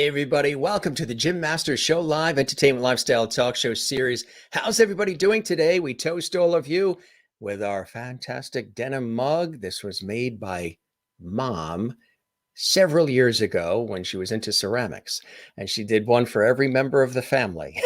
Hey everybody, welcome to the Jim Masters Show Live Entertainment Lifestyle Talk Show Series. How's everybody doing today? We toast all of you with our fantastic denim mug. This was made by Mom several years ago when she was into ceramics, and she did one for every member of the family.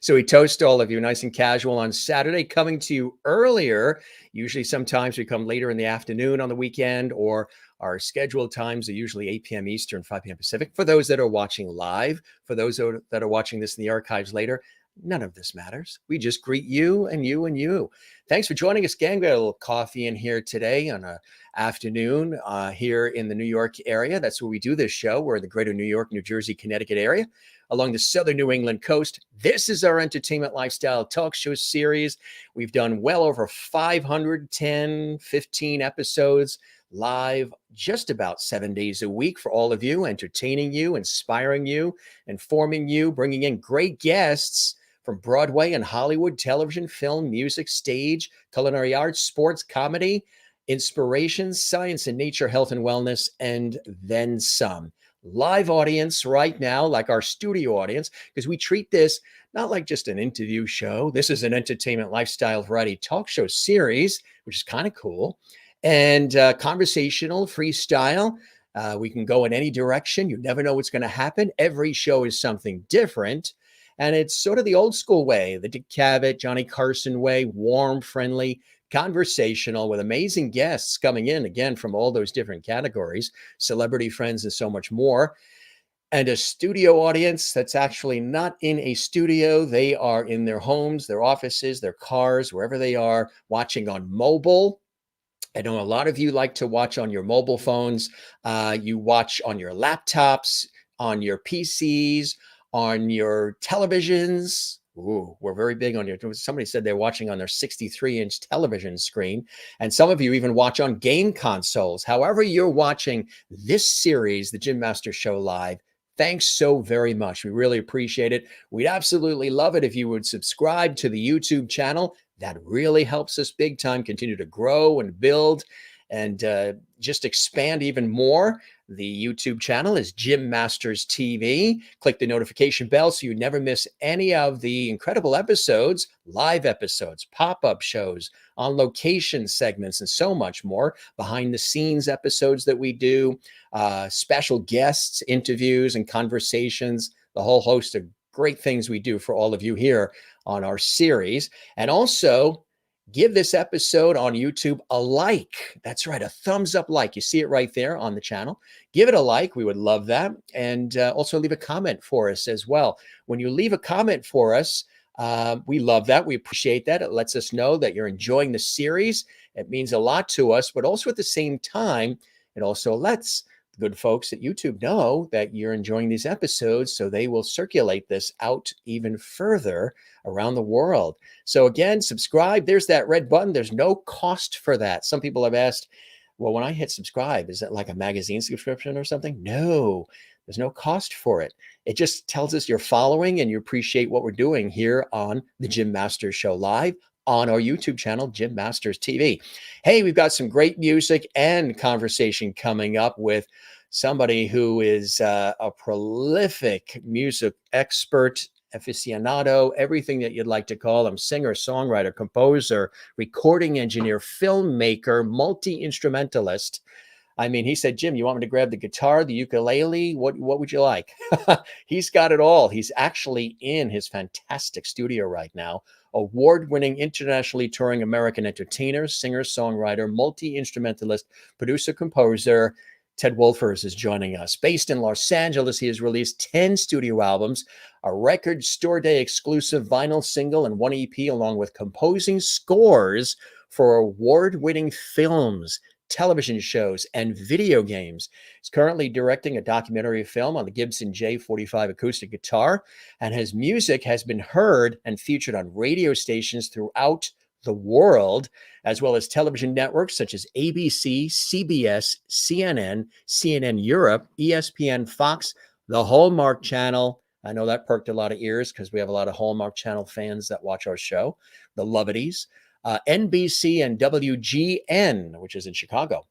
So we toast all of you nice and casual on Saturday, coming to you earlier. Usually sometimes we come later in the afternoon on the weekend, or our scheduled times are usually 8 p.m. Eastern, 5 p.m. Pacific. For those that are watching live, for those that are watching this in the archives later, none of this matters. We just greet you and you and you. Thanks for joining us, gang. We got a little coffee in here today on a afternoon here in the New York area. That's where we do this show. We're in the greater New York, New Jersey, Connecticut area along the southern New England coast. This is our entertainment lifestyle talk show series. We've done well over 510, 15 episodes live just about 7 days a week for all of you, entertaining you, inspiring you, informing you, bringing in great guests from Broadway and Hollywood, television, film, music, stage, culinary arts, sports, comedy, inspiration, science and nature, health and wellness, and then some. Live audience right now, like our studio audience, because we treat this not like just an interview show. This is an entertainment lifestyle variety talk show series, which is kind of cool. And conversational, freestyle. We can go in any direction. You never know what's going to happen. Every show is something different. And it's sort of the old school way, the Dick Cavett, Johnny Carson way, warm, friendly, conversational, with amazing guests coming in, again, from all those different categories, celebrity friends and so much more. And a studio audience that's actually not in a studio. They are in their homes, their offices, their cars, wherever they are, watching on mobile. I know a lot of you like to watch on your mobile phones. You watch on your laptops, on your PCs, on your televisions. Ooh, we're very big on your, somebody said they're watching on their 63-inch television screen. And some of you even watch on game consoles. However you're watching this series, the Jim Masters Show Live, thanks so very much. We really appreciate it. We'd absolutely love it if you would subscribe to the YouTube channel. That really helps us big time continue to grow and build and just expand even more. The YouTube channel is Jim Masters TV. Click the notification bell so you never miss any of the incredible episodes, live episodes, pop-up shows, on location segments, and so much more. Behind the scenes episodes that we do, special guests, interviews, and conversations, the whole host of great things we do for all of you here on our series. And also, give this episode on YouTube a like. That's right, a thumbs up like. You see it right there on the channel. Give it a like. We would love that. And also leave a comment for us as well. When you leave a comment for us, we love that. We appreciate that. It lets us know that you're enjoying the series. It means a lot to us, but also at the same time, it also lets good folks at YouTube know that you're enjoying these episodes, so they will circulate this out even further around the world. So again, subscribe. There's that red button. There's no cost for that. Some people have asked, well, when I hit subscribe, is that like a magazine subscription or something? No, there's no cost for it. It just tells us you're following and you appreciate what we're doing here on the Jim Masters Show Live on our YouTube channel, Jim Masters TV. Hey, we've got some great music and conversation coming up with somebody who is a prolific music expert, aficionado, everything that you'd like to call him: singer, songwriter, composer, recording engineer, filmmaker, multi-instrumentalist. I mean, he said, Jim, you want me to grab the guitar, the ukulele? What would you like? He's got it all. He's actually in his fantastic studio right now. Award-winning, internationally touring American entertainer, singer, songwriter, multi-instrumentalist, producer, composer, Ted Wulfers is joining us. Based in Los Angeles, he has released 10 studio albums, a record store day exclusive vinyl single, and 1 EP, along with composing scores for award-winning films, television shows, and video games. He's currently directing a documentary film on the Gibson J-45 Acoustic Guitar, and his music has been heard and featured on radio stations throughout the world, as well as television networks such as ABC, CBS, CNN, CNN Europe, ESPN, Fox, the Hallmark Channel. I know that perked a lot of ears because we have a lot of Hallmark Channel fans that watch our show, the Lovities, NBC and WGN, which is in Chicago.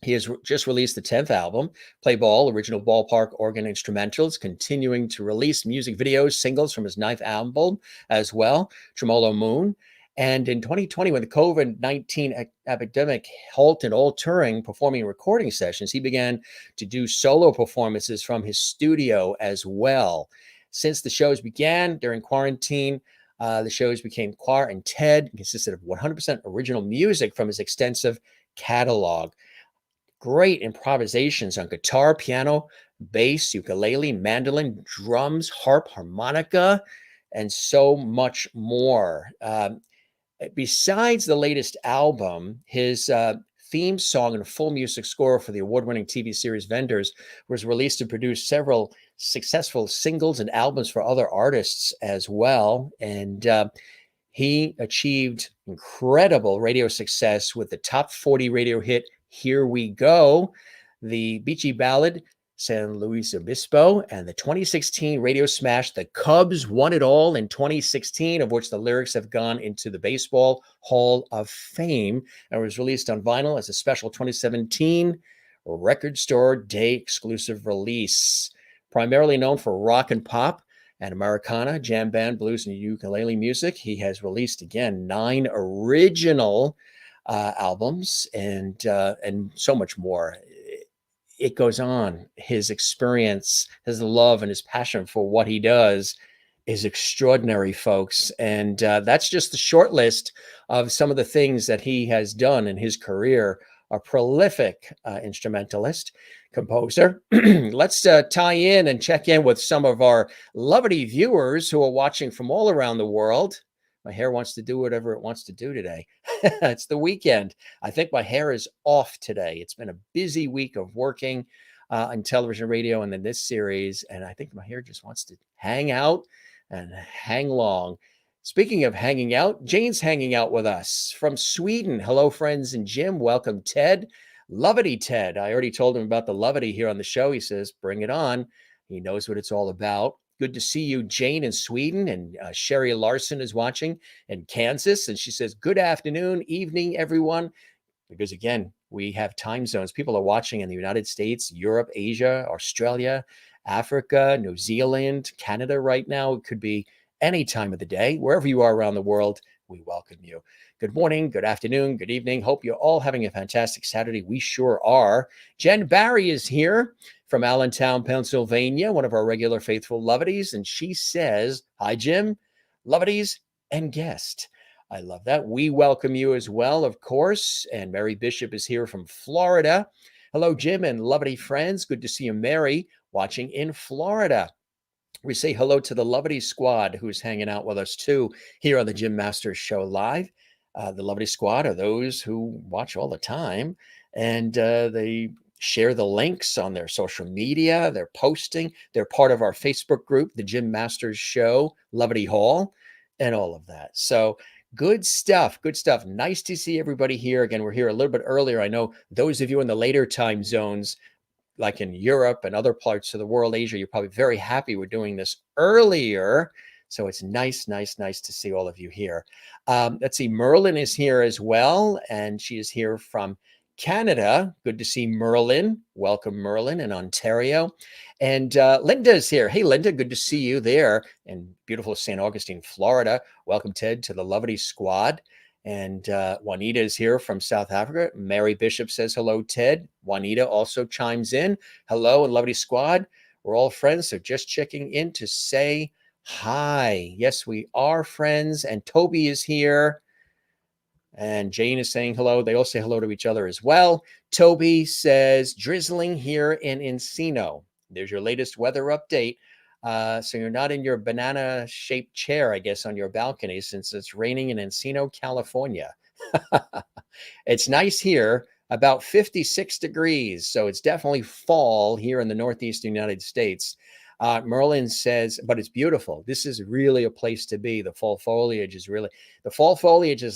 He has just released the 10th album, Play Ball, original Ballpark Organ Instrumentals, continuing to release music videos, singles from his ninth album as well, Tremolo Moon. And in 2020, when the COVID-19 epidemic halted all touring, performing, and recording sessions, he began to do solo performances from his studio as well. Since the shows began during quarantine, the shows became Choir and Ted, consisted of 100% original music from his extensive catalog. Great improvisations on guitar, piano, bass, ukulele, mandolin, drums, harp, harmonica, and so much more. Besides the latest album, his theme song and full music score for the award-winning TV series Vendors was released and produced several successful singles and albums for other artists as well. And he achieved incredible radio success with the top 40 radio hit, Here We Go, the beachy ballad, San Luis Obispo, and the 2016 radio smash, The Cubs Won It All in 2016, of which the lyrics have gone into the Baseball Hall of Fame and was released on vinyl as a special 2017 Record Store Day exclusive release. Primarily known for rock and pop and Americana, jam band, blues, and ukulele music, he has released, again, 9 original albums and so much more. It goes on. His experience, his love, and his passion for what he does is extraordinary, folks. And that's just the short list of some of the things that he has done in his career. A prolific instrumentalist, composer. Let's tie in and check in with some of our lovely viewers who are watching from all around the world. My hair wants to do whatever it wants to do today. It's the weekend. I think my hair is off today. It's been a busy week of working on television, radio, and then this series. And I think my hair just wants to hang out and hang long. Speaking of hanging out, Jane's hanging out with us from Sweden. Hello, friends and Jim. Welcome, Ted. Lovety Ted. I already told him about the Lovety here on the show. He says, bring it on. He knows what it's all about. Good to see you, Jane, in Sweden. And Sherry Larson is watching in Kansas. And she says, good afternoon, evening, everyone. Because again, we have time zones. People are watching in the United States, Europe, Asia, Australia, Africa, New Zealand, Canada right now. It could be any time of the day. Wherever you are around the world, we welcome you. Good morning, good afternoon, good evening. Hope you're all having a fantastic Saturday. We sure are. Jen Barry is here from Allentown, Pennsylvania, one of our regular faithful Loveties. And she says, hi, Jim, Loveties, and guest. I love that. We welcome you as well, of course. And Mary Bishop is here from Florida. Hello, Jim and Lovety friends. Good to see you, Mary, watching in Florida. We say hello to the Lovety Squad, who's hanging out with us too here on the Jim Masters Show Live. The Lovety Squad are those who watch all the time, and they share the links on their social media. They're posting. They're part of our Facebook group, the Jim Masters Show, Lovety Hall, and all of that. So good stuff. Good stuff. Nice to see everybody here. Again, we're here a little bit earlier. I know those of you in the later time zones, like in Europe and other parts of the world, Asia, you're probably very happy we're doing this earlier. So it's nice to see all of you here. Let's see, Merlin is here as well, and she is here from Canada. Good to see Merlin. Welcome, Merlin, in Ontario. And Linda is here. Hey, Linda, good to see you there in beautiful St. Augustine, Florida. Welcome, Ted, to the Lovety Squad. And Juanita is here from South Africa. Mary Bishop says, hello, Ted. Juanita also chimes in. Hello, and Lovety Squad. We're all friends, so just checking in to say hi. Yes, we are friends. And Toby is here. And Jane is saying hello. They all say hello to each other as well. Toby says, drizzling here in Encino. There's your latest weather update. So you're not in your banana-shaped chair, I guess, on your balcony, since it's raining in Encino, California. It's nice here, about 56 degrees. So it's definitely fall here in the Northeastern United States. Merlin says, but it's beautiful. This is really a place to be. The fall foliage is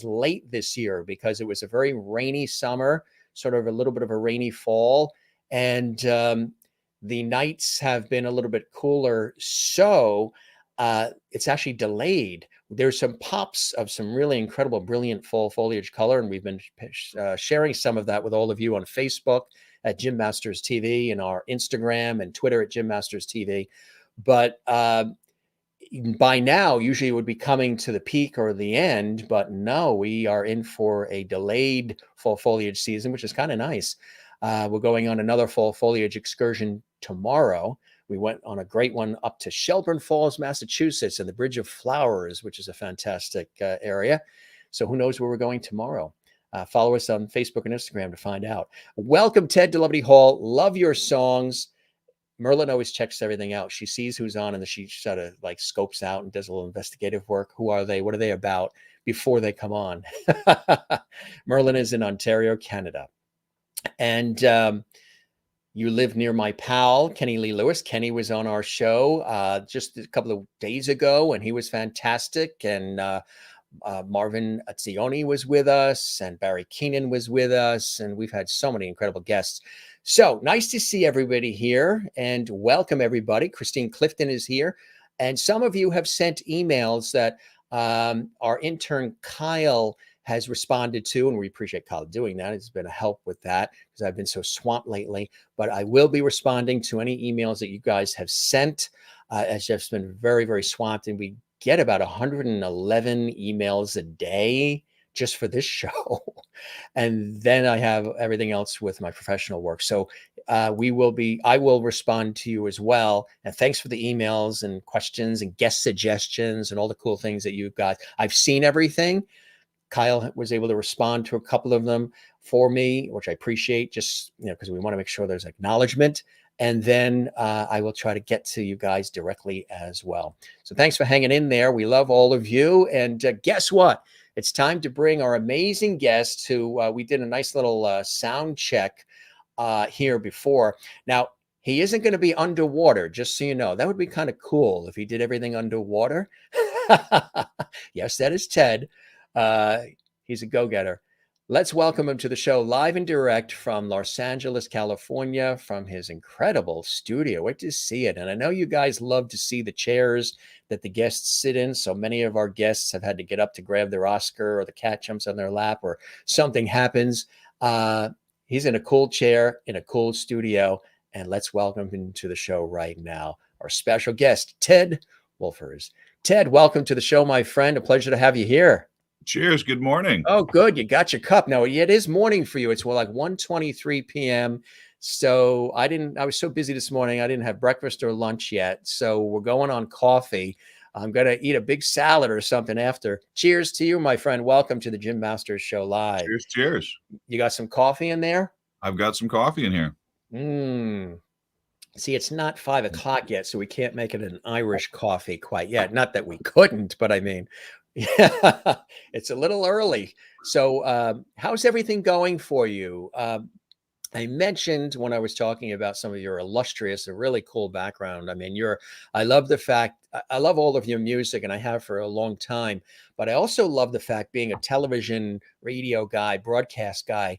late this year because it was a very rainy summer, sort of a little bit of a rainy fall. And the nights have been a little bit cooler. So it's actually delayed. There's some pops of some really incredible, brilliant fall foliage color, and we've been sharing some of that with all of you on Facebook at Jim Masters TV and our Instagram and Twitter at Jim Masters TV. But by now, usually it would be coming to the peak or the end, but no, we are in for a delayed fall foliage season, which is kind of nice. We're going on another fall foliage excursion tomorrow. We went on a great one up to Shelburne Falls, Massachusetts, and the Bridge of Flowers, which is a fantastic area. So who knows where we're going tomorrow? Follow us on Facebook and Instagram to find out. Welcome, Ted, to Levity Hall. Love your songs. Merlin always checks everything out. She sees who's on, and then she sort of like scopes out and does a little investigative work. Who are they? What are they about before they come on? Merlin is in Ontario, Canada. And you live near my pal, Kenny Lee Lewis. Kenny was on our show just a couple of days ago, and he was fantastic. And Marvin Azzioni was with us, and Barry Keenan was with us, and we've had so many incredible guests. So nice to see everybody here, and welcome everybody. Christine Clifton is here, and some of you have sent emails that our intern Kyle has responded to, and we appreciate Kyle doing that. It's been a help with that because I've been so swamped lately, but I will be responding to any emails that you guys have sent. As Jeff's been very, very swamped, and we get about 111 emails a day just for this show. And then I have everything else with my professional work. So I will respond to you as well. And thanks for the emails and questions and guest suggestions and all the cool things that you've got. I've seen everything. Kyle was able to respond to a couple of them for me, which I appreciate, just, because we want to make sure there's acknowledgement. And then I will try to get to you guys directly as well. So thanks for hanging in there. We love all of you. And guess what? It's time to bring our amazing guest who we did a nice little sound check here before. Now, he isn't going to be underwater, just so you know. That would be kind of cool if he did everything underwater. Yes, that is Ted. He's a go-getter. Let's welcome him to the show live and direct from Los Angeles, California, from his incredible studio. Wait to see it. And I know you guys love to see the chairs that the guests sit in. So many of our guests have had to get up to grab their Oscar, or the cat jumps on their lap, or something happens. He's in a cool chair in a cool studio. And let's welcome him to the show right now. Our special guest, Ted Wulfers. Ted, welcome to the show, my friend. A pleasure to have you here. Cheers. Good morning. Oh, good. You got your cup. Now, it is morning for you. It's like 1:23 p.m. So I was so busy this morning. I didn't have breakfast or lunch yet. So we're going on coffee. I'm going to eat a big salad or something after. Cheers to you, my friend. Welcome to the Jim Masters Show Live. Cheers. Cheers. You got some coffee in there? I've got some coffee in here. See, it's not 5 o'clock yet, so we can't make it an Irish coffee quite yet. Not that we couldn't, but I mean, yeah, it's a little early. So how's everything going for you? I mentioned when I was talking about some of your illustrious and really cool background. I mean, I love all of your music, and I have for a long time, but I also love the fact, being a television, radio guy, broadcast guy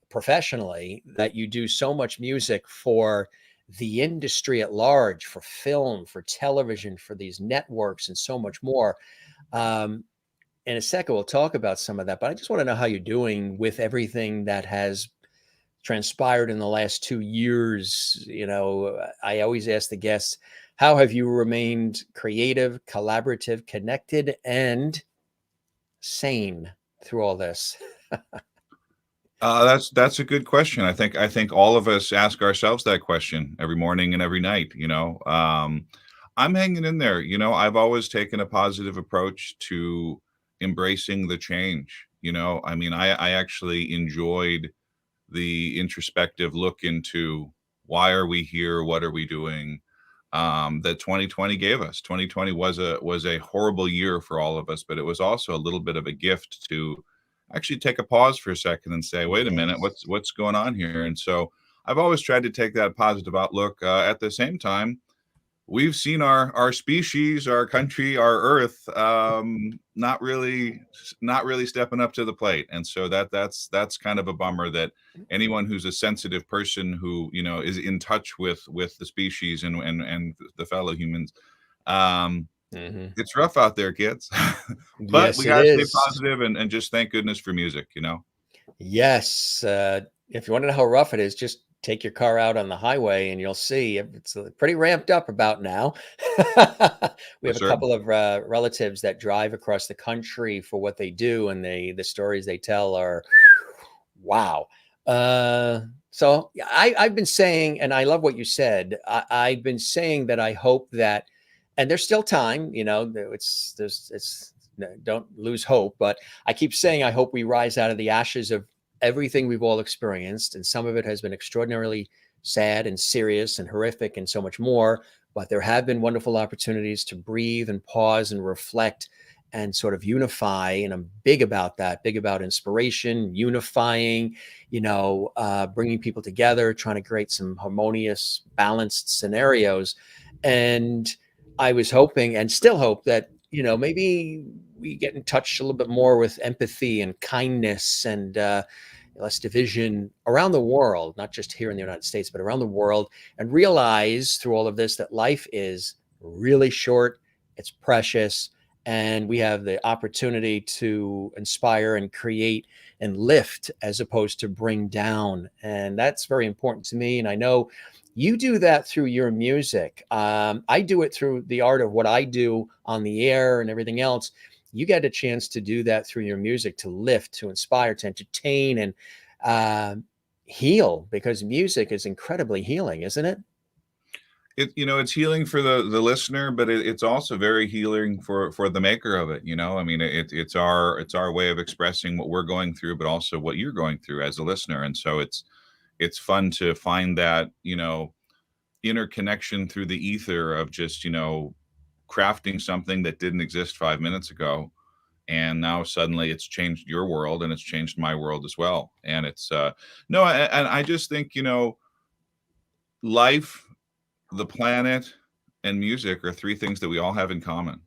professionally, that you do so much music for the industry at large, for film, for television, for these networks, and so much more. In a second, we'll talk about some of that, but I just want to know how you're doing with everything that has transpired in the last 2 years. I always ask the guests, how have you remained creative, collaborative, connected, and sane through all this? That's a good question. I think all of us ask ourselves that question every morning and every night. I'm hanging in there. I've always taken a positive approach to embracing the change. I mean, I actually enjoyed the introspective look into why are we here, what are we doing, that 2020 gave us. 2020 was a horrible year for all of us, but it was also a little bit of a gift to actually take a pause for a second and say, wait a minute, what's going on here? And so I've always tried to take that positive outlook. At the same time, we've seen our species, our country, our earth, not really stepping up to the plate. And so that's kind of a bummer, that anyone who's a sensitive person who, is in touch with the species and the fellow humans, Hmm. It's rough out there, kids, but we Yes, it gotta stay is. positive and just thank goodness for music, you know? Yes. If you want to know how rough it is, just take your car out on the highway and you'll see it's pretty ramped up about now. We For have a certain. couple of relatives that drive across the country for what they do, and the stories they tell are wow. So yeah, I've been saying, and I love what you said. I've been saying that I hope that, and there's still time. It's don't lose hope. But I keep saying I hope we rise out of the ashes of everything we've all experienced, and some of it has been extraordinarily sad and serious and horrific, and so much more. But there have been wonderful opportunities to breathe and pause and reflect and sort of unify. And I'm big about that, big about inspiration, unifying, bringing people together, trying to create some harmonious, balanced scenarios. And I was hoping and still hope that, maybe we get in touch a little bit more with empathy and kindness and less division around the world, not just here in the United States, but around the world, and realize through all of this that life is really short, it's precious, and we have the opportunity to inspire and create and lift as opposed to bring down. And that's very important to me. And I know you do that through your music. I do it through the art of what I do on the air and everything else. You get a chance to do that through your music, to lift, to inspire, to entertain, and uh, heal, because music is incredibly healing, isn't it? It's healing for the listener, but it's also very healing for the maker of it, you know? I mean, it's our way of expressing what we're going through, but also what you're going through as a listener, and so it's fun to find that, interconnection through the ether of just, crafting something that didn't exist 5 minutes ago, and now suddenly it's changed your world and it's changed my world as well, and it's, no, and I just think, life, the planet, and music are three things that we all have in common.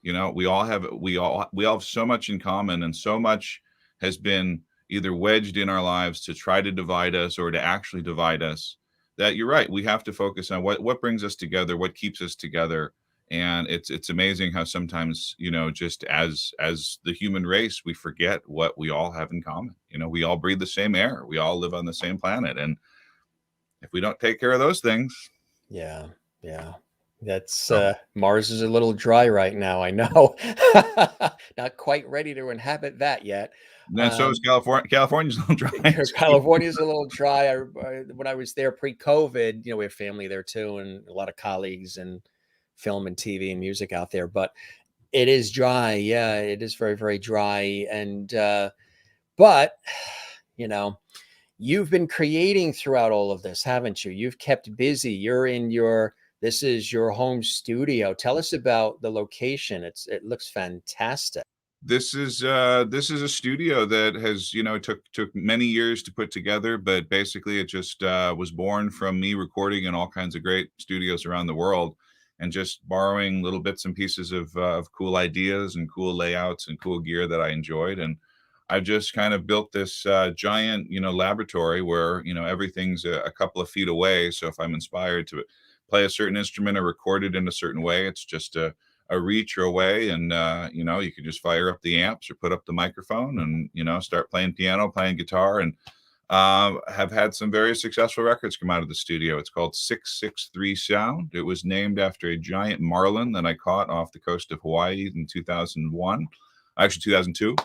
We all have so much in common, and so much has been either wedged in our lives to try to divide us or to actually divide us, that you're right, we have to focus on what brings us together, what keeps us together. And it's amazing how sometimes, just as the human race, we forget what we all have in common. We all breathe the same air, we all live on the same planet, and if we don't take care of those things. Yeah, yeah. That's Oh, Mars is a little dry right now. I know. Not quite ready to inhabit that yet. and so is Um, California. California's a little dry too. California's a little dry. When I was there pre-COVID, we have family there too, and a lot of colleagues and film and TV and music out there. But it is dry. Yeah, it is very, very dry. And but you know, you've been creating throughout all of this, haven't you? You've kept busy. This is your home studio. Tell us about the location. It looks fantastic. This is a studio that has, took many years to put together, but basically it just was born from me recording in all kinds of great studios around the world, and just borrowing little bits and pieces of cool ideas and cool layouts and cool gear that I enjoyed. And I've just kind of built this giant, laboratory where, everything's a couple of feet away. So if I'm inspired to play a certain instrument or record it in a certain way, it's just a reach away, and you could just fire up the amps or put up the microphone and start playing piano, playing guitar, and have had some very successful records come out of the studio. It's called 663 Sound. It was named after a giant marlin that I caught off the coast of Hawaii in 2001, actually 2002.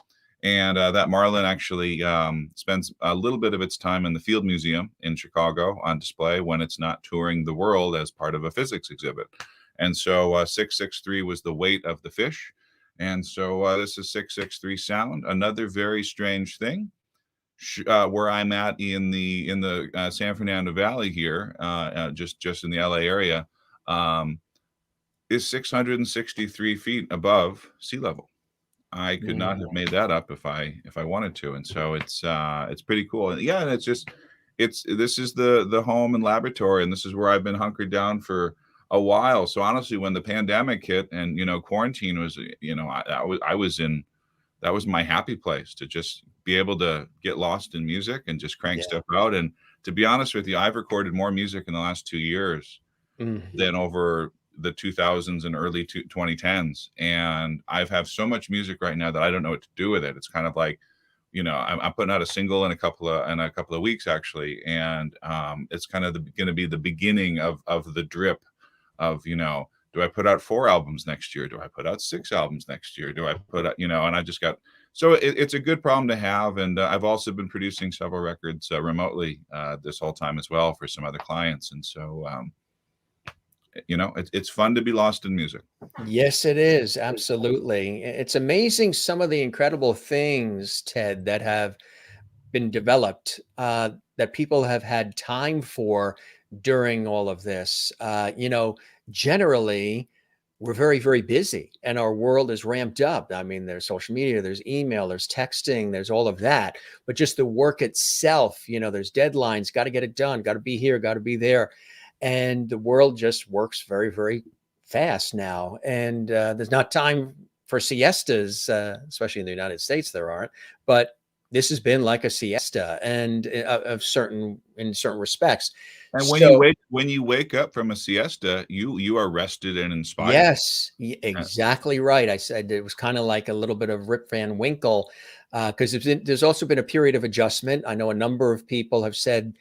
And that marlin actually spends a little bit of its time in the Field Museum in Chicago on display when it's not touring the world as part of a physics exhibit. And so 663 was the weight of the fish. And so this is 663 Sound. Another very strange thing, where I'm at in the San Fernando Valley here, just in the LA area, um, is 663 feet above sea level. I could not have Mm. made that up if I wanted to, and so it's pretty cool. And yeah, and it's this is the home and laboratory, and this is where I've been hunkered down for a while. So honestly, when the pandemic hit and quarantine was, that was my happy place, to just be able to get lost in music and just crank Yeah. stuff out. And to be honest with you, I've recorded more music in the last 2 years Mhm. than over the 2000s and early 2010s, and I've have so much music right now that I don't know what to do with it. It's kind of like, you know, I'm putting out a single in a couple of weeks actually, and it's kind of going to be the beginning of the drip of, you know, do I put out 4 albums next year? Do I put out 6 albums next year? Do I put out, you know, and I just got, so it's a good problem to have. And I've also been producing several records remotely this whole time as well for some other clients. And so, you know, it's fun to be lost in music. Yes, it is. Absolutely. It's amazing some of the incredible things, Ted, that have been developed that people have had time for during all of this. You know, generally, we're very, very busy and our world is ramped up. I mean, there's social media, there's email, there's texting, there's all of that. But just the work itself, you know, there's deadlines, got to get it done, got to be here, got to be there. And the world just works very, very fast now. And there's not time for siestas, especially in the United States, there aren't. But this has been like a siesta, and in certain respects. And So when you wake up from a siesta, you are rested and inspired. yes, exactly right. I said it was kind of like a little bit of Rip Van Winkle, because there's also been a period of adjustment. I know a number of people have said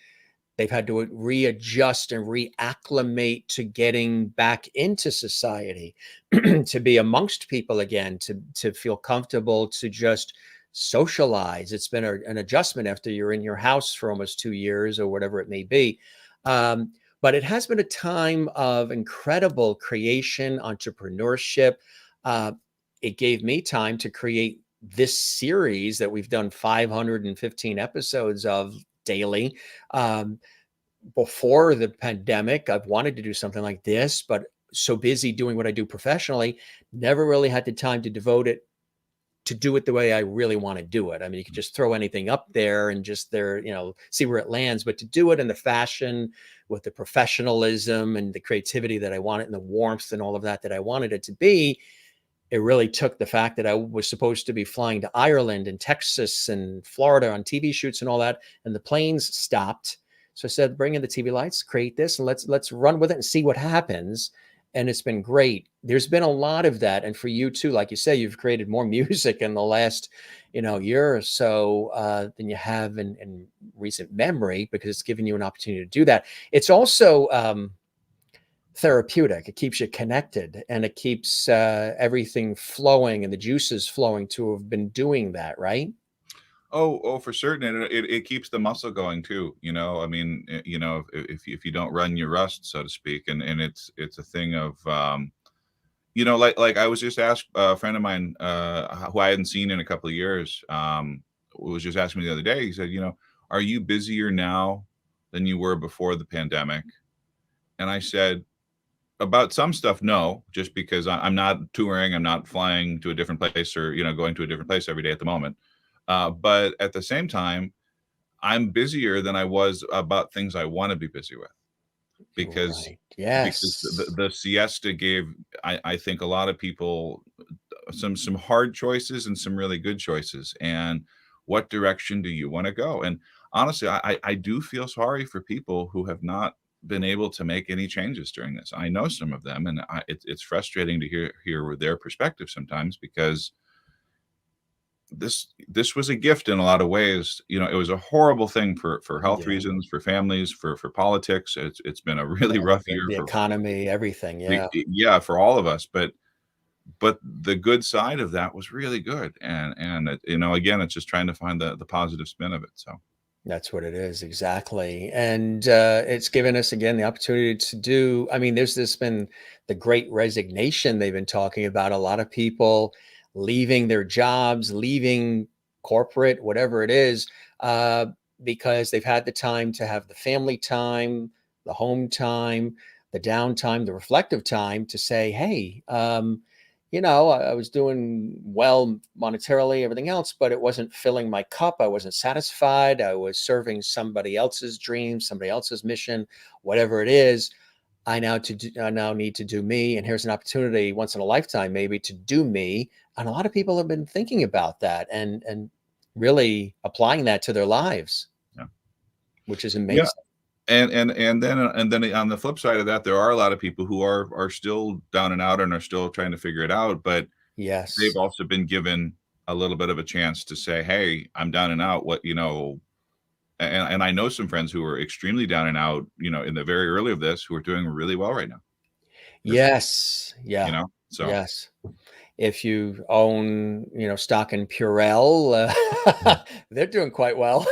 they've had to readjust and reacclimate to getting back into society, to be amongst people again, to feel comfortable, to just socialize. It's been an adjustment after you're in your house for almost 2 years or whatever it may be. But it has been a time of incredible creation, entrepreneurship. It gave me time to create this series that we've done 515 episodes of daily. Before the pandemic, I've wanted to do something like this, but so busy doing what I do professionally, never really had the time to devote it to do it the way I really want to do it. I mean, you could just throw anything up there and just there, you know, see where it lands, but to do it in the fashion with the professionalism and the creativity that I wanted and the warmth and all of that I wanted it to be, it really took the fact that I was supposed to be flying to Ireland and Texas and Florida on TV shoots and all that, and the planes stopped. So I said, bring in the TV lights, create this, and let's run with it and see what happens. And it's been great. There's been a lot of that. And for you too, like you say, you've created more music in the last, you know, year or so than you have in recent memory, because it's given you an opportunity to do that. It's also therapeutic. It keeps you connected, and it keeps everything flowing and the juices flowing to have been doing that, right? Oh, for certain, and it keeps the muscle going too. You know, I mean, you know, if you don't run, you rust, so to speak, and it's a thing of, you know, like I was just asked a friend of mine who I hadn't seen in a couple of years, was just asking me the other day. He said, you know, are you busier now than you were before the pandemic? And I said, about some stuff, no, just because I'm not touring, I'm not flying to a different place, or, you know, going to a different place every day at the moment. But at the same time, I'm busier than I was about things I want to be busy with, because Right. Yes. the siesta gave, I think, a lot of people some hard choices and some really good choices. And what direction do you want to go? And honestly, I do feel sorry for people who have not been able to make any changes during this. I know some of them, and it's frustrating to hear their perspective sometimes, because this was a gift in a lot of ways. You know, it was a horrible thing for health reasons, for families, for politics. It's been a really rough year The for economy, everything. Yeah. yeah, for all of us. But the good side of that was really good. And it, you know, again, it's just trying to find the positive spin of it. So That's what it is. Exactly. And it's given us again the opportunity to do, I mean, there's this been the great resignation they've been talking about. A lot of people leaving their jobs, leaving corporate, whatever it is, because they've had the time to have the family time, the home time, the downtime, the reflective time to say, hey, you know, I was doing well monetarily, everything else, but it wasn't filling my cup. I wasn't satisfied. I was serving somebody else's dream, somebody else's mission, whatever it is. I now need to do me. And here's an opportunity once in a lifetime, maybe, to do me. And a lot of people have been thinking about that and really applying that to their lives, yeah. which is Yeah. amazing. And then on the flip side of that, there are a lot of people who are still down and out and are still trying to figure it out, but they've Yes. also been given a little bit of a chance to say, hey, I'm down and out. What, and I know some friends who are extremely down and out, in the very early of this, who are doing really well right now. Yes. Yeah. So Yes. If you own, stock in Purell, they're doing quite well.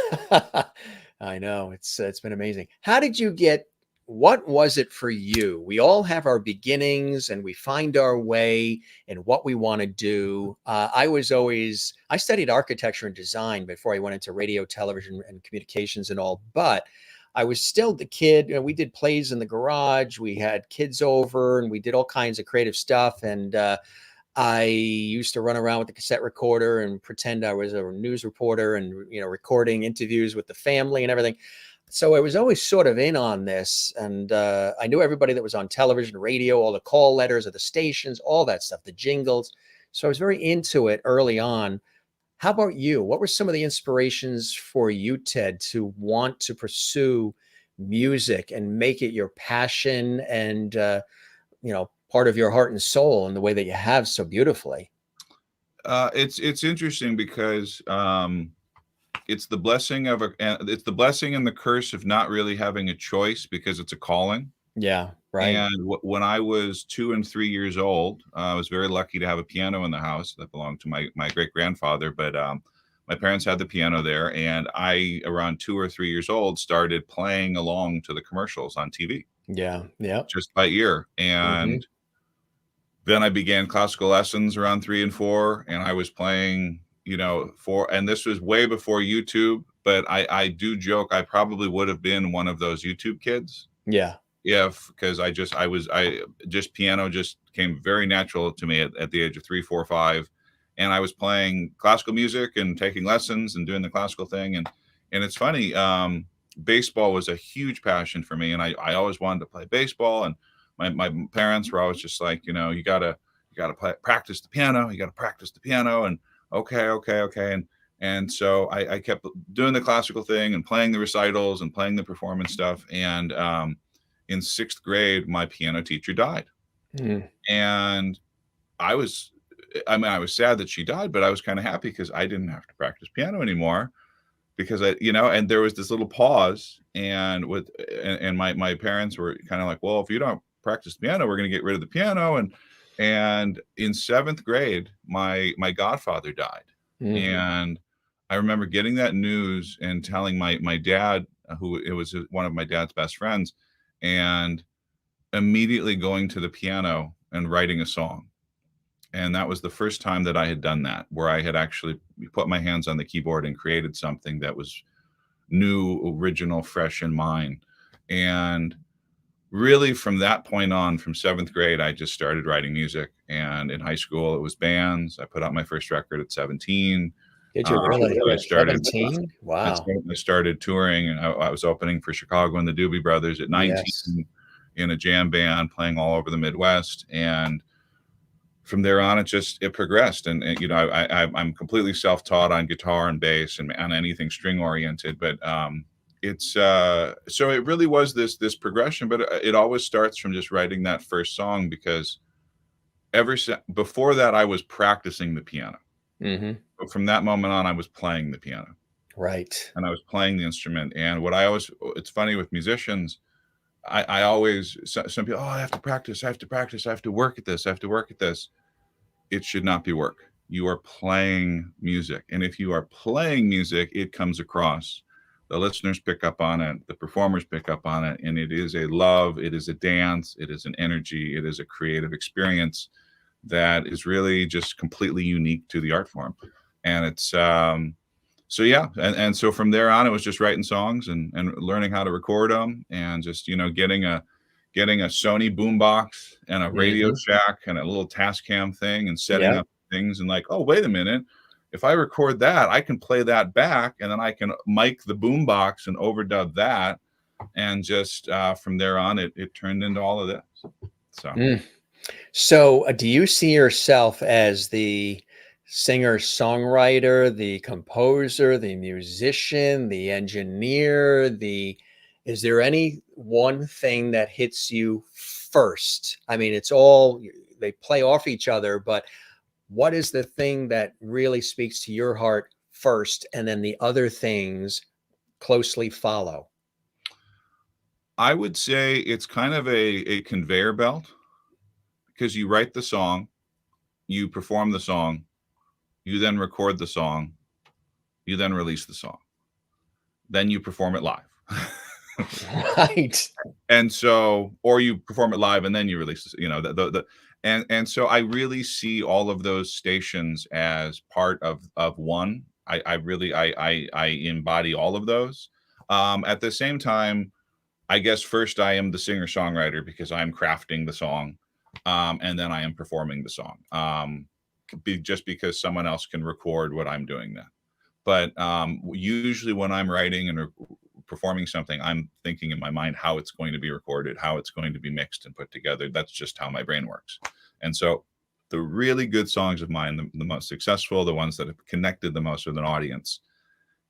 I know it's been amazing. How did you get? What was it for you? We all have our beginnings, and we find our way in what we want to do. I studied architecture and design before I went into radio, television, and communications and all, but I was still the kid. We did plays in the garage. We had kids over, and we did all kinds of creative stuff. And I used to run around with the cassette recorder and pretend I was a news reporter and, recording interviews with the family and everything. So I was always sort of in on this. And I knew everybody that was on television, radio, all the call letters of the stations, all that stuff, the jingles. So I was very into it early on. How about you? What were some of the inspirations for you, Ted, to want to pursue music and make it your passion and, part of your heart and soul in the way that you have so beautifully? It's interesting because it's the blessing it's the blessing and the curse of not really having a choice because it's a calling. Yeah, right. And when I was 2 and 3 years old, I was very lucky to have a piano in the house that belonged to my great grandfather. But my parents had the piano there, and I, around 2 or 3 years old, started playing along to the commercials on TV Yeah, yeah. just by ear. Hmm. And then I began classical lessons around 3 and 4, and I was playing, and this was way before YouTube. But I do joke I probably would have been one of those YouTube kids. Yeah. Yeah, because piano just came very natural to me at the age of 3, 4, 5, and I was playing classical music and taking lessons and doing the classical thing, and it's funny. Baseball was a huge passion for me, and I always wanted to play baseball, and my parents were always just like, you gotta practice the piano, and okay, and so I kept doing the classical thing and playing the recitals and playing the performance stuff, and in 6th grade, my piano teacher died. Mm. And I was sad that she died, but I was kind of happy because I didn't have to practice piano anymore because and there was this little pause, and my parents were kind of like, well, if you don't practice piano, we're going to get rid of the piano. And in 7th grade, my godfather died. Mm. And I remember getting that news and telling my dad, who it was one of my dad's best friends, and immediately going to the piano and writing a song. And that was the first time that I had done that, where I had actually put my hands on the keyboard and created something that was new, original, fresh in mine. And really from that point on, from 7th grade, I just started writing music. And in high school, it was bands. I put out my first record at 17. Did you really? I started 17? Wow. I started touring, and I was opening for Chicago and the Doobie Brothers at 19 Yes. in a jam band, playing all over the Midwest. And from there on, it progressed. And I'm completely self-taught on guitar and bass and on anything string oriented. But so it really was this progression. But it always starts from just writing that first song, because before that, I was practicing the piano. Mm-hmm. But from that moment on, I was playing the piano. Right. And I was playing the instrument. And it's funny with musicians, some people, I have to practice, I have to work at this, It should not be work. You are playing music. And if you are playing music, it comes across. The listeners pick up on it, the performers pick up on it, and it is a love, it is a dance, it is an energy, it is a creative experience that is really just completely unique to the art form. And it's so yeah, and so from there on, it was just writing songs and learning how to record them, and just getting a Sony boombox and a Radio Shack and a little Tascam thing, and setting up things, and like, oh, wait a minute, if I record that, I can play that back, and then I can mic the boombox and overdub that, and just from there on, it turned into all of this. So do you see yourself as the singer-songwriter, the composer, the musician, the engineer, the Is there any one thing that hits you first? I mean, it's all, they play off each other, but what is the thing that really speaks to your heart first, and then the other things closely follow? I would say it's kind of a conveyor belt, because you write the song, you perform the song, you then record the song, you then release the song, then you perform it live. Right. And so, or you perform it live and then you release this, and so I really see all of those stations as part of one. I really I embody all of those. At the same time, I guess first I am the singer-songwriter because I'm crafting the song, and then I am performing the song. Just because someone else can record what I'm doing then. But usually when I'm writing and performing something, I'm thinking in my mind how it's going to be recorded, how it's going to be mixed and put together. That's just how my brain works. And so the really good songs of mine, the most successful, the ones that have connected the most with an audience,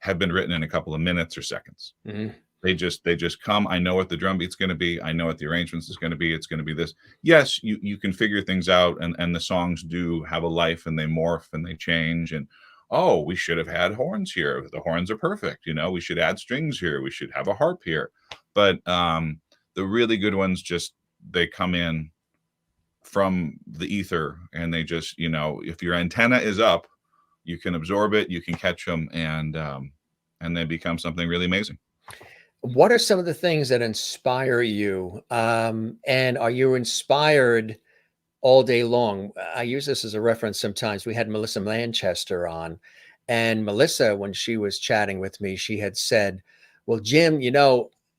have been written in a couple of minutes or seconds. Mm-hmm. They just come. I know what the drum beat's going to be. I know what the arrangements is going to be. It's going to be this. Yes, you can figure things out, and the songs do have a life, and they morph and they change. And oh, we should have had horns here. The horns are perfect. We should add strings here. We should have a harp here. But the really good ones, just they come in from the ether, and they just, if your antenna is up, you can absorb it, you can catch them, and they become something really amazing. What are some of the things that inspire you? And are you inspired all day long? I use this as a reference sometimes. We had Melissa Manchester on, and Melissa, when she was chatting with me, she had said, well, Jim,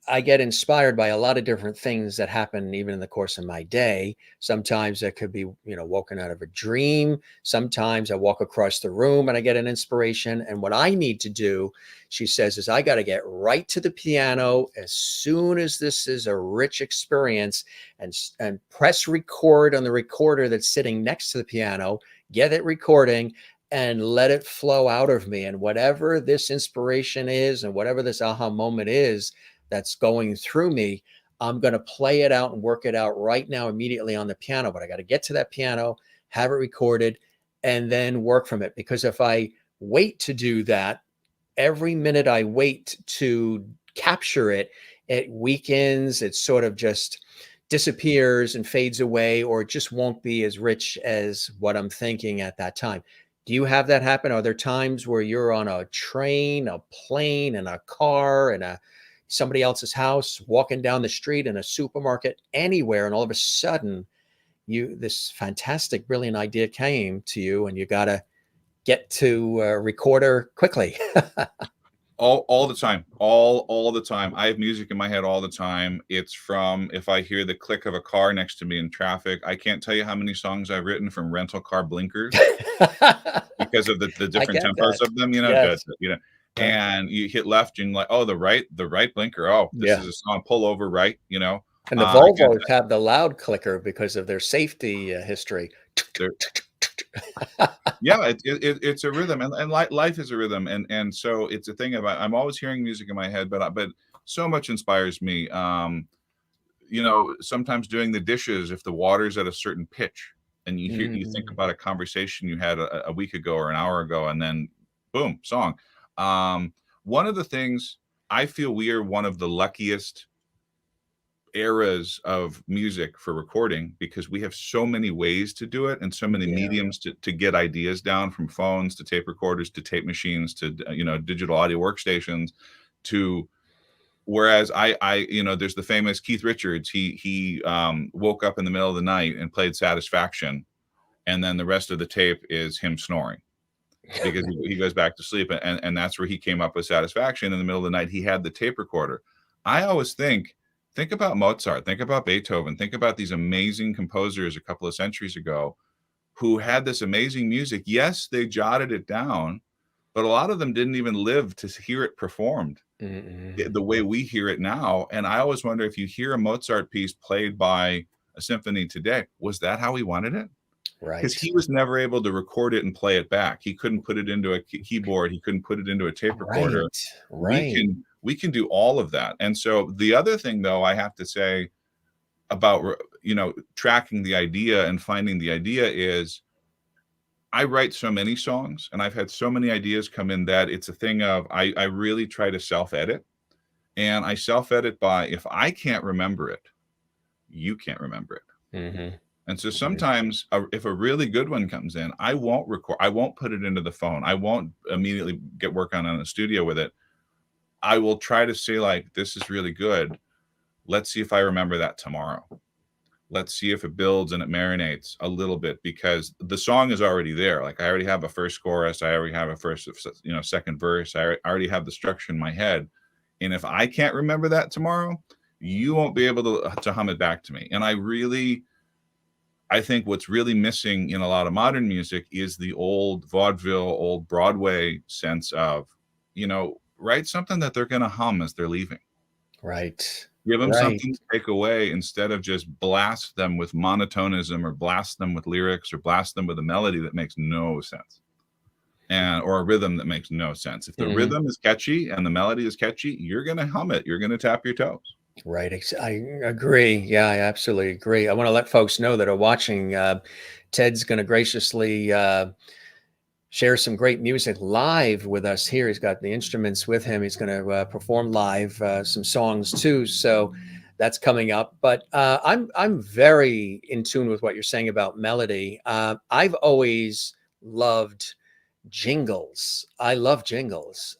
I get inspired by a lot of different things that happen even in the course of my day. Sometimes that could be, woken out of a dream. Sometimes I walk across the room and I get an inspiration. And what I need to do, she says, is I got to get right to the piano as soon as this is a rich experience, and press record on the recorder that's sitting next to the piano, get it recording, and let it flow out of me. And whatever this inspiration is, and whatever this aha moment is that's going through me, I'm going to play it out and work it out right now, immediately on the piano. But I got to get to that piano, have it recorded, and then work from it. Because if I wait to do that, every minute I wait to capture it, it weakens, it sort of just disappears and fades away, or it just won't be as rich as what I'm thinking at that time. Do you have that happen? Are there times where you're on a train, a plane, in a car, in somebody else's house, walking down the street, in a supermarket, anywhere, and all of a sudden this fantastic, brilliant idea came to you, and you got to get to a recorder quickly? all the time, all the time. I have music in my head all the time. It's from, if I hear the click of a car next to me in traffic, I can't tell you how many songs I've written from rental car blinkers because of the different tempos of them, Yes. and you hit left and like, oh, the right blinker. Oh, this is a song, pull over right, And the Volvos have the loud clicker because of their safety history. Yeah, it's a rhythm, and life is a rhythm, and so it's a thing about, I'm always hearing music in my head, but so much inspires me. Sometimes doing the dishes, if the water's at a certain pitch, and you think about a conversation you had a week ago or an hour ago, and then boom, song. One of the things, I feel we are one of the luckiest eras of music for recording, because we have so many ways to do it, and so many mediums to get ideas down, from phones to tape recorders to tape machines to digital audio workstations, to whereas I there's the famous Keith Richards. He woke up in the middle of the night and played Satisfaction, and then the rest of the tape is him snoring because he goes back to sleep, and that's where he came up with Satisfaction. In the middle of the night, he had the tape recorder. I always think about Mozart, think about Beethoven, think about these amazing composers a couple of centuries ago who had this amazing music. Yes, they jotted it down, but a lot of them didn't even live to hear it performed the way we hear it now. And I always wonder, if you hear a Mozart piece played by a symphony today, was that how he wanted it? Right. Because he was never able to record it and play it back. He couldn't put it into a keyboard. He couldn't put it into a tape recorder. Right. We can do all of that. And so the other thing, though, I have to say about, you know, tracking the idea and finding the idea is, I write so many songs and I've had so many ideas come in that it's a thing of, I really try to self-edit, and I self-edit by, if I can't remember it, you can't remember it. Mm-hmm. And so sometimes if a really good one comes in, I won't record, I won't put it into the phone. I won't immediately get work on in the studio with it. I will try to say, like, this is really good. Let's see if I remember that tomorrow. Let's see if it builds and it marinates a little bit, because the song is already there. Like, I already have a first chorus. I already have a first, you know, second verse. I already have the structure in my head. And if I can't remember that tomorrow, you won't be able to hum it back to me. And I think what's really missing in a lot of modern music is the old vaudeville, old Broadway sense of, you know, write something that they're going to hum as they're leaving. Right. Give them Right. something to take away, instead of just blast them with monotonism, or blast them with lyrics, or blast them with a melody that makes no sense, or a rhythm that makes no sense. If the rhythm is catchy and the melody is catchy, you're going to hum it. You're going to tap your toes. Right. I agree. Yeah, I absolutely agree. I want to let folks know that are watching. Ted's going to graciously share some great music live with us here. He's got the instruments with him. He's going to perform live some songs too. So that's coming up. But I'm very in tune with what you're saying about melody. I've always loved jingles. I love jingles.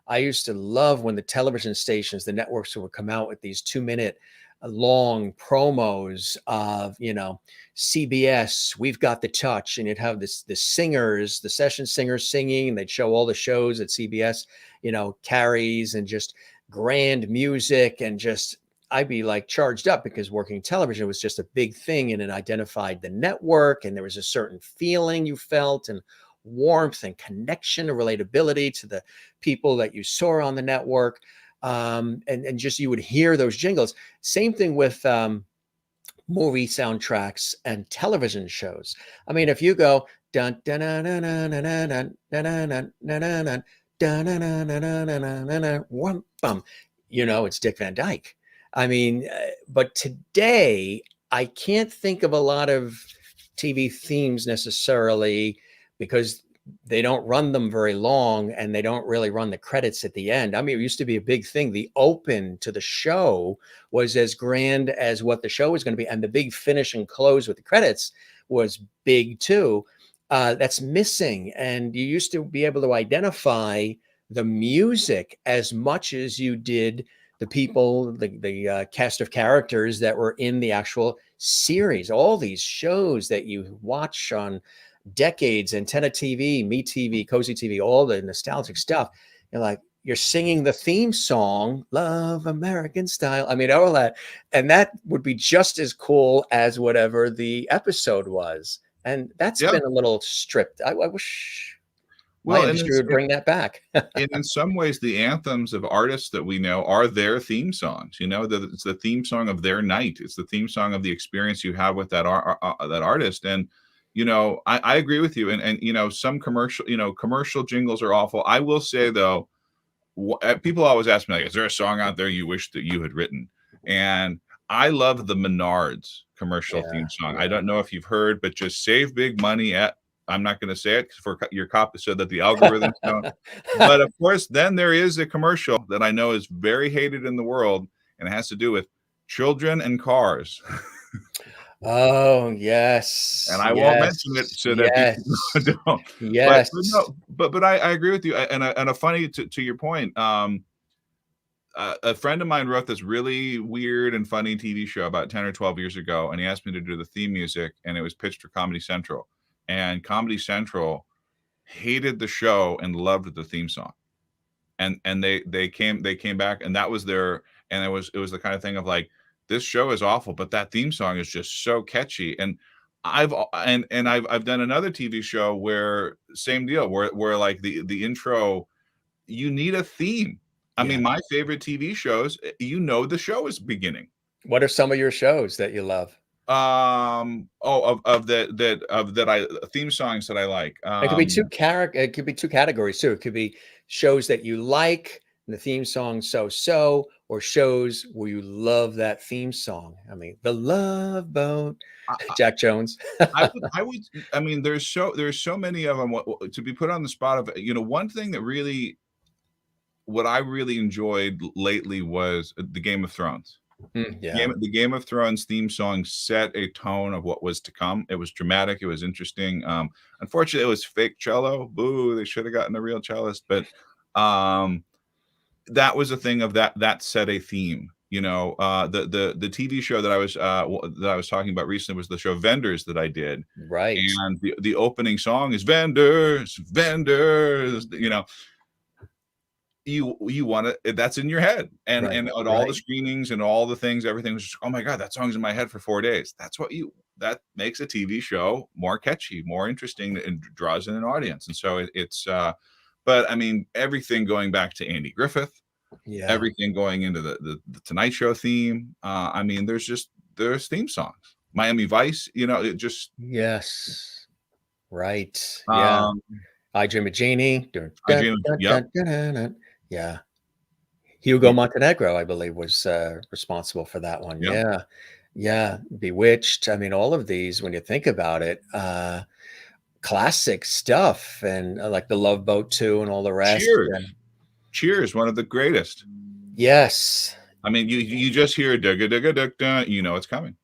I used to love when the television stations, the networks would come out with these 2-minute long promos of, you know, CBS, We've Got the Touch, and you'd have the singers, the session singers singing, and they'd show all the shows that CBS, you know, carries, and just grand music, and just, I'd be like charged up, because working television was just a big thing, and it identified the network, and there was a certain feeling you felt, and warmth and connection and relatability to the people that you saw on the network. And just, you would hear those jingles. Same thing with movie soundtracks and television shows. I mean, if you go dun dun dun dun dun dun dun dun dun dun dun dun, you know, it's Dick Van Dyke. I mean, but today I can't think of a lot of TV themes necessarily, because they don't run them very long, and they don't really run the credits at the end. I mean, it used to be a big thing. The open to the show was as grand as what the show was going to be, and the big finish and close with the credits was big too. That's missing, and you used to be able to identify the music as much as you did the people, the cast of characters that were in the actual series. All these shows that you watch on decades, Antenna TV, Me TV, Cozy TV, all the nostalgic stuff. You're like, you're singing the theme song, Love American Style. I mean, all that. And that would be just as cool as whatever the episode was. And that's been a little stripped. I wish my industry would bring that back. And in some ways, the anthems of artists that we know are their theme songs. You know, it's the theme song of their night. It's the theme song of the experience you have with that artist. And you know, I agree with you. And you know, some commercial jingles are awful. I will say, though, people always ask me, like, is there a song out there you wish that you had written? And I love the Menards commercial theme song. Yeah. I don't know if you've heard, but just save big money at, I'm not going to say it for your copy so that the algorithms don't. But of course, then there is a commercial that I know is very hated in the world, and it has to do with children and cars. Oh, yes. And I won't mention it so that people don't. Yes. But I agree with you. And a funny, to your point, a friend of mine wrote this really weird and funny TV show about 10 or 12 years ago, and he asked me to do the theme music, and it was pitched for Comedy Central. And Comedy Central hated the show and loved the theme song. And they came back, and that was their, and it was the kind of thing of like, this show is awful, but that theme song is just so catchy. And I've done another TV show where same deal, where like the intro, you need a theme. I mean, my favorite TV shows, you know, the show is beginning. What are some of your shows that you love? Theme songs that I like. It could be two categories too. It could be shows that you like, and the theme song so, or shows where you love that theme song? I mean, The Love Boat, I, Jack Jones. I mean, there's so many of them to be put on the spot of, one thing that really, what I really enjoyed lately was the Game of Thrones. Yeah. The Game of Thrones theme song set a tone of what was to come. It was dramatic. It was interesting. Unfortunately, it was fake cello. Boo! They should have gotten a real cellist. But that was a thing of that set a theme. The TV show that I was talking about recently was the show Vendors that I did. Right. And the opening song is Vendors, Vendors. You want to, that's in your head, and Right, at all right. the screenings and all the things, everything was just, oh my god, that song's in my head for 4 days. That makes a TV show more catchy, more interesting, and draws in an audience. And so it's but I mean, everything going back to Andy Griffith, Yeah. everything going into the Tonight Show theme. I mean, there's theme songs. Miami Vice, it just Yes. Right. Yeah. I Dream of Jeannie. Yep. Yeah. Hugo Montenegro, I believe, was responsible for that one. Yep. Yeah. Yeah. Bewitched. I mean, all of these, when you think about it, classic stuff, and like the Love Boat too, and all the rest. Cheers, one of the greatest. Yes. I mean, you just hear dugga dugga dugga, it's coming.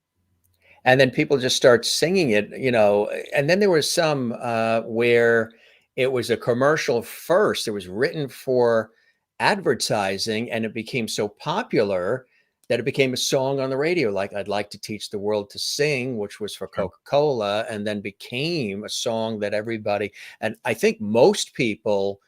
And then people just start singing it, and then there was some where it was a commercial first. It was written for advertising, and it became so popular that it became a song on the radio, like I'd Like to Teach the World to Sing, which was for Coca-Cola, and then became a song that everybody, and I think most people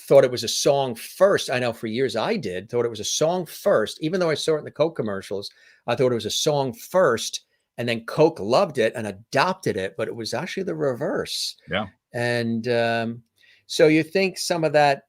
thought it was a song first. I know for years I thought it was a song first, even though I saw it in the Coke commercials. I thought it was a song first, and then Coke loved it and adopted it, but it was actually the reverse. Yeah. And so you think some of that,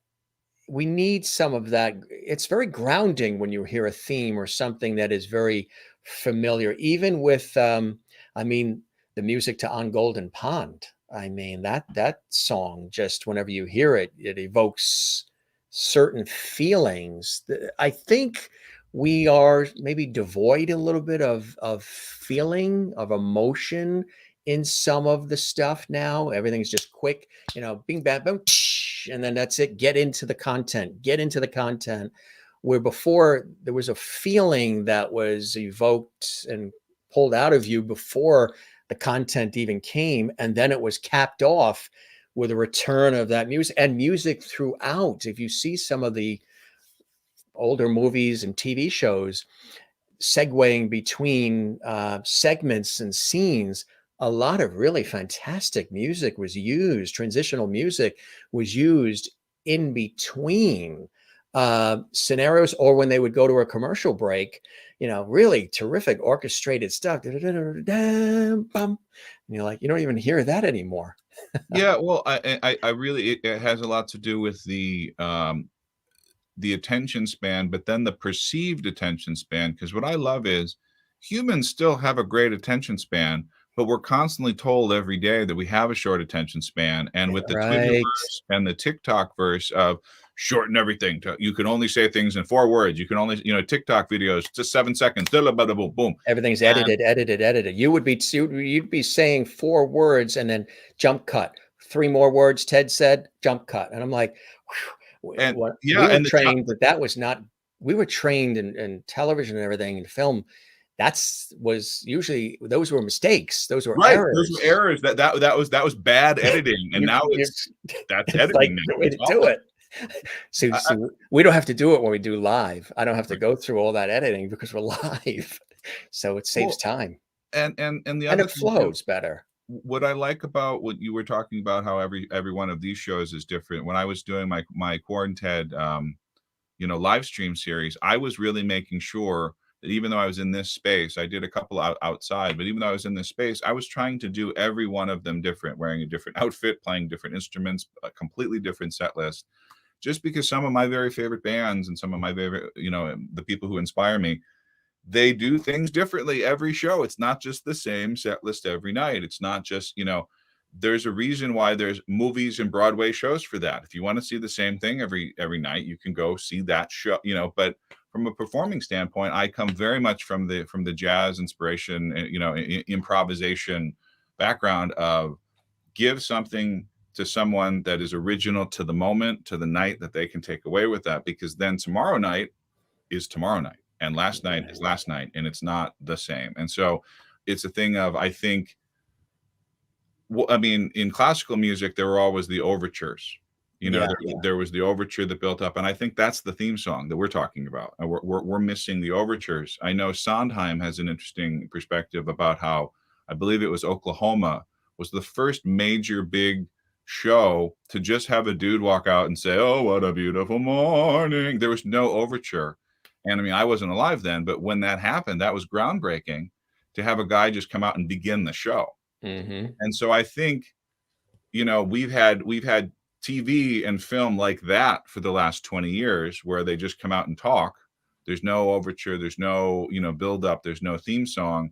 we need some of that. It's very grounding when you hear a theme or something that is very familiar, even with, I mean, the music to On Golden Pond. I mean, that song, just whenever you hear it, it evokes certain feelings. I think we are maybe devoid a little bit of feeling, of emotion in some of the stuff now. Everything's just quick, bing, bang, boom, and then that's it. Get into the content. Where before there was a feeling that was evoked and pulled out of you before the content even came, and then it was capped off with a return of that music and music throughout. If you see some of the older movies and TV shows segueing between segments and scenes, a lot of really fantastic music was used. Transitional music was used in between scenarios, or when they would go to a commercial break, really terrific orchestrated stuff. And you're like, you don't even hear that anymore. Yeah, well, I really, it has a lot to do with the attention span, but then the perceived attention span. Because what I love is humans still have a great attention span, but we're constantly told every day that we have a short attention span. And with the Twitterverse and the TikTok verse of shorten everything to, you can only say things in 4 words. You can only, TikTok videos to 7 seconds. Boom. Everything's edited. You'd be saying 4 words and then jump cut. 3 more words. Ted said jump cut, and I'm like, we were trained that was not. We were trained in television and everything, and film. Was usually, those were mistakes. Those were errors. Those were errors. That was bad editing, and now that's editing. Like the way to do it. So we don't have to do it when we do live. I don't have to go through all that editing because we're live, so it saves time. And the other, it flows better. What I like about what you were talking about, how every one of these shows is different. When I was doing my Ted, live stream series, I was really making sure that even though I was in this space, I did a couple outside, but even though I was in this space, I was trying to do every one of them different, wearing a different outfit, playing different instruments, a completely different set list, just because some of my very favorite bands and some of my favorite, the people who inspire me, they do things differently every show. It's not just the same set list every night. It's not just, there's a reason why there's movies and Broadway shows for that. If you want to see the same thing every night, you can go see that show, you know. But from a performing standpoint, I come very much from the jazz inspiration, you know, improvisation background of give something to someone that is original to the moment, to the night, that they can take away with that, because then tomorrow night is tomorrow night and last night is last night, and it's not the same. And so it's a thing of, I think, well, I mean, in classical music, there were always the overtures. You know, there was the overture that built up, and I think that's the theme song that we're talking about. And we're missing the overtures. I know Sondheim has an interesting perspective about how, I believe it was Oklahoma, was the first major big show to just have a dude walk out and say, "Oh, what a beautiful morning." There was no overture. And I mean, I wasn't alive then, but when that happened, that was groundbreaking, to have a guy just come out and begin the show. Mm-hmm. And so I think, you know, we've had TV and film like that for the last 20 years, where they just come out and talk. There's no overture, there's no, you know, build up, there's no theme song.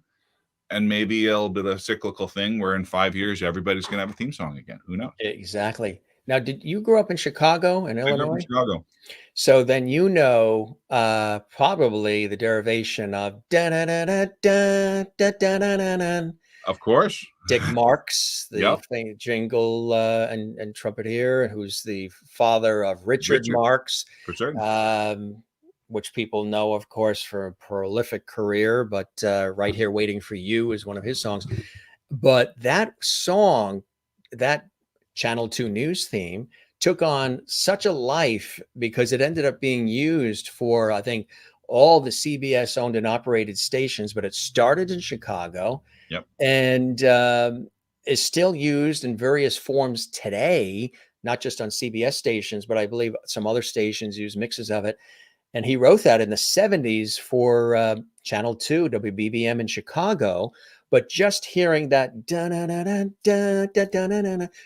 And maybe a little bit of a cyclical thing where in 5 years, everybody's going to have a theme song again. Who knows? Exactly. Now, did you grow up in Chicago and I grew up in Illinois? Chicago. So then, you know, probably the derivation of da da da da da da da da da da. Of course. Dick Marks, the Yep. jingle and trumpeter, who's the father of Richard Marks, for certain. which people know, of course, for a prolific career. But Right Here Waiting for You is one of his songs. But that song, that Channel 2 news theme, took on such a life because it ended up being used for, I think, all the CBS owned and operated stations. But it started in Chicago. Yep. And is still used in various forms today, not just on CBS stations, but I believe some other stations use mixes of it. And he wrote that in the 70s for Channel 2, WBBM in Chicago. But just hearing that,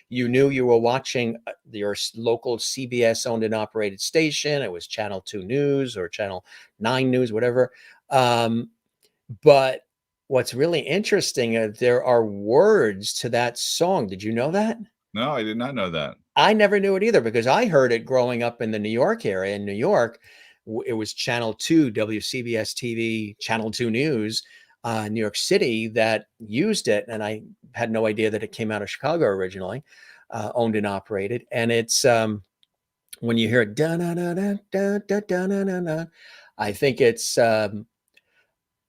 you knew you were watching your local CBS owned and operated station. It was Channel 2 News or Channel 9 News, whatever. But what's really interesting, there are words to that song. Did you know that? No, I did not know that. I never knew it either, because I heard it growing up in the New York area. In New York, it was Channel 2, WCBS TV, Channel 2 News, New York City, that used it. And I had no idea that it came out of Chicago originally, owned and operated. And it's when you hear it, I think it's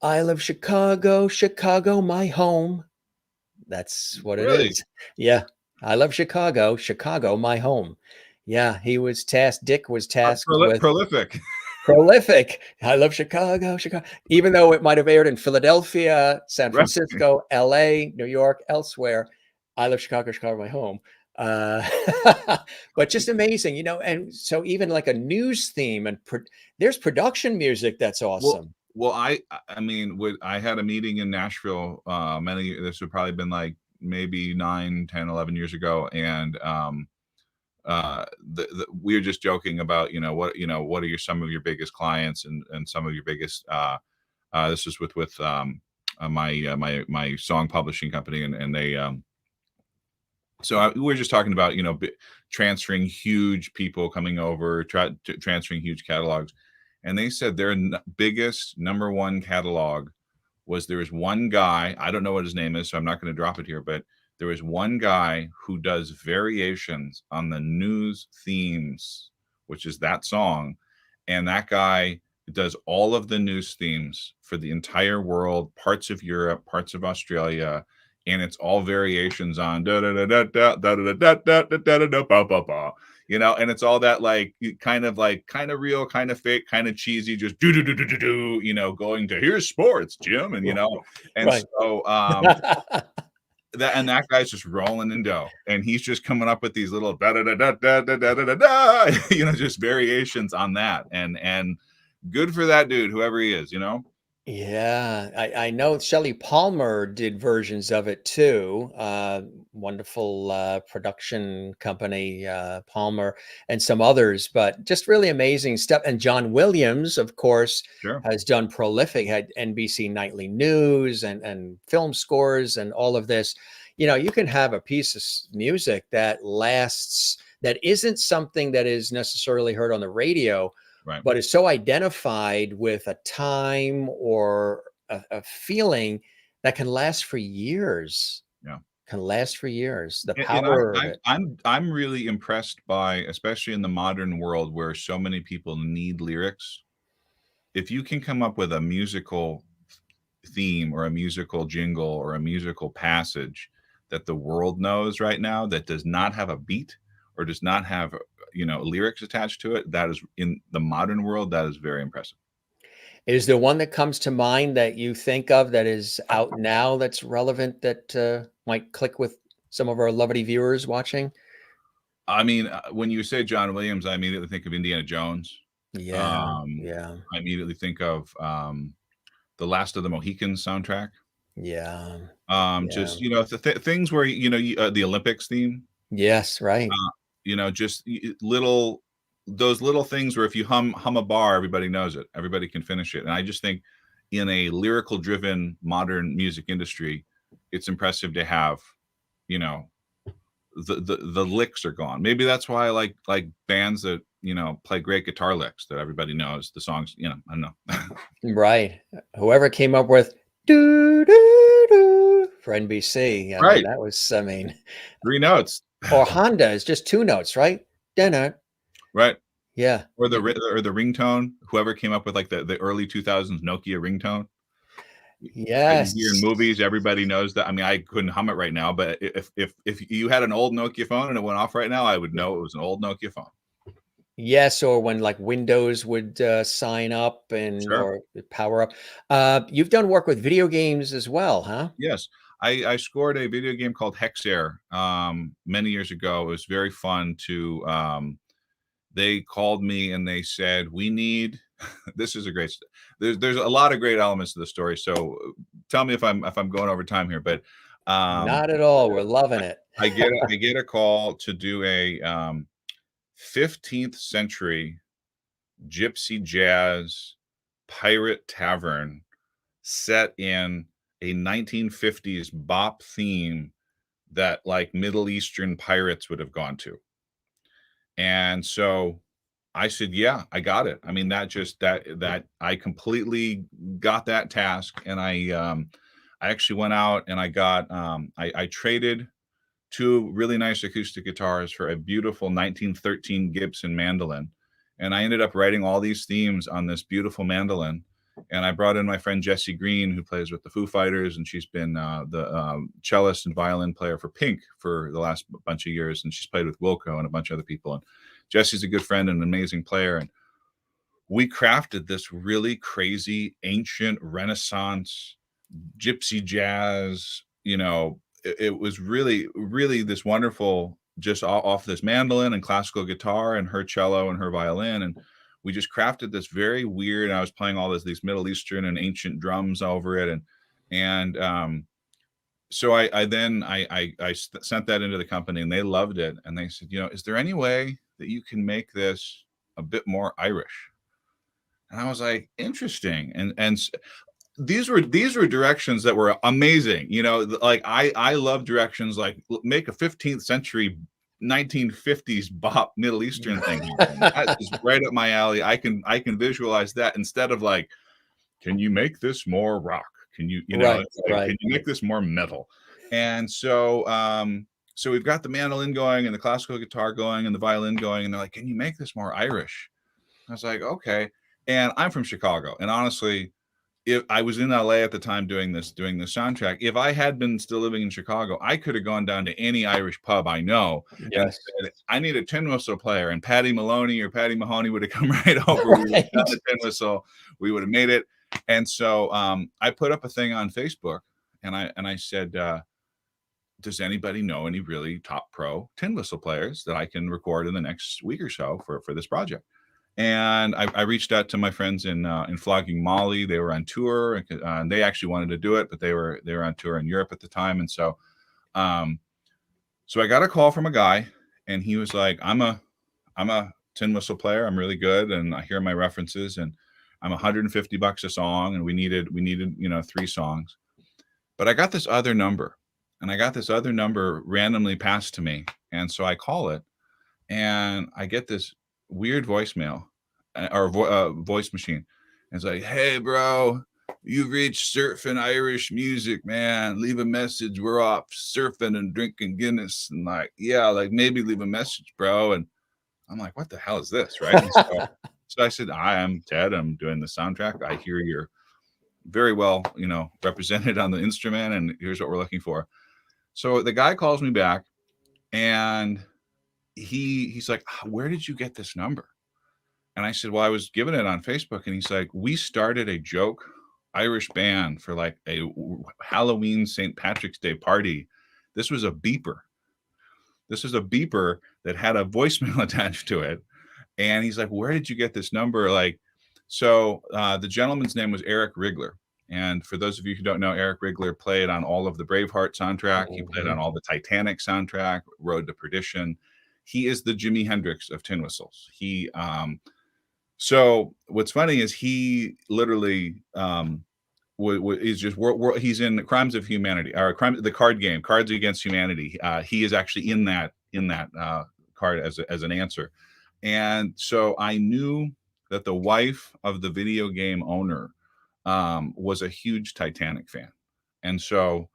I love Chicago, Chicago, my home. That's what it is. Yeah. I love Chicago, Chicago, my home. Yeah. He was tasked, Dick was tasked with prolific. prolific. I love Chicago, Chicago. Even though it might have aired in Philadelphia, San Francisco, LA, New York, elsewhere, I love Chicago, Chicago, my home. But just amazing, you know. And so even like a news theme, and there's production music that's awesome. Well, I mean, I had a meeting in Nashville, this would probably been like maybe 9, 10, 11 years ago. And we were just joking about, what are some of your biggest clients and some of your biggest, this is with my song publishing company. And they, so we were just talking about, transferring huge people coming over, transferring huge catalogs. And they said their biggest number one catalog was, there was one guy, I don't know what his name is, so I'm not going to drop it here, but there was one guy who does variations on the news themes, which is that song. And that guy does all of the news themes for the entire world, parts of Europe, parts of Australia. And it's all variations on da da da da da da da da da da da da ba ba ba. And it's all that kind of real, kind of fake, kind of cheesy, just do, going to here's sports, Jim, and and right. So that guy's just rolling in dough, and he's just coming up with these little da da da da da da da da da, just variations on that, and good for that dude, whoever he is, Yeah, I know Shelley Palmer did versions of it too. Wonderful production company, Palmer, and some others, but just really amazing stuff. And John Williams, of course, has done prolific, had NBC Nightly News and film scores and all of this. you know, you can have a piece of music that lasts, that isn't something that is necessarily heard on the radio, Right. but is so identified with a time or a feeling that can last for years. Yeah. Can last for years. The And power of it. I'm really impressed by, especially in the modern world where so many people need lyrics. If you can come up with a musical theme or a musical jingle or a musical passage that the world knows right now that does not have a beat or does not have, you know, lyrics attached to it, that is, in the modern world, that is very impressive. Is there one that comes to mind that you think of that is out now that's relevant that might click with some of our lovely viewers watching? I mean, when you say John Williams, I immediately think of Indiana Jones. Yeah, Um, yeah, I immediately think of the Last of the Mohicans soundtrack. yeah, yeah. Just, you know, things where, you know, the Olympics theme, Yes, right. you know, just little, those little things where if you hum a bar, everybody knows it, everybody can finish it. And I just think in a lyrical driven modern music industry, it's impressive to have, you know, the licks are gone. Maybe that's why I like bands that, you know, play great guitar licks that everybody knows the songs, you know, I don't know. Right. Whoever came up with do do do for NBC. I mean, Right. that was, I mean, 3 notes. or Honda is just 2 notes, right? Dun-dun. Right. Yeah. Or the ringtone, whoever came up with like the early 2000s Nokia ringtone that you hear in Yes. movies, everybody knows that. I mean, I couldn't hum it right now, but if you had an old Nokia phone and it went off right now, I would know it was an old Nokia phone. Yes, or when like Windows would sign up and Sure. or power up. You've done work with video games as well, huh? Yes. I scored a video game called Hexair many years ago. It was very fun to they called me and they said, "We need." This is a great. There's a lot of great elements to the story. So tell me if I'm going over time here, but um, Not at all. We're loving it. I get a call to do a 15th century gypsy jazz pirate tavern set in a 1950s bop theme that like Middle Eastern pirates would have gone to. And so I said, "Yeah, I got it." I mean, that I completely got that task, and I actually went out and I got I traded 2 really nice acoustic guitars for a beautiful 1913 Gibson mandolin, and I ended up writing all these themes on this beautiful mandolin. And I brought in my friend Jessie Green, who plays with the Foo Fighters, and she's been the cellist and violin player for Pink for the last bunch of years, and she's played with Wilco and a bunch of other people. And Jessie's a good friend and an amazing player, and we crafted this really crazy ancient Renaissance gypsy jazz. You know, it was really this wonderful, just off this mandolin and classical guitar and her cello and her violin, and we just crafted this very weird. And I was playing all these Middle Eastern and ancient drums over it, and so I sent that into the company, and they loved it, and they said, you know, "Is there any way that you can make this a bit more Irish?" And I was like, "Interesting." And these were directions that were amazing. You know, like I love directions like make a 15th century 1950s bop Middle Eastern thing happen. That is right up my alley. I can visualize that instead of like, "Can you make this more rock? Can you, you know, Right, it's like, right. can you make this more metal?" And so so we've got the mandolin going and the classical guitar going and the violin going, and they're like, "Can you make this more Irish?" I was like, "Okay." And I'm from Chicago, and honestly, if I was in LA at the time doing this soundtrack, if I had been still living in Chicago, I could have gone down to any Irish pub I know and Yes. said, "I need a tin whistle player," and Patty Maloney or Patty Mahoney would have come right over. We would have Right. done the tin whistle. We would have made it. And so I put up a thing on Facebook, and I said, "Does anybody know any really top pro tin whistle players that I can record in the next week or so for this project?" And I reached out to my friends in Flogging Molly. They were on tour, and they actually wanted to do it, but they were on tour in Europe at the time. And so um, so I got a call from a guy, and he was like, I'm a tin whistle player. I'm really good, and I hear my references, and I'm $150 a song, and we needed, you know, 3 songs. But I got this other number, and I got this other number randomly passed to me. And so I call it, and I get this weird voicemail or voice machine. And it's like, hey, bro, you've reached surfing Irish music, man. Leave a message. We're off surfing and drinking Guinness. And like, yeah, like maybe leave a message, bro. And I'm like, what the hell is this? Right. And so I said, hi, I'm Ted. I'm doing the soundtrack. I hear you're very well, represented on the instrument, and here's what we're looking for. So the guy calls me back, and he's like, where did you get this number? And I said, well, I was given it on Facebook. And he's like, we started a joke Irish band for like a Halloween St. Patrick's Day party. This was a beeper. This was a beeper that had a voicemail attached to it. And he's like, where did you get this number? Like, so the gentleman's name was Eric Wrigler. And for those of you who don't know, Eric Wrigler played on all of the Braveheart soundtrack. He played on all the Titanic soundtrack, Road to Perdition. He is the Jimi Hendrix of tin whistles. So what's funny is he literally is just he's in Crimes of Humanity, or the card game, Cards Against Humanity. He is actually in that card as an answer. And so I knew that the wife of the video game owner was a huge Titanic fan. And so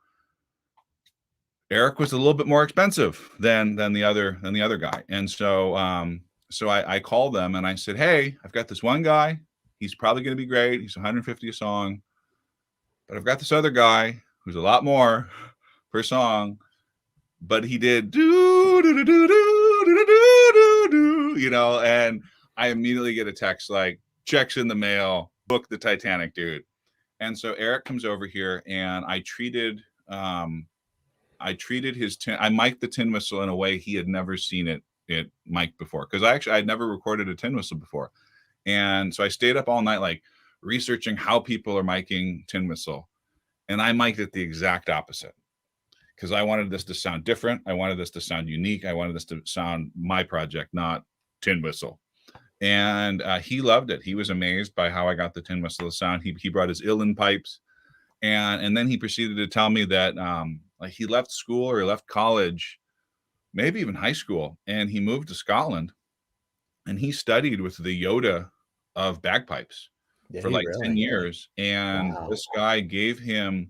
Eric was a little bit more expensive than the other guy. And so I called them and I said, hey, I've got this one guy. He's probably going to be great. He's 150 a song. But I've got this other guy who's a lot more per song. But he did and I immediately get a text like, checks in the mail, book the Titanic dude. And so Eric comes over here, and I treated his I mic'd the tin whistle in a way he had never seen it mic'd before, because I'd never recorded a tin whistle before. And so I stayed up all night like researching how people are miking tin whistle, and I mic'd it the exact opposite, because I wanted this to sound different. I wanted this to sound unique. I wanted this to sound my project, not tin whistle. And he loved it. He was amazed by how I got the tin whistle to sound. He brought his uilleann pipes, and then he proceeded to tell me that like he left school or he left college, maybe even high school, and he moved to Scotland, and he studied with the Yoda of bagpipes for like 10 years. And this guy gave him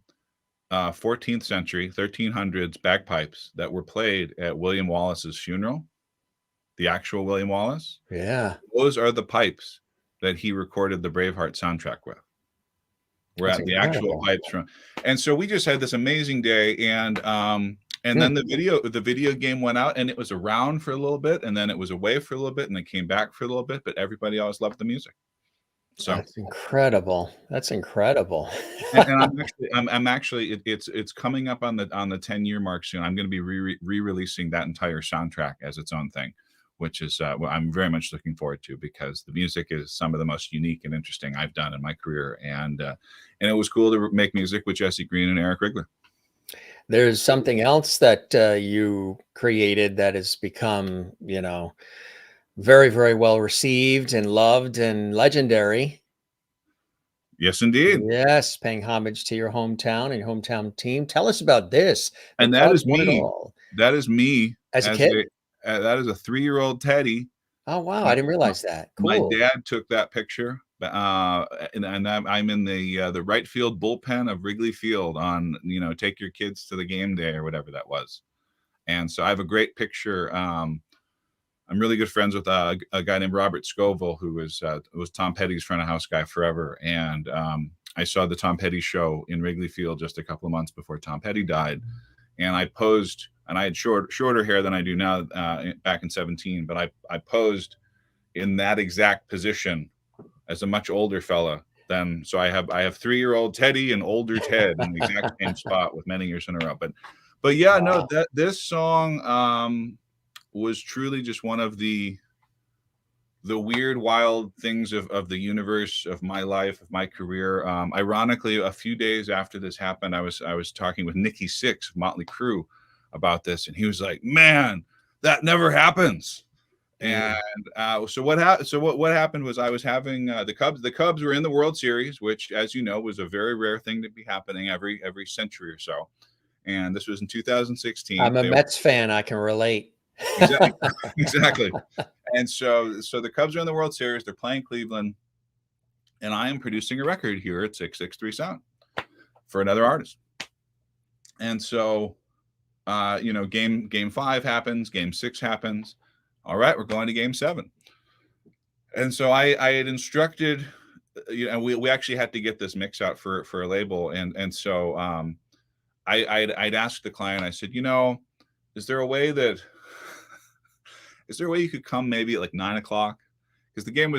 14th century, 1300s bagpipes that were played at William Wallace's funeral. The actual William Wallace. Yeah. Those are the pipes that he recorded the Braveheart soundtrack with. We're at the actual pipes from. And so we just had this amazing day. And then the video game went out, and it was around for a little bit, and then it was away for a little bit, and it came back for a little bit, but everybody always loved the music. So that's incredible. That's incredible. and I'm actually it's coming up on the 10-year mark soon. I'm going to be re-releasing that entire soundtrack as its own thing, which is what I'm very much looking forward to, because the music is some of the most unique and interesting I've done in my career. And it was cool to make music with Jesse Green and Eric Wrigler. There's something else that you created that has become, very, very well received and loved and legendary. Yes, indeed. Yes, paying homage to your hometown and your hometown team. Tell us about this. And that is me. That is me as a kid. That is a 3-year-old Teddy. Oh wow, I didn't realize that. Cool. My dad took that picture, and I'm in the right field bullpen of Wrigley Field on take your kids to the game day or whatever that was. And so I have a great picture. I'm really good friends with a guy named Robert Scoville, who was Tom Petty's front of house guy forever. And I saw the Tom Petty show in Wrigley Field just a couple of months before Tom Petty died. And I posed, and I had shorter hair than I do now back in 2017, but I posed in that exact position as a much older fella then. So I have 3-year-old Teddy and older Ted in the exact same spot with many years in a row. But yeah, wow. No, this song was truly just one of the weird, wild things of the universe, of my life, of my career. Ironically, a few days after this happened, I was talking with Nikki Sixx of Motley Crue about this, and he was like, "Man, that never happens." And so what happened was I was having the Cubs were in the World Series, which, as you know, was a very rare thing to be happening every century or so. And this was in 2016. I'm a Mets fan. I can relate. Exactly. Exactly. And so the Cubs are in the World Series. They're playing Cleveland. And I am producing a record here at 663 Sound for another artist. And so, game 5 happens, game 6 happens. All right, we're going to game 7. And so I had instructed, and we actually had to get this mix out for a label. And so I'd asked the client, I said, is there a way you could come maybe at like 9 o'clock? Because the game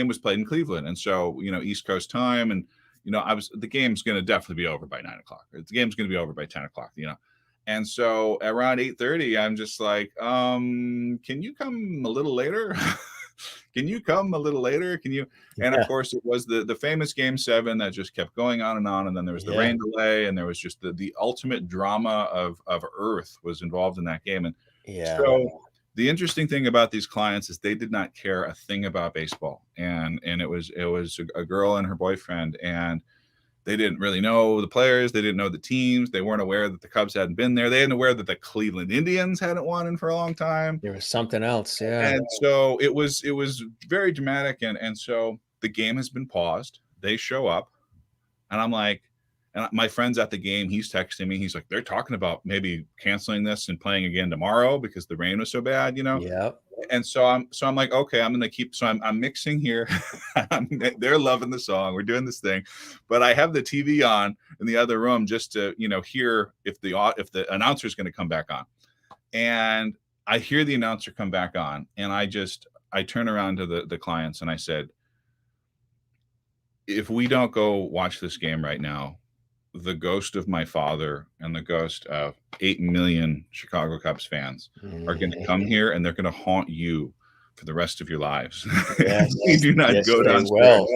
was played in Cleveland, and so East Coast time, and the game's going to definitely be over by 9 o'clock. The game's going to be over by 10 o'clock, And so around 8:30, I'm just like, can you come a little later? Can you come a little later? Can you? And of course, it was the famous Game 7 that just kept going on, and then there was the rain delay, and there was just the ultimate drama of Earth was involved in that game, and so. The interesting thing about these clients is they did not care a thing about baseball, and it was a girl and her boyfriend, and they didn't really know the players, they didn't know the teams, they weren't aware that the Cubs hadn't been there, they weren't aware that the Cleveland Indians hadn't won in for a long time. There was something else, yeah. And so it was very dramatic, and so the game has been paused. They show up, and I'm like. And my friend's at the game. He's texting me. He's like, they're talking about maybe canceling this and playing again tomorrow because the rain was so bad, Yeah. And so I'm like, okay, I'm going to keep. So I'm mixing here. They're loving the song. We're doing this thing, but I have the TV on in the other room just to hear if the announcer is going to come back on. And I hear the announcer come back on, and I turn around to the clients and I said, if we don't go watch this game right now, the ghost of my father and the ghost of 8 million Chicago Cubs fans are going to come here, and they're going to haunt you for the rest of your lives. Yes. You do not go downstairs. Well.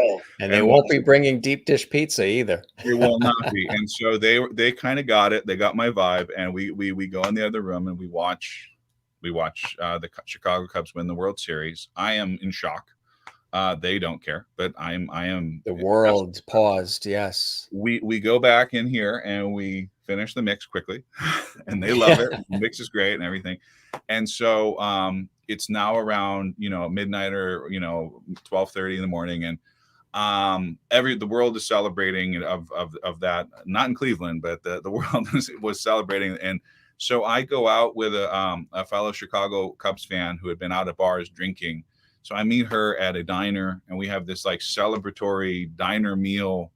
And they won't be bringing deep dish pizza either. They will not be. And so they kind of got it. They got my vibe, and we go in the other room and we watch the Chicago Cubs win the World Series. I am in shock. They don't care, but I am. The world paused. Yes. We go back in here and we finish the mix quickly, and they love it. The mix is great and everything. And so it's now around midnight or 12:30 in the morning, and the world is celebrating of that. Not in Cleveland, but the world was celebrating. And so I go out with a fellow Chicago Cubs fan who had been out at bars drinking. So I meet her at a diner, and we have this like celebratory diner meal,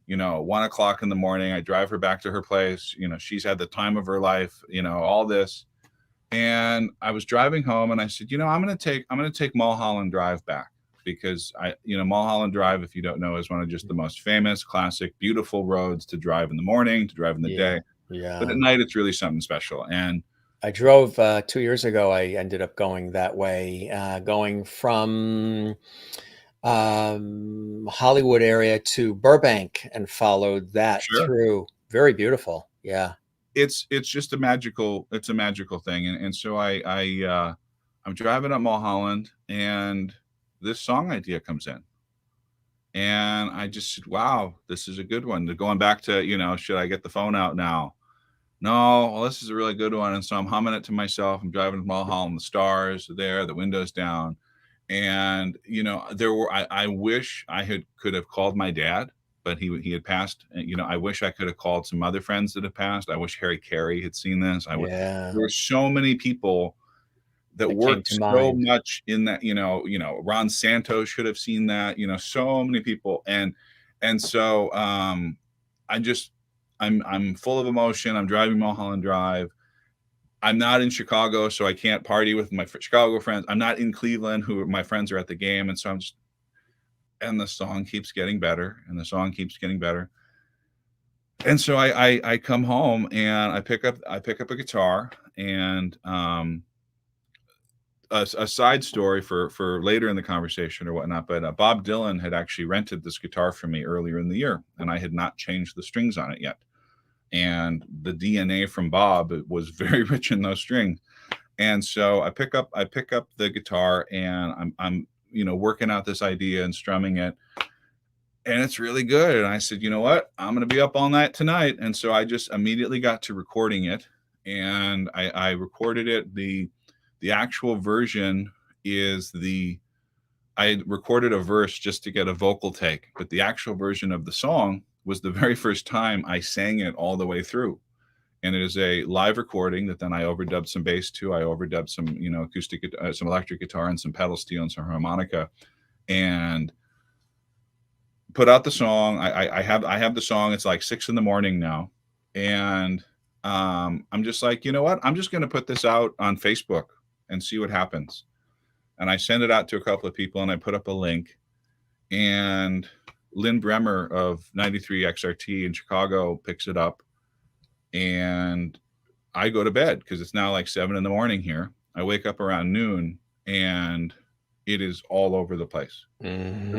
1 o'clock in the morning. I drive her back to her place. She's had the time of her life, all this. And I was driving home, and I said, I'm going to take Mulholland Drive back, because Mulholland Drive, if you don't know, is one of just the most famous, classic, beautiful roads to drive in the morning, to drive in the day. Yeah. But at night, it's really something special. And I drove 2 years ago. I ended up going that way, going from Hollywood area to Burbank, and followed that through. Very beautiful. Yeah. It's just a magical thing. And so I'm driving up Mulholland, and this song idea comes in. And I just said, wow, this is a good one. Going back to, should I get the phone out now? No, well, this is a really good one. And so I'm humming it to myself. I'm driving to Mulholland, the stars are there, the windows down. And, I wish I could have called my dad, but he had passed. I wish I could have called some other friends that had passed. I wish Harry Carey had seen this. There were so many people that worked so much in that, Ron Santos should have seen that, so many people. And so I'm full of emotion. I'm driving Mulholland Drive. I'm not in Chicago, so I can't party with my Chicago friends. I'm not in Cleveland, who my friends are at the game. And so and the song keeps getting better, and the song keeps getting better. And so I come home, and I pick up a guitar, and a side story for later in the conversation or whatnot, but Bob Dylan had actually rented this guitar from me earlier in the year, and I had not changed the strings on it yet. And the DNA from Bob was very rich in those strings. And so I pick up the guitar, and I'm working out this idea and strumming it. and it's really good. And I said, you know what? I'm going to be up all night tonight. And so I just immediately got to recording it, and I recorded it. The actual version is I recorded a verse just to get a vocal take, but the actual version of the song was the very first time I sang it all the way through. And it is a live recording that then I overdubbed some bass to. I overdubbed some, acoustic, some electric guitar, and some pedal steel and some harmonica, and put out the song. I have the song. It's like 6 a.m. now, and I'm just like, you know what? I'm just going to put this out on Facebook and see what happens. And I send it out to a couple of people, and I put up a link, and Lynn Bremer of 93 XRT in Chicago picks it up, and I go to bed because it's now like 7 a.m. here. I wake up around noon, and it is all over the place. Mm-hmm.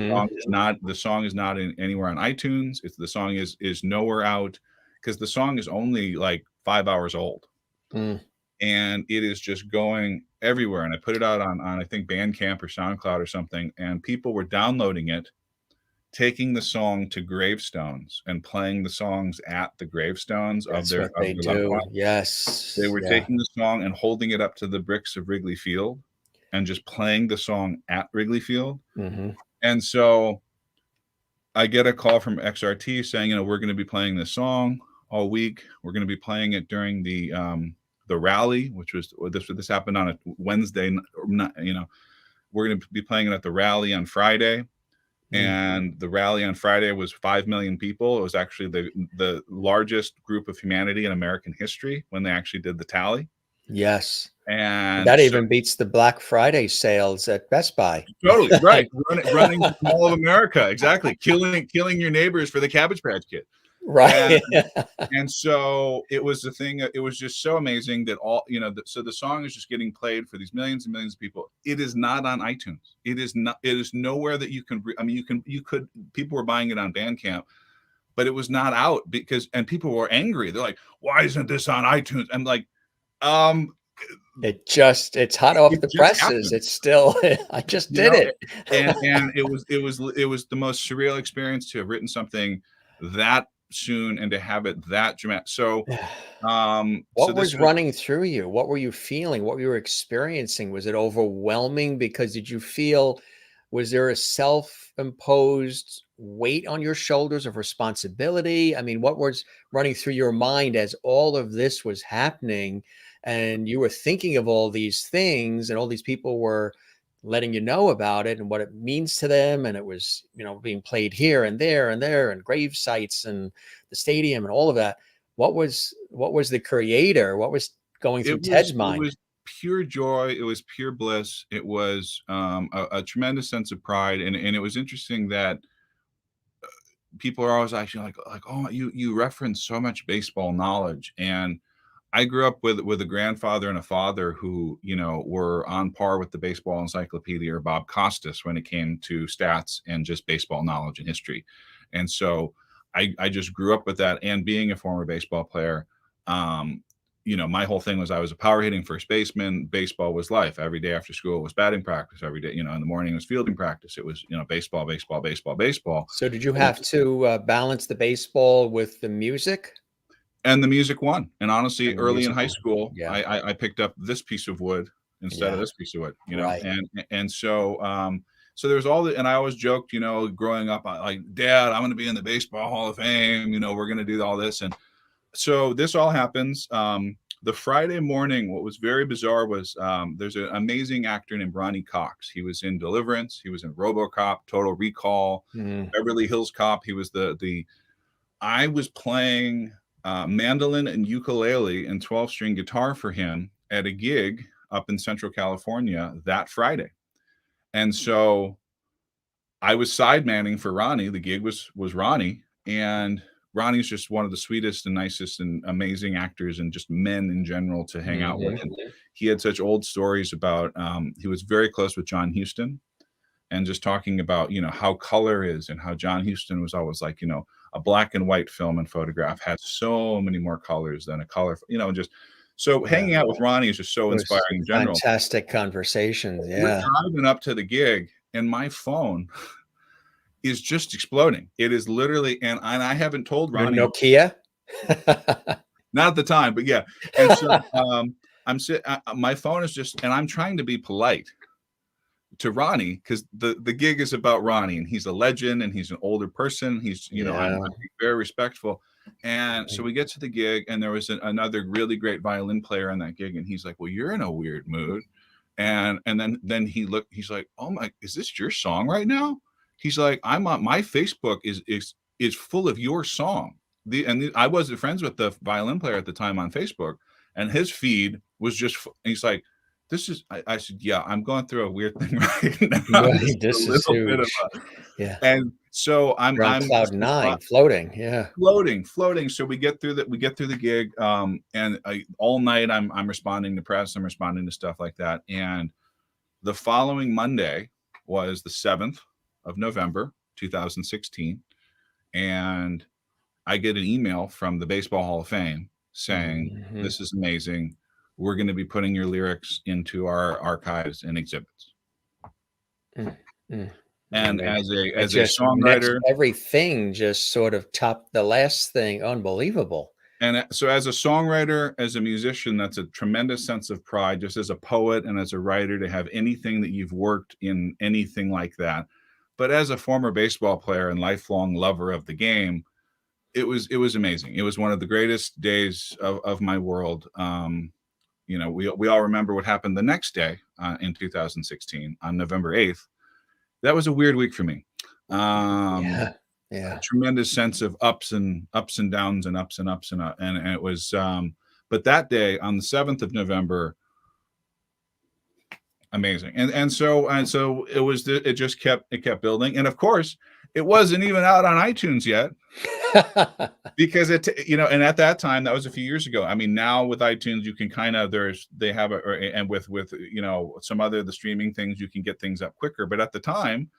The song is not in anywhere on iTunes. The song is nowhere out, because the song is only like 5 hours old. Mm. And it is just going everywhere. And I put it out on I think Bandcamp or SoundCloud or something, and people were downloading it, taking the song to gravestones and playing the songs at the gravestones of their loved ones. Yes. They were taking the song and holding it up to the bricks of Wrigley Field and just playing the song at Wrigley Field. Mm-hmm. And so I get a call from XRT saying, we're going to be playing this song all week. We're going to be playing it during the rally, which was this happened on a Wednesday. We're going to be playing it at the rally on Friday. And the rally on Friday was 5 million people. It was actually the largest group of humanity in American history when they actually did the tally. Yes. And that even beats the Black Friday sales at Best Buy. Totally right. Running all of America. Exactly. Killing your neighbors for the Cabbage Patch Kid. Right. And so it was the thing. It was just so amazing that so the song is just getting played for these millions and millions of people. It is not on iTunes. It is nowhere that you can. I mean, people were buying it on Bandcamp, but it was not out and people were angry. They're like, why isn't this on iTunes? I'm like, it's hot off the presses. Happened. It's still, I just did it. And it was the most surreal experience to have written something that soon and to have it that dramatic. So what was running through you? What were you feeling? What you were experiencing? Was it overwhelming? Because was there a self-imposed weight on your shoulders of responsibility? I mean, what was running through your mind as all of this was happening, and you were thinking of all these things, and all these people were letting you know about it and what it means to them, and it was being played here and there and grave sites and the stadium and all of that? What was the creator? What was going through Ted's mind? It was pure joy. It was pure bliss. It was a tremendous sense of pride, and it was interesting that people are always actually like, oh, you reference so much baseball knowledge. And I grew up with a grandfather and a father who, were on par with the baseball encyclopedia or Bob Costas when it came to stats and just baseball knowledge and history. And so I just grew up with that. And being a former baseball player, my whole thing was I was a power hitting first baseman. Baseball was life. Every day after school was batting practice. Every day, in the morning was fielding practice. It was, baseball, baseball, baseball, baseball. So did you have to balance the baseball with the music? And the music won. And honestly, early in high school, I picked up this piece of wood instead of this piece of wood, Right. and so so there was all and I always joked, growing up, like, Dad, I'm going to be in the Baseball Hall of Fame. We're going to do all this. And so this all happens. The Friday morning, what was very bizarre was there's an amazing actor named Ronnie Cox. He was in Deliverance. He was in RoboCop, Total Recall, Beverly Hills Cop. He was I was playing mandolin and ukulele and 12-string guitar for him at a gig up in Central California that Friday. And so I was side manning for Ronnie. The gig was Ronnie, and Ronnie's just one of the sweetest and nicest and amazing actors and just men in general to hang out with. And he had such old stories about, he was very close with John Huston, and just talking about, how color is, and how John Huston was always like, a black and white film and photograph had so many more colors than a color, just so hanging out with Ronnie is just so inspiring in general. Fantastic conversations. Yeah. We're driving up to the gig, and my phone is just exploding. It is literally, and I haven't told Ronnie. Nokia? Not at the time, but yeah. And so my phone is just, and I'm trying to be polite to Ronnie because the gig is about Ronnie, and he's a legend, and he's an older person. He's, you know, I'm very respectful. And so we get to the gig, and there was another really great violin player on that gig, and he's like, "Well, you're in a weird mood." And then he's like, "Oh my, is this your song right now?" He's like, "I'm on my Facebook is full of your song." I wasn't friends with the violin player at the time on Facebook, and his feed was just, he's like, "This is," I said, "Yeah, I'm going through a weird thing right now." Right, this is huge. Yeah. And so I'm cloud nine, floating. Yeah. Floating. So we get through the gig, and all night I'm responding to press, I'm responding to stuff like that. And the following Monday was the 7th of November, 2016, and I get an email from the Baseball Hall of Fame saying, "This is amazing. We're going to be putting your lyrics into our archives and exhibits." And as a songwriter, everything just sort of topped the last thing. Unbelievable. And so as a songwriter, as a musician, that's a tremendous sense of pride, just as a poet and as a writer, to have anything that you've worked in, anything like that. But as a former baseball player and lifelong lover of the game, it was amazing. It was one of the greatest days of my world. You know, we all remember what happened the next day in 2016 on November 8th. That was a weird week for me. Yeah. A tremendous sense of ups and downs and ups and ups and it was but that day on the 7th of November, amazing. And so it just kept building. And of course, it wasn't even out on iTunes yet. Because and at that time, that was a few years ago. I mean, now with iTunes, you can kind of, and with some other the streaming things, you can get things up quicker. But at the time,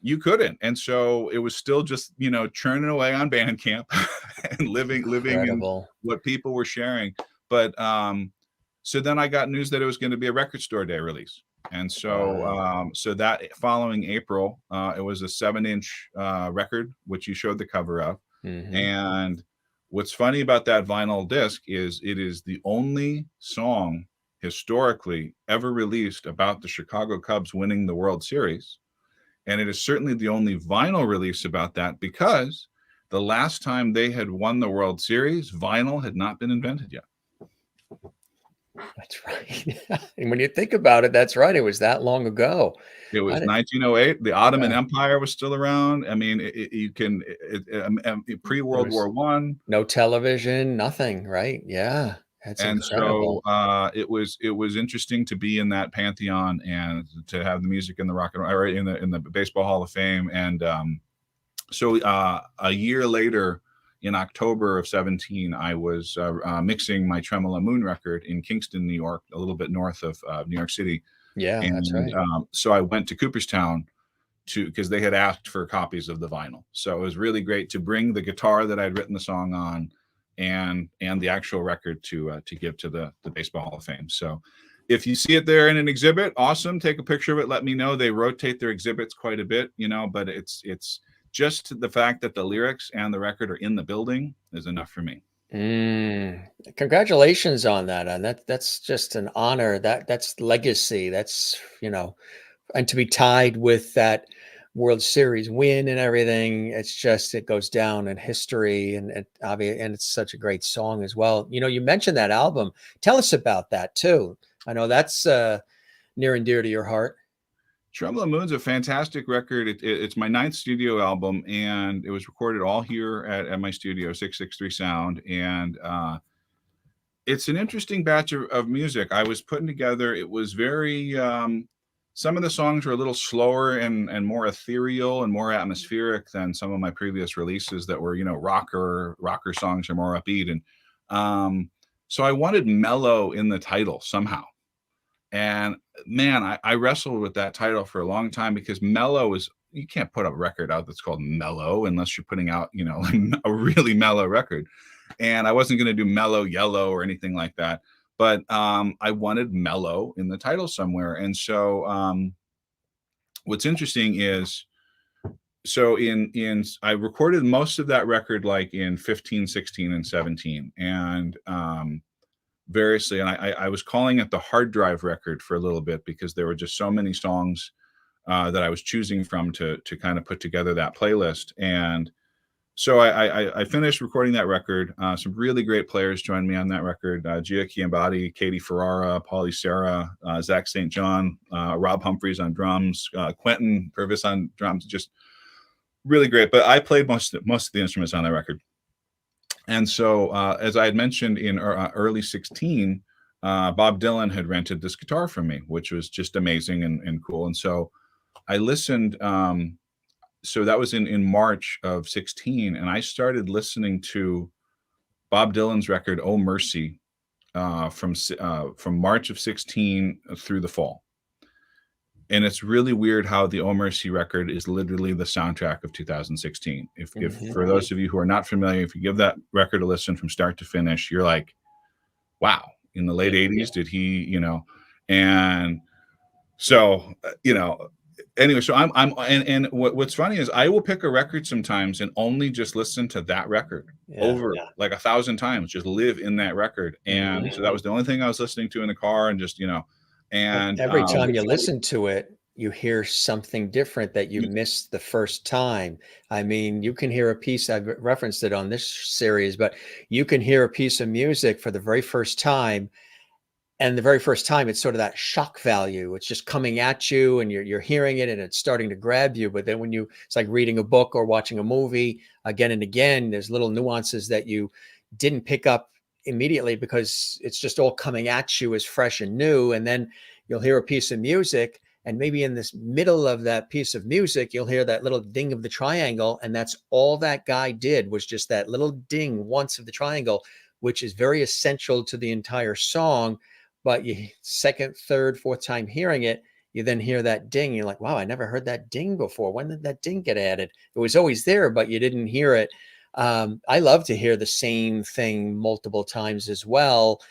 you couldn't. And so it was still just, churning away on Bandcamp and living in what people were sharing. But so then I got news that it was going to be a record store day release. And so so that following April, it was a 7-inch record, which you showed the cover of. And what's funny about that vinyl disc is it is the only song historically ever released about the Chicago Cubs winning the World Series. And it is certainly the only vinyl release about that, because the last time they had won the World Series, vinyl had not been invented yet. That's right. And when you think about it, that's right. It was that long ago. It was 1908. The Ottoman Empire was still around. I mean, pre-World War I. No television, nothing, right? Yeah. That's incredible. So it was interesting to be in that pantheon and to have the music in the rock and roll, or in the Baseball Hall of Fame. And so a year later, in October of 17, I was mixing my Tremolo Moon record in Kingston, New York, a little bit north of New York City. Yeah, that's right. So I went to Cooperstown because they had asked for copies of the vinyl. So it was really great to bring the guitar that I'd written the song on and the actual record to give to the Baseball Hall of Fame. So if you see it there in an exhibit, awesome. Take a picture of it. Let me know. They rotate their exhibits quite a bit, but it's just the fact that the lyrics and the record are in the building is enough for me. Congratulations on that. And that's just an honor. That's legacy. That's, and to be tied with that World Series win and everything, it goes down in history, and it's such a great song as well. You mentioned that album. Tell us about that too. I know that's near and dear to your heart. Tremolo Moon's a fantastic record. It's my 9th studio album, and it was recorded all here at my studio, 663 Sound. And it's an interesting batch of music I was putting together. It was very, some of the songs were a little slower and more ethereal and more atmospheric than some of my previous releases that were, rocker songs are more upbeat. And so I wanted mellow in the title somehow. And man, I wrestled with that title for a long time, because mellow is, you can't put a record out that's called mellow unless you're putting out, a really mellow record. And I wasn't going to do mellow yellow or anything like that. But I wanted mellow in the title somewhere. And so what's interesting is so I recorded most of that record like in 15, 16, and 17, and variously, and I was calling it the hard drive record for a little bit because there were just so many songs that I was choosing from to kind of put together that playlist. And so I finished recording that record. Some really great players joined me on that record: Gia Chiambatti, Katie Ferrara, Pauly Serra, Zach St. John, Rob Humphreys on drums, Quentin Purvis on drums. Just really great. But I played most of the instruments on that record. And so, as I had mentioned in early 16, Bob Dylan had rented this guitar from me, which was just amazing and cool. And so I listened. So that was in March of 16, and I started listening to Bob Dylan's record "Oh Mercy" from March of 16 through the fall. And it's really weird how the "Oh Mercy" record is literally the soundtrack of 2016. If for those of you who are not familiar, if you give that record a listen from start to finish, you're like, wow, in the late 80s, did he, and so, anyway, so and what's funny is I will pick a record sometimes and only just listen to that record over like 1,000 times, just live in that record. And so that was the only thing I was listening to in the car, and just, and every time you listen to it, you hear something different that you missed the first time. I mean, you can hear a piece, I've referenced it on this series, but you can hear a piece of music for the very first time. And the very first time, it's sort of that shock value. It's just coming at you and you're hearing it and it's starting to grab you. But then it's like reading a book or watching a movie again and again, there's little nuances that you didn't pick up immediately because it's just all coming at you as fresh and new. And then you'll hear a piece of music, and maybe in this middle of that piece of music, you'll hear that little ding of the triangle. And that's all that guy did, was just that little ding once of the triangle, which is very essential to the entire song. But you second, third, fourth time hearing it, you then hear that ding. You're like, wow, I never heard that ding before. When did that ding get added? It was always there, but you didn't hear it. I love to hear the same thing multiple times as well,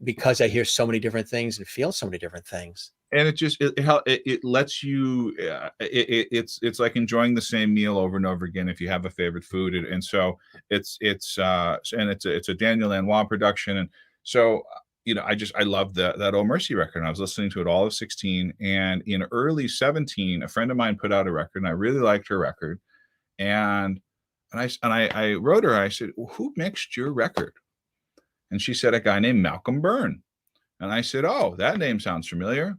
because I hear so many different things and feel so many different things. And it lets you, it's like enjoying the same meal over and over again if you have a favorite food. And so it's a Daniel Lanois production. And so, I love that "Oh Mercy" record. And I was listening to it all of 16, and in early 17, a friend of mine put out a record, and I really liked her record. And I wrote her, I said, well, who mixed your record? And she said, a guy named Malcolm Byrne. And I said, oh, that name sounds familiar.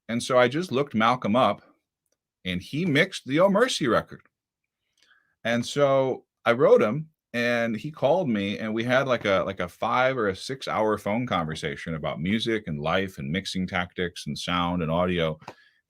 And so I just looked Malcolm up, and he mixed the "Oh Mercy" record. And so I wrote him, and he called me, and we had like a 5 or 6 hour phone conversation about music and life and mixing tactics and sound and audio.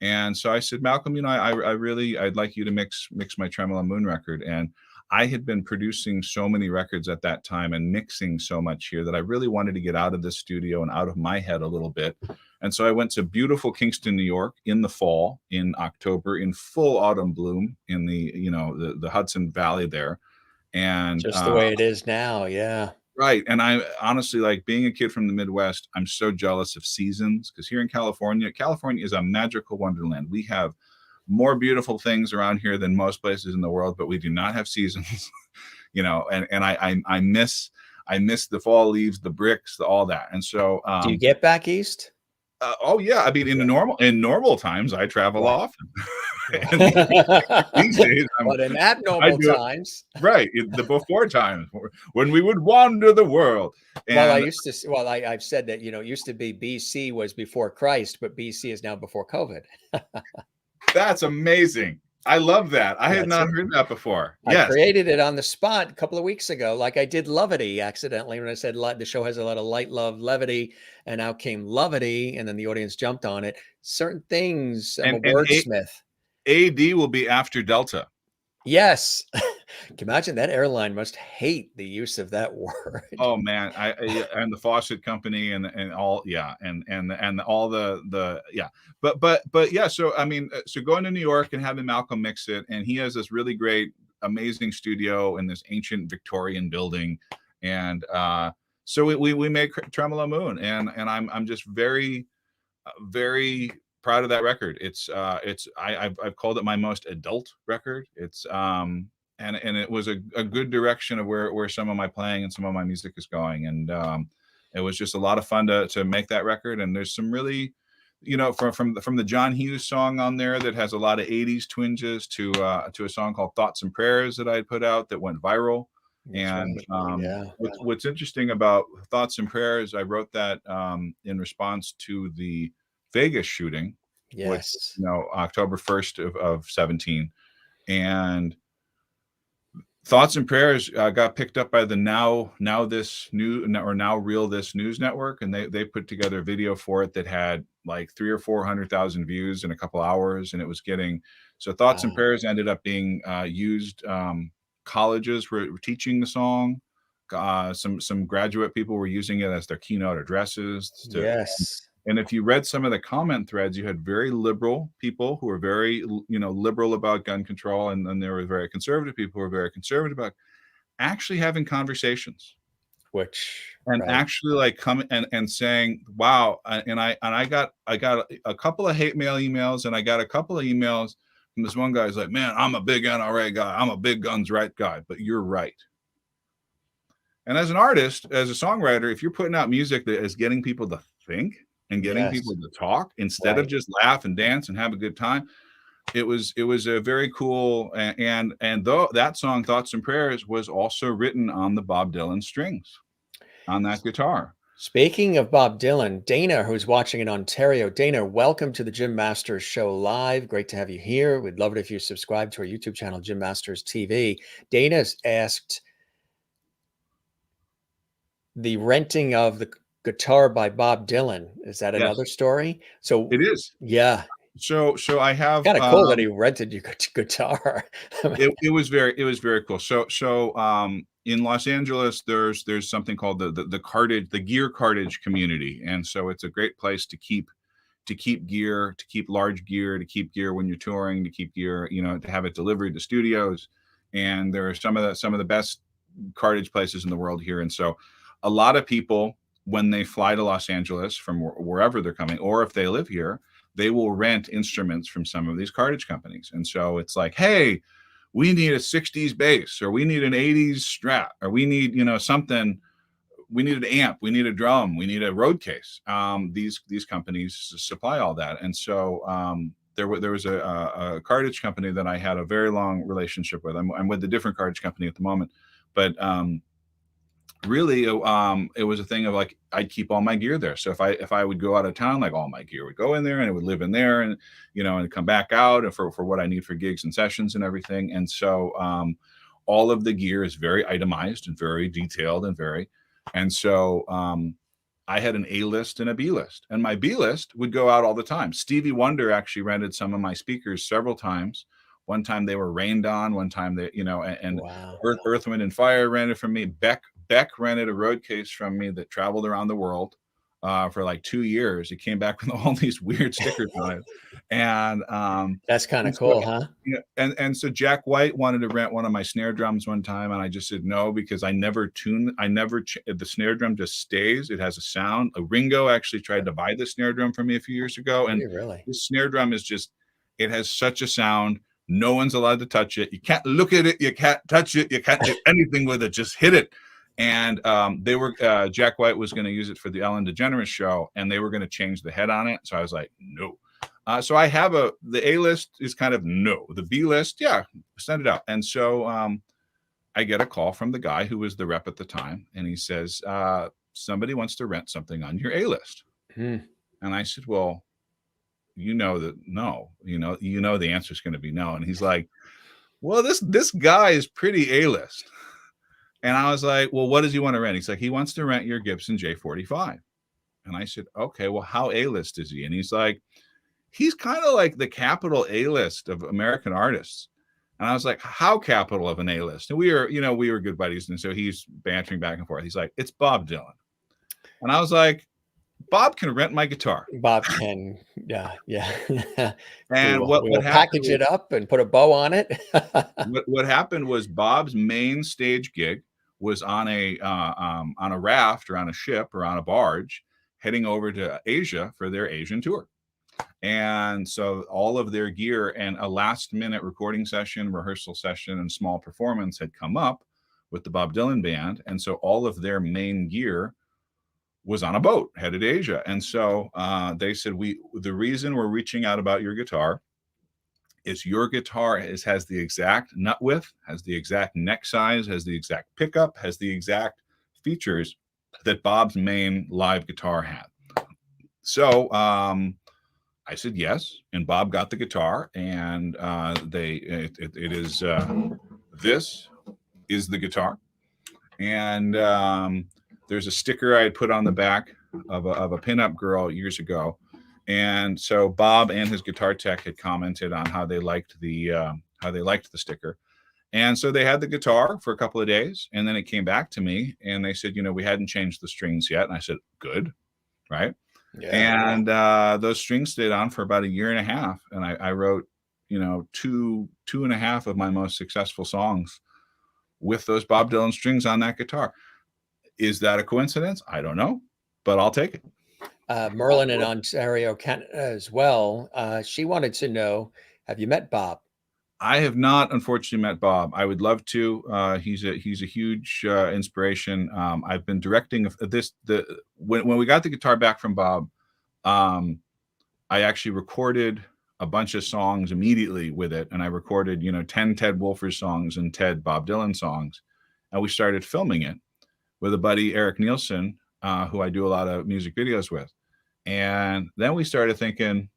And so I said, Malcolm, I'd like you to mix my Tremolo Moon record. And I had been producing so many records at that time and mixing so much here that I really wanted to get out of the studio and out of my head a little bit. And so I went to beautiful Kingston, New York in the fall, in October, in full autumn bloom, in the Hudson Valley there. And just the way it is now. Yeah. Right. And I honestly, like, being a kid from the Midwest, I'm so jealous of seasons, because here in California is a magical wonderland. We have more beautiful things around here than most places in the world, but we do not have seasons, and I miss the fall leaves, the bricks, all that. And so, do you get back east? Oh yeah. I mean, in normal times, I travel often. These days, but in abnormal times, right? The before times when we would wander the world. And I've said that, it used to be BC was before Christ, but BC is now before COVID. That's amazing. I love that. I had not heard that before. I created it on the spot a couple of weeks ago, like I did Levity accidentally when I said the show has a lot of light, love, levity, and out came Levity, and then the audience jumped on it. Certain things, I'm a wordsmith. AD will be after Delta. Yes. Can you imagine that airline must hate the use of that word? Oh man, and the Fawcett Company and all, and all the but yeah. So I mean, so going to New York and having Malcolm mix it, and he has this really great, amazing studio in this ancient Victorian building, and so we made Tremolo Moon, and I'm just very proud of that record. I've called it my most adult record. And it was a good direction of where some of my playing and some of my music is going. And it was just a lot of fun to make that record. And there's some really, from the John Hughes song on there that has a lot of 80s twinges to a song called Thoughts and Prayers that I had put out that went viral. That's right. What's interesting about Thoughts and Prayers, I wrote that in response to the Vegas shooting, which, October 1st of 17. And Thoughts and Prayers got picked up by the Now Real This News Network, and they put together a video for it that had like 300,000 or 400,000 views in a couple hours, and it was getting Thoughts and Prayers ended up being used. Colleges were teaching the song. Some graduate people were using it as their keynote addresses. And if you read some of the comment threads, you had very liberal people who were very, liberal about gun control. And then there were very conservative people who were very conservative about actually having conversations. Actually like coming and saying, wow. And I got a couple of hate mail emails, and I got a couple of emails from this one guy who's like, man, I'm a big NRA guy. I'm a big guns right guy, but you're right. And as an artist, as a songwriter, if you're putting out music that is getting people to think, and getting people to talk instead of just laugh and dance and have a good time, it was a very cool. And though that song Thoughts and Prayers was also written on the Bob Dylan strings on that guitar. Speaking of Bob Dylan, Dana, who's watching in Ontario, Dana, welcome to the Jim Masters Show Live. Great to have you here. We'd love it if you subscribe to our YouTube channel, Jim Masters TV. Dana's asked the renting of the guitar by Bob Dylan. Is that another story? So it is. Yeah. So I have kind of cool that he rented your guitar. it was very cool. So in Los Angeles, there's something called the gear cartage community, and so it's a great place to keep gear, to keep large gear, to keep gear when you're touring, to keep gear, to have it delivered to studios. And there are some of the best cartage places in the world here. And so a lot of people, when they fly to Los Angeles from wherever they're coming, or if they live here, they will rent instruments from some of these cartage companies. And so it's like, hey, we need a 60s bass, or we need an 80s Strat, or we need, something. We need an amp, we need a drum, we need a road case. These companies supply all that. And so there was a cartage company that I had a very long relationship with. I'm with a different cartage company at the moment, but really it was a thing of like, I'd keep all my gear there. So if I would go out of town, like all my gear would go in there, and it would live in there, and and come back out, and for what I need for gigs and sessions and everything. And so all of the gear is very itemized and very detailed and so I had an A list and a B list, and my B list would go out all the time. Stevie Wonder actually rented some of my speakers several times. One time they were rained on, one time they, and wow. Earth, Wind and Fire rented from me. Beck rented a road case from me that traveled around the world for like 2 years. It came back with all these weird stickers on it. And that's kind of cool, huh? And so Jack White wanted to rent one of my snare drums one time, and I just said no, because the snare drum just stays. It has a sound. Ringo actually tried to buy the snare drum from me a few years ago, and really? the snare drum is just, it has such a sound. No one's allowed to touch it. You can't look at it. You can't touch it. You can't do anything with it. Just hit it. And they were Jack White was going to use it for the Ellen DeGeneres show, and they were going to change the head on it. So I was like, no. So I have the A list is kind of no. The B list, yeah, send it out. And so I get a call from the guy who was the rep at the time, and he says, somebody wants to rent something on your A list. And I said, well, that no, the answer is going to be no. And he's like, well, this guy is pretty A list. And I was like, well, what does he want to rent? He's like, he wants to rent your Gibson J-45. And I said, okay, well, how A-list is he? And he's like, he's kind of like the capital A-list of American artists. And I was like, how capital of an A-list? And we were good buddies. And so he's bantering back and forth. He's like, it's Bob Dylan. And I was like, Bob can rent my guitar. Bob can, yeah. And we'll package it up and put a bow on it. what happened was Bob's main stage gig was on a raft or on a ship or on a barge heading over to Asia for their Asian tour. And so all of their gear and a last minute recording session, rehearsal session, and small performance had come up with the Bob Dylan band. And so all of their main gear was on a boat headed to Asia. And so they said, the reason we're reaching out about your guitar is your guitar has the exact nut width, has the exact neck size, has the exact pickup, has the exact features that Bob's main live guitar had. So I said yes, and Bob got the guitar, and this is the guitar, and there's a sticker I had put on the back of a pinup girl years ago, and so Bob and his guitar tech had commented on how they liked the sticker, and so they had the guitar for a couple of days, and then it came back to me, and they said, we hadn't changed the strings yet, and I said, good, right? Yeah. And those strings stayed on for about 1.5 years, and I wrote, two and a half of my most successful songs with those Bob Dylan strings on that guitar. Is that a coincidence? I don't know, but I'll take it. Merlin in Ontario, Canada as well. She wanted to know, have you met Bob? I have not, unfortunately, met Bob. I would love to. He's a huge inspiration. I've been directing when we got the guitar back from Bob, I actually recorded a bunch of songs immediately with it, and I recorded 10 Ted Wulfers songs and 10 Bob Dylan songs, and we started filming it with a buddy, Eric Nielsen, who I do a lot of music videos with. And then we started thinking,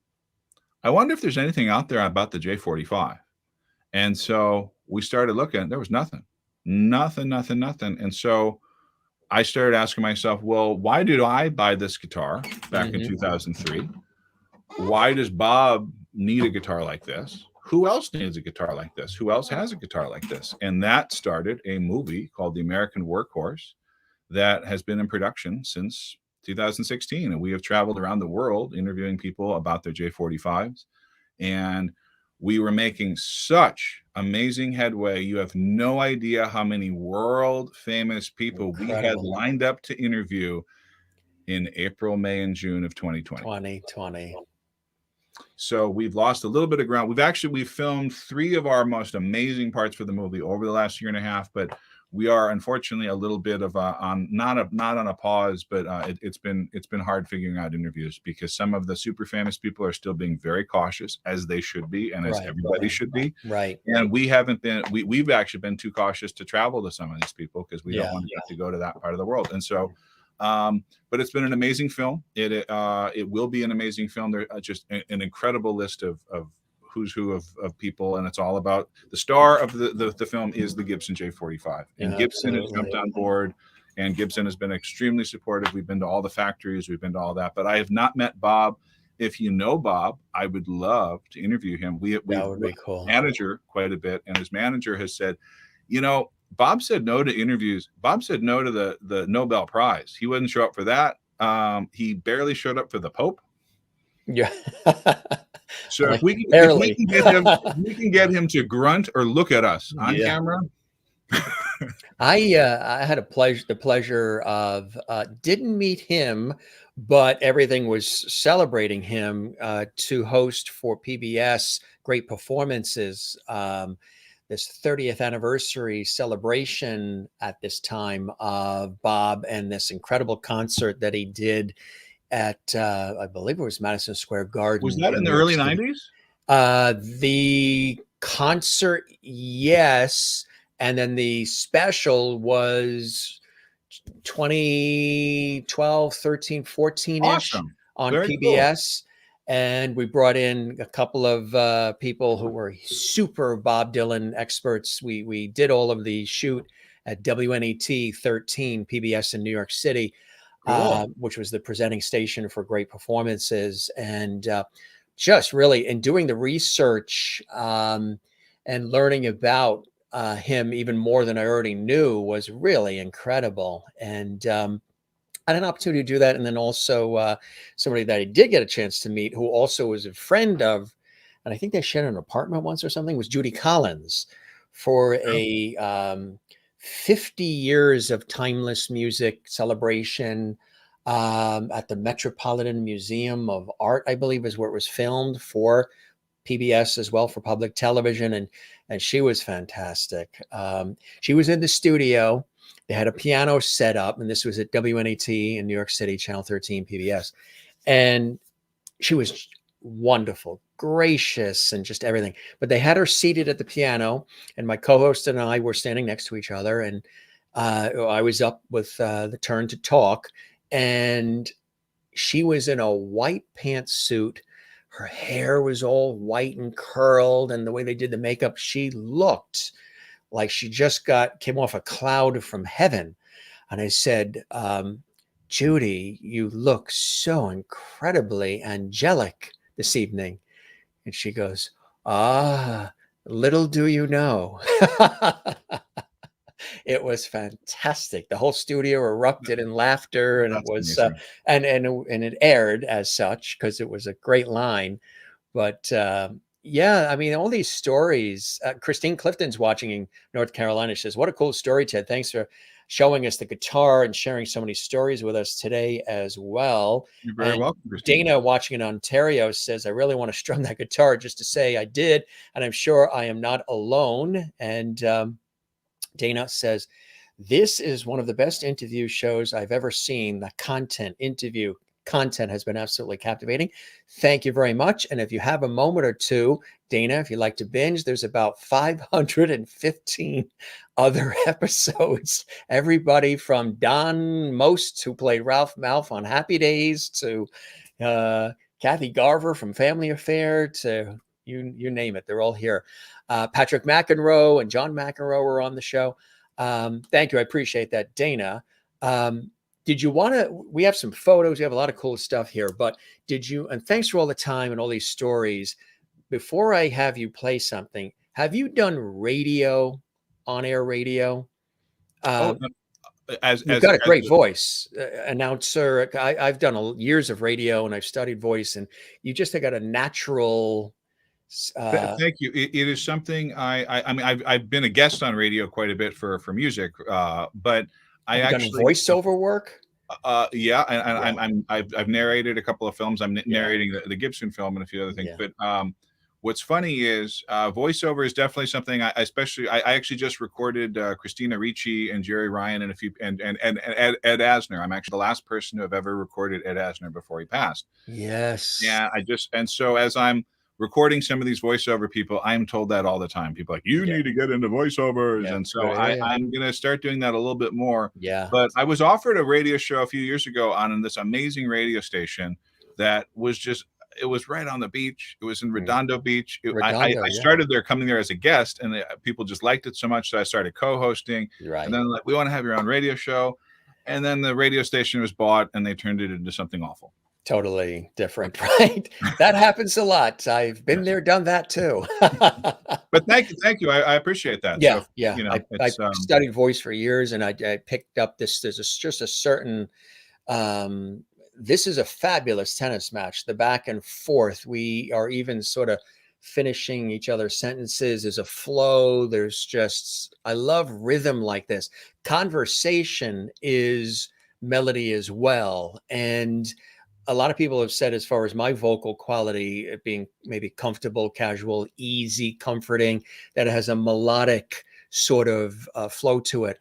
I wonder if there's anything out there about the J-45. And so we started looking. There was nothing. And so I started asking myself, well, why did I buy this guitar back in 2003? Why does Bob need a guitar like this? Who else needs a guitar like this? Who else has a guitar like this? And that started a movie called The American Workhorse that has been in production since 2016. And we have traveled around the world interviewing people about their J-45s. And we were making such amazing headway. You have no idea how many world famous people we had lined up to interview in April, May, and June of 2020. So we've lost a little bit of ground. We've filmed 3 of our most amazing parts for the movie over the last 1.5 years, but we are unfortunately a little bit of not on a pause, but it's been hard figuring out interviews because some of the super famous people are still being very cautious, as they should be, and as everybody should be. Right. And we haven't been. We've actually been too cautious to travel to some of these people because we don't want to have to go to that part of the world. And so, but it's been an amazing film. It will be an amazing film. There's just an incredible list of who's who of people, and it's all about the star of the film is the Gibson J-45, and Gibson has jumped on board, and Gibson has been extremely supportive. We've been to all the factories, we've been to all that, but I have not met Bob. If you know Bob, I would love to interview him. We would be cool. Manager quite a bit, and his manager has said, Bob said no to interviews. Bob said no to the Nobel Prize. He wouldn't show up for that. He barely showed up for the Pope. Yeah. So if we can get him to grunt or look at us on camera. I had the pleasure of didn't meet him, but everything was celebrating him to host for PBS Great Performances. This 30th anniversary celebration at this time of Bob and this incredible concert that he did at I believe it was Madison Square Garden. Was that in the early 90s? The concert, yes, and then the special was 2012, 13, 14-ish on PBS. Cool. And we brought in a couple of people who were super Bob Dylan experts. We did all of the shoot at WNET 13 PBS in New York City. Cool. Which was the presenting station for Great Performances, and just really in doing the research and learning about him even more than I already knew was really incredible. And I had an opportunity to do that, and then also somebody that I did get a chance to meet, who also was a friend of, and I think they shared an apartment once or something, was Judy Collins for a 50 years of timeless music celebration. at the Metropolitan Museum of Art, I believe is where it was filmed for PBS as well, for public television. And she was fantastic. She was in the studio. They had a piano set up, and this was at WNAT in New York City, Channel 13 PBS. And she was wonderful, gracious, and just everything. But they had her seated at the piano, and my co-host and I were standing next to each other. And I was up with the turn to talk, and she was in a white pantsuit. Her hair was all white and curled, and the way they did the makeup, she looked like she just came off a cloud from heaven. And I said, Judy, you look so incredibly angelic this evening. And she goes, little do you know. It was fantastic. The whole studio erupted in laughter, and That's it was, amazing. and it aired as such because it was a great line. But yeah, I mean, all these stories. Christine Clifton's watching in North Carolina. She says, "What a cool story, Ted. Thanks for showing us the guitar and sharing so many stories with us today as well." You're very And welcome, Christine. Dana, watching in Ontario, says, "I really want to strum that guitar just to say I did, and I'm sure I am not alone." And Dana says, "This is one of the best interview shows I've ever seen. The interview content has been absolutely captivating. Thank you very much. And if you have a moment or two, Dana, if you like to binge, there's about 515 other episodes. Everybody from Don Most, who played Ralph Malph on Happy Days, to Kathy Garver from Family Affair, to you name it. They're all here. Patrick McEnroe and John McEnroe were on the show. Thank you. I appreciate that, Dana. Did you want to, we have some photos. We have a lot of cool stuff here, but did you, and thanks for all the time and all these stories. Before I have you play something, have you done radio, on-air radio? Oh, You've got a great voice, announcer. I've done years of radio, and I've studied voice, and you just have got a natural. Thank you. It is something I mean, I've been a guest on radio quite a bit for music, but I Have you done actually voiceover work? yeah, and Yeah. I've narrated a couple of films. I'm Yeah. narrating the Gibson film and a few other things. Yeah. But what's funny is voiceover is definitely something I actually just recorded Christina Ricci and Jerry Ryan and a few and Ed Asner. I'm actually the last person to have ever recorded Ed Asner before he passed. Yes. Yeah, and so as I'm recording some of these voiceover people, I'm told that all the time. People are like, you need to get into voiceovers. Yeah. And so I'm going to start doing that a little bit more. Yeah. But I was offered a radio show a few years ago on this amazing radio station that was just, it was right on the beach. It was in Redondo Beach. I started there, coming there as a guest, and people just liked it so much that I started co-hosting. Right. And then like, we want to have your own radio show. And then the radio station was bought, and they turned it into something awful. Totally different, right? That happens a lot. I've been there, done that too. But thank you. I appreciate that. Yeah, so, yeah. You know, I studied voice for years, and I picked up this. There's just a certain. This is a fabulous tennis match. The back and forth. We are even sort of finishing each other's sentences. There's a flow. There's just. I love rhythm like this. Conversation is melody as well, and a lot of people have said, as far as my vocal quality, it being maybe comfortable, casual, easy, comforting, that it has a melodic sort of flow to it,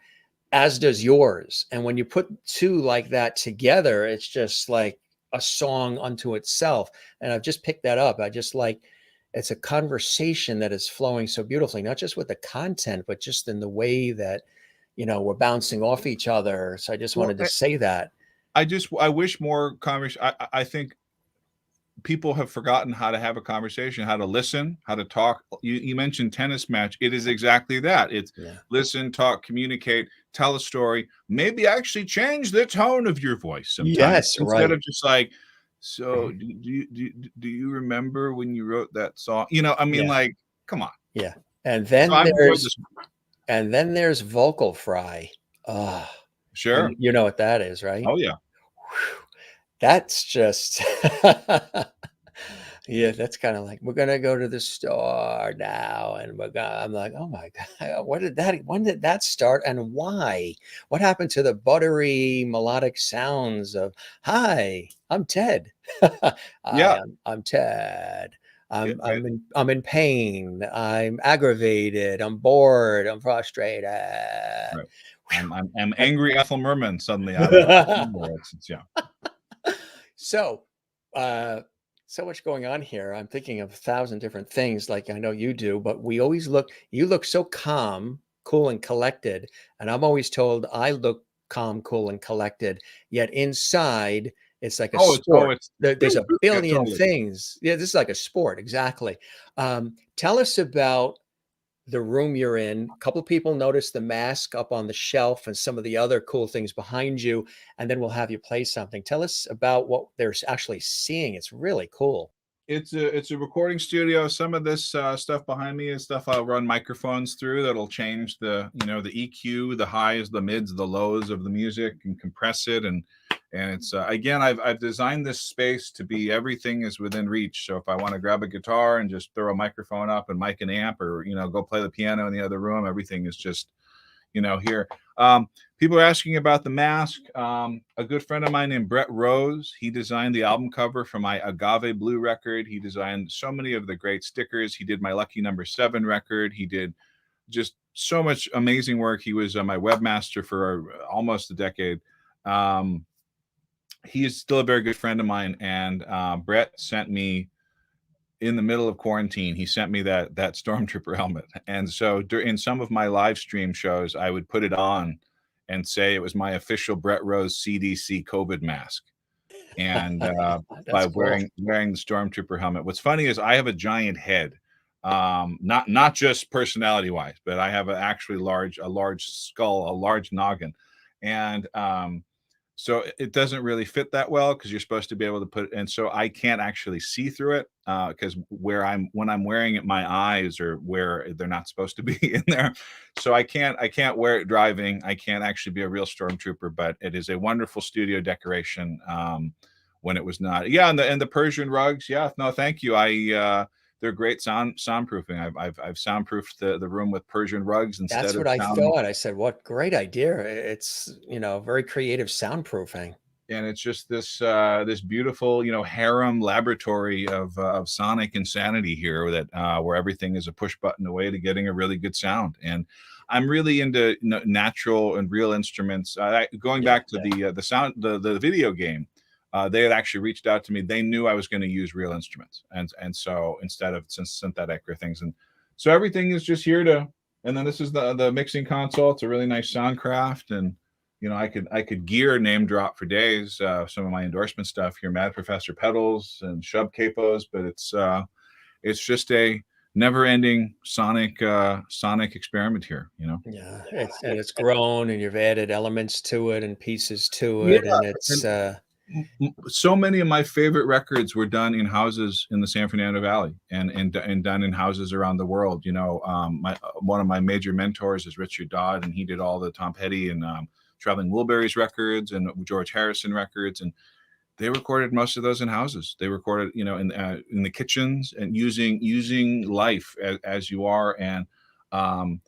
as does yours. And when you put two like that together, it's just like a song unto itself. And I've just picked that up. I just like, it's a conversation that is flowing so beautifully, not just with the content, but just in the way that, we're bouncing off each other. So I just wanted to say that. I wish more conversation. I think people have forgotten how to have a conversation, how to listen, how to talk. You mentioned tennis match. It is exactly that. It's listen, talk, communicate, tell a story, maybe actually change the tone of your voice sometimes. Yes, instead of just like, so do you remember when you wrote that song? I mean, like, come on. Yeah. And then there's vocal fry. Sure. You know what that is, right? Oh yeah. That's just Yeah, that's kind of like we're gonna go to the store now, and I'm like, oh my God, when did that start, and why? What happened to the buttery melodic sounds of "Hi, I'm Ted. Hi, Yeah. I'm Ted. It, I'm in pain. I'm aggravated. I'm bored. I'm frustrated." right. I'm angry Ethel Merman suddenly out of nowhere. Yeah. So, uh, so much going on here. I'm thinking of 1,000 different things, like I know you do, but you look so calm, cool, and collected. And I'm always told I look calm, cool, and collected. Yet inside, it's like a sport. It's There's a billion totally. things. Yeah, this is like a sport. Exactly. Tell us about the room you're in. A couple of people noticed the mask up on the shelf and some of the other cool things behind you, and then we'll have you play something. Tell us about what they're actually seeing. It's really cool. It's a recording studio. Some of this stuff behind me is stuff I'll run microphones through that'll change the the EQ, the highs, the mids, the lows of the music, and compress it. And it's again, I've designed this space to be everything is within reach. So if I want to grab a guitar and just throw a microphone up and mic an amp, or go play the piano in the other room, everything is just here. People are asking about the mask. A good friend of mine named Brett Rose, he designed the album cover for my Agave Blue record. He designed so many of the great stickers. He did my Lucky Number 7 record. He did just so much amazing work. He was my webmaster for almost a decade. He is still a very good friend of mine. And Brett sent me, in the middle of quarantine, he sent me that Stormtrooper helmet. And so in some of my live stream shows, I would put it on and say it was my official Brett Rose CDC COVID mask. And That's by cool. wearing the Stormtrooper helmet. What's funny is I have a giant head. Not just personality wise, but I have a large skull, a large noggin. And so it doesn't really fit that well because you're supposed to be able to put, and so I can't actually see through it because when I'm wearing it, my eyes are where they're not supposed to be in there. So I can't wear it driving. I can't actually be a real stormtrooper, but it is a wonderful studio decoration. When it was not, yeah, and the Persian rugs, yeah, no, thank you. They're great soundproofing. I've soundproofed the room with Persian rugs That's instead of what I sound. thought. I said, what great idea. It's, very creative soundproofing. And it's just this beautiful harem laboratory of sonic insanity here that where everything is a push button away to getting a really good sound. And I'm really into natural and real instruments. Going back to the sound, the video game, they had actually reached out to me. They knew I was going to use real instruments, and so instead of synthetic or things, and so everything is just here to. And then this is the mixing console. It's a really nice Soundcraft, and I could gear name drop for days. Some of my endorsement stuff here, Mad Professor pedals and Shub capos, but it's just a never-ending sonic experiment here. Yeah, it's grown, and you've added elements to it and pieces to Yeah, it, and it's so many of my favorite records were done in houses in the San Fernando Valley and done in houses around the world. One of my major mentors is Richard Dodd, and he did all the Tom Petty and Traveling Wilburys records and George Harrison records, and they recorded most of those in houses. They recorded, in the kitchens and using life as you are. And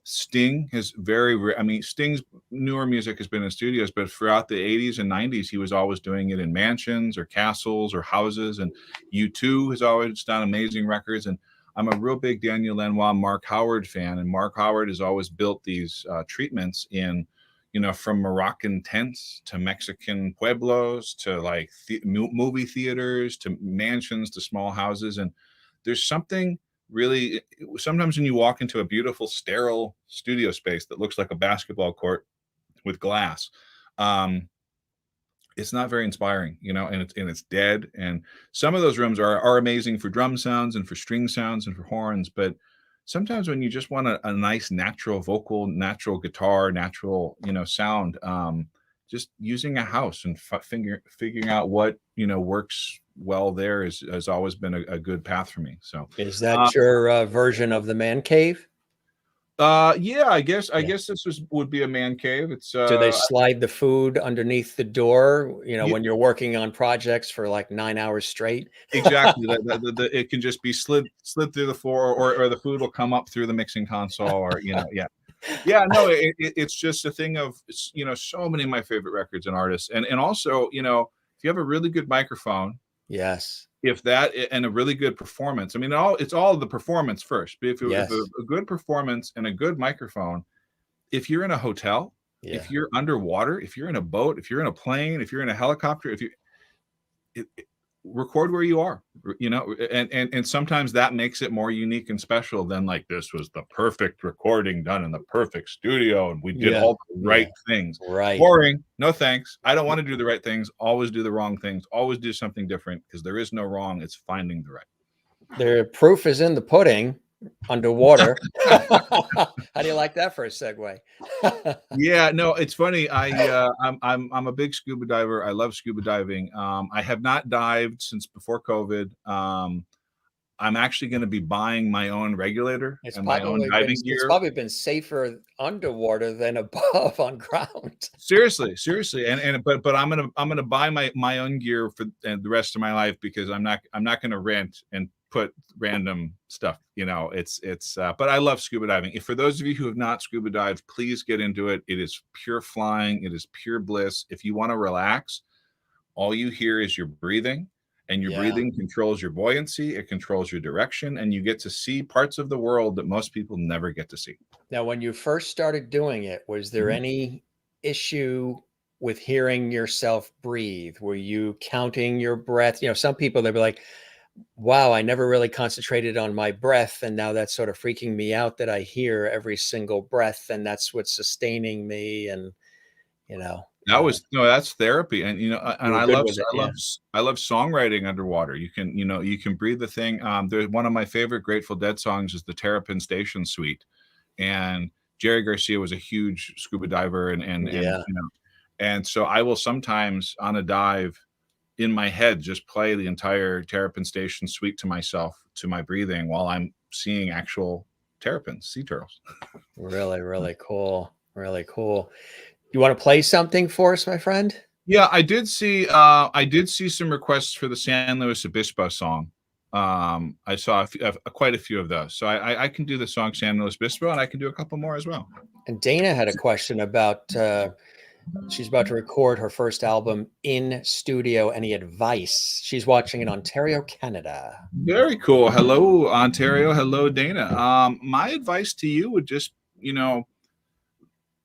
Sting has Sting's newer music has been in studios, but throughout the 80s and 90s, he was always doing it in mansions or castles or houses. And U2 has always done amazing records. And I'm a real big Daniel Lanois, Mark Howard fan. And Mark Howard has always built these treatments in, from Moroccan tents to Mexican pueblos to like movie theaters to mansions to small houses. And there's something really, sometimes when you walk into a beautiful sterile studio space that looks like a basketball court with glass, it's not very inspiring, and it's dead. And some of those rooms are amazing for drum sounds and for string sounds and for horns, but sometimes when you just want a nice natural vocal, natural guitar, natural sound, just using a house and figuring out what works well there has always been a good path for me. So is that your version of the man cave? Yeah, I guess Yeah. this would be a man cave. It's Do they slide the food underneath the door, yeah, when you're working on projects for like 9 hours straight? exactly. It can just be slid through the floor, or the food will come up through the mixing console, or yeah. Yeah, no, it's just a thing of, so many of my favorite records and artists, and also, if you have a really good microphone, Yes. if that and a really good performance, I mean, it's all the performance first. But if Yes. a good performance and a good microphone, if you're in a hotel, Yeah. if you're underwater, if you're in a boat, if you're in a plane, if you're in a helicopter, if you record where you are, and sometimes that makes it more unique and special than, like, this was the perfect recording done in the perfect studio and we did Yeah. all the Yeah. right things. Right. Boring. No thanks. I don't want to do the right things. Always do the wrong things. Always do something different, because there is no wrong. It's finding the right. The proof is in the pudding underwater. How do you like that for a segue? Yeah, no, it's funny. I'm a big scuba diver. I love scuba diving. I have not dived since before COVID. I'm actually going to be buying my own regulator It's and my own probably been diving it's gear. probably been safer underwater than above on ground. Seriously, but I'm gonna buy my own gear for the rest of my life, because I'm not gonna rent and put random stuff. But I love scuba diving. If for those of you who have not scuba dived, please get into it. It is pure flying. It is pure bliss. If you want to relax, all you hear is your breathing, and your Yeah. breathing controls your buoyancy. It controls your direction, and you get to see parts of the world that most people never get to see. Now, when you first started doing it, was there Mhm. any issue with hearing yourself breathe? Were you counting your breath? Some people, they'll be like, wow, I never really concentrated on my breath. And now that's sort of freaking me out that I hear every single breath and that's what's sustaining me. And, you know, That was no, that's therapy, and you and were I good love with it. I Yeah. love I love songwriting underwater. You can breathe the thing. There's one of my favorite Grateful Dead songs is the Terrapin Station Suite, and Jerry Garcia was a huge scuba diver, and Yeah. and so I will sometimes on a dive in my head just play the entire Terrapin Station Suite to myself, to my breathing, while I'm seeing actual terrapins, sea turtles. Really, really cool. Really cool. You want to play something for us, my friend? Yeah, I did see some requests for the San Luis Obispo song. I saw quite a few of those. So I can do the song San Luis Obispo, and I can do a couple more as well. And Dana had a question about she's about to record her first album in studio. Any advice? She's watching in Ontario, Canada. Very cool. Hello, Ontario. Hello, Dana. My advice to you would just,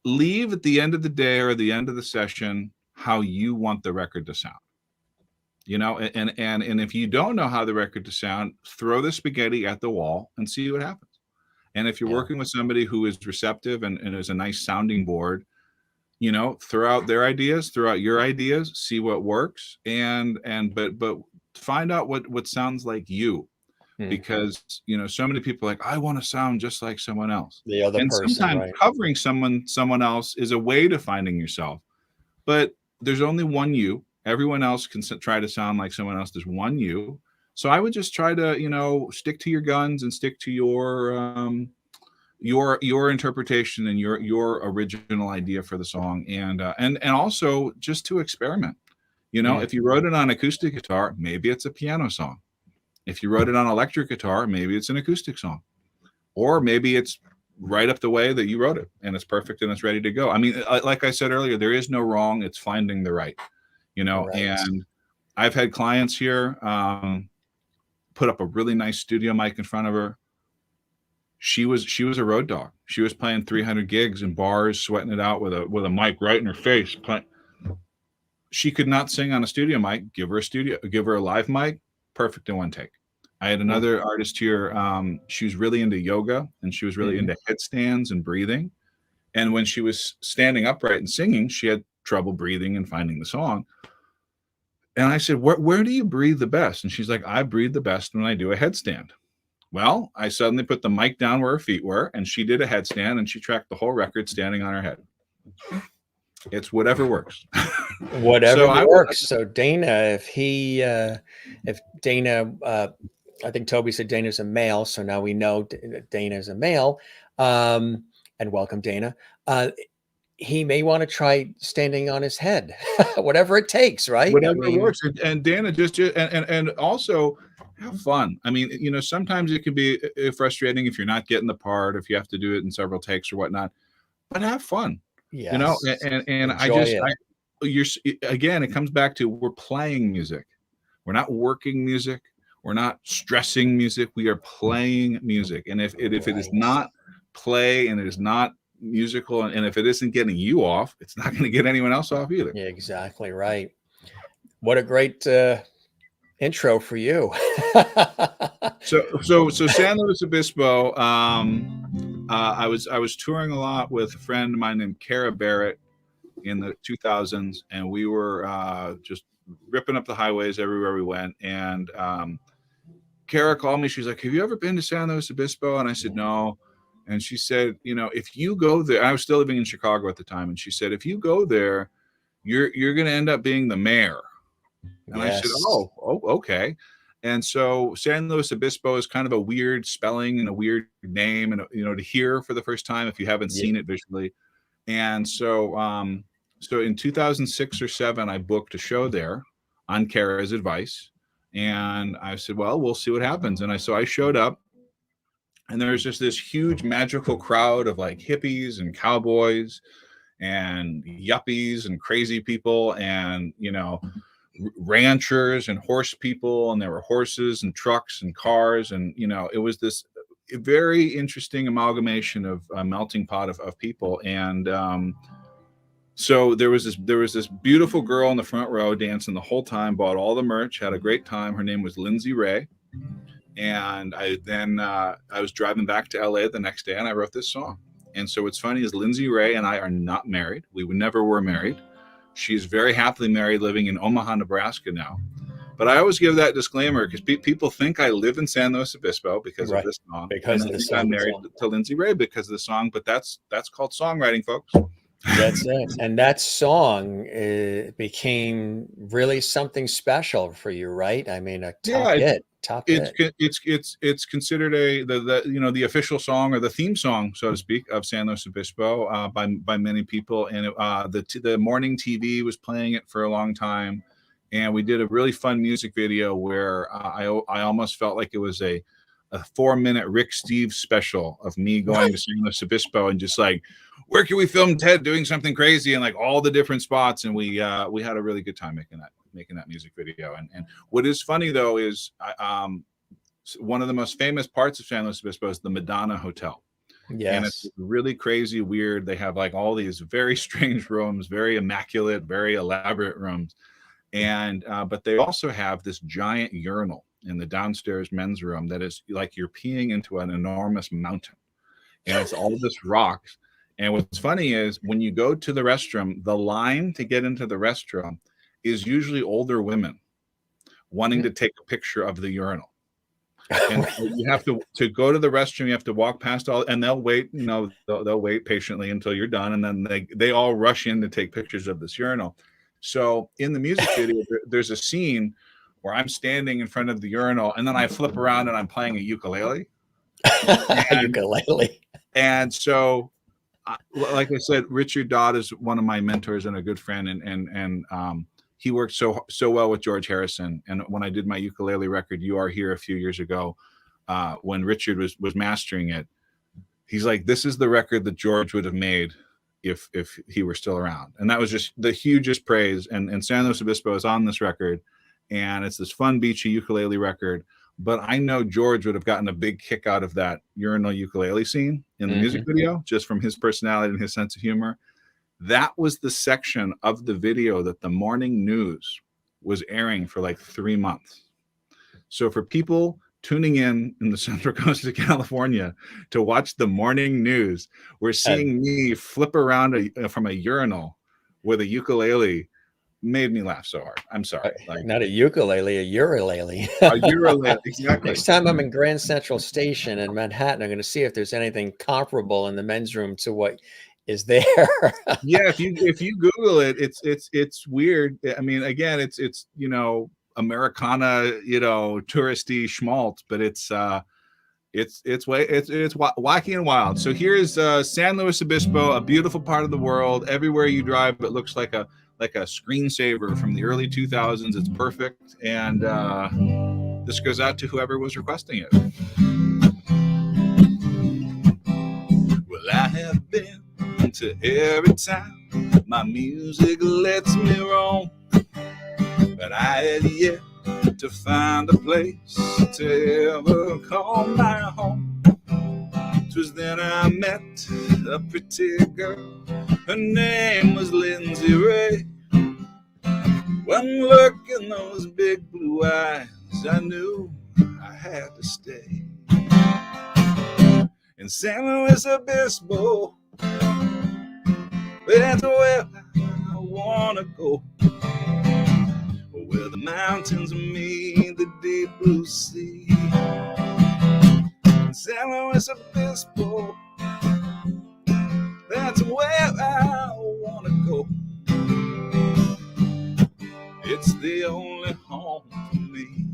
leave at the end of the day or the end of the session how you want the record to sound. And if you don't know how the record to sound, throw the spaghetti at the wall and see what happens. And if you're Yeah. working with somebody who is receptive and is a nice sounding board, throw out their ideas, throw out your ideas, see what works, but find out what sounds like you, Hmm. because so many people are like, I want to sound just like someone else. The other And person, sometimes right? covering someone else is a way to finding yourself, but there's only one you. Everyone else can try to sound like someone else. There's one you. So I would just try to stick to your guns and stick to your interpretation and your original idea for the song, and also just to experiment. Hmm. If you wrote it on acoustic guitar, maybe it's a piano song. If you wrote it on electric guitar, maybe it's an acoustic song, or maybe it's right up the way that you wrote it and it's perfect and it's ready to go. I mean, like I said earlier, there is no wrong. It's finding the right. Right. And I've had clients here put up a really nice studio mic in front of her. She was a road dog. She was playing 300 gigs in bars, sweating it out with a mic right in her face. She could not sing on a studio mic. Give her a live mic, perfect in one take. I had Hmm. another artist here. She was really into yoga, and she was really Hmm. into headstands and breathing. And when she was standing upright and singing, she had trouble breathing and finding the song. And I said, where do you breathe the best? And she's like, I breathe the best when I do a headstand. Well, I suddenly put the mic down where her feet were, and she did a headstand, and she tracked the whole record standing on her head. It's whatever works. Whatever So I would, works. So Dana, if Dana I think Toby said Dana's a male, so now we know that Dana's a male. And welcome, Dana. He may want to try standing on his head, whatever it takes, right? I Whatever mean, works. And Dana, and also have fun. I mean, you know, sometimes it can be frustrating if you're not getting the part, if you have to do it in several takes or whatnot, but have fun, you know, yes, and enjoy it. you're, again, it comes back to, we're playing music. We're not working music. We're not stressing music. We are playing music. And if it is not play, and it is not musical, and if it isn't getting you off, it's not going to get anyone else off either. Yeah, exactly right. What a great intro for you. So San Luis Obispo. I was touring a lot with a friend of mine named Kara Barrett in the 2000s, and we were just ripping up the highways everywhere we went. And Kara called me. She's like, "Have you ever been to San Luis Obispo?" And I said, "No." And she said, "You know, if you go there," I was still living in Chicago at the time, and she said, "If you go there, you're going to end up being the mayor." And I said, "Oh, okay." And so San Luis Obispo is kind of a weird spelling and a weird name, and, you know, to hear for the first time if you haven't seen it visually. And so so in 2006 or 7, I booked a show there on Kara's advice. And I said, well, we'll see what happens. And so I showed up, and there's just this huge magical crowd of like hippies and cowboys and yuppies and crazy people, and, you know, ranchers and horse people, and there were horses and trucks and cars, and, you know, it was this very interesting amalgamation of a melting pot of people. And so there was this beautiful girl in the front row dancing the whole time, bought all the merch, had a great time. Her name was Lindsay Ray. And I was driving back to LA the next day, and I wrote this song. And so what's funny is Lindsay Ray and I are not married. We never were married. She's very happily married, living in Omaha, Nebraska now. But I always give that disclaimer because people think I live in San Luis Obispo because of this song. Because of the song. I'm married to Lindsay Ray because of the song, but that's called songwriting, folks. That's it. And that song became really something special for you, right? I mean, a top hit. It's considered the official song or the theme song, so to speak, of San Luis Obispo by many people. And the morning TV was playing it for a long time. And we did a really fun music video where I almost felt like it was a 4-minute Rick Steves special of me going to San Luis Obispo and just like, where can we film Ted doing something crazy, and like all the different spots. And we had a really good time making that music video. And what is funny though is one of the most famous parts of San Luis Obispo is the Madonna Hotel. Yes. And it's really crazy, weird. They have like all these very strange rooms, very immaculate, very elaborate rooms. And but they also have this giant urinal in the downstairs men's room that is like you're peeing into an enormous mountain, and it's all this rocks. And what's funny is when you go to the restroom, the line to get into the restroom is usually older women wanting to take a picture of the urinal. And you have to go to the restroom, you have to walk past all, and they'll wait, you know, they'll wait patiently until you're done, and then they all rush in to take pictures of this urinal. So in the music video, there's a scene where I'm standing in front of the urinal, and then I flip around and I'm playing a ukulele. And so, like I said, Richard Dodd is one of my mentors and a good friend, and he worked so well with George Harrison. And when I did my ukulele record, "You Are Here," a few years ago, when Richard was mastering it, he's like, "This is the record that George would have made if he were still around." And that was just the hugest praise. And San Luis Obispo is on this record, and it's this fun, beachy ukulele record. But I know George would have gotten a big kick out of that urinal ukulele scene in the music video, just from his personality and his sense of humor. That was the section of the video that the morning news was airing for like 3 months. So for people tuning in the Central Coast of California to watch the morning news, we're seeing me flip around from a urinal with a ukulele. Made me laugh so hard. I'm sorry. Like, not a ukulele, a ukulele. A ukulele, exactly. Next time I'm in Grand Central Station in Manhattan, I'm going to see if there's anything comparable in the men's room to what is there. Yeah, if you Google it, it's weird. I mean, again, it's you know, Americana, touristy schmaltz, but it's wacky and wild. So here's San Luis Obispo, a beautiful part of the world. Everywhere you drive, it looks like a screensaver from the early 2000s. It's perfect, and this goes out to whoever was requesting it. Well, I have been to every town my music lets me roam, but I had yet to find a place to ever call my home. 'Twas then I met a pretty girl, her name was Lindsay Ray. One look in those big blue eyes, I knew I had to stay. In San Luis Obispo, that's where I wanna go, where the mountains meet the deep blue sea. In San Luis Obispo, that's where I wanna go. It's the only home for me.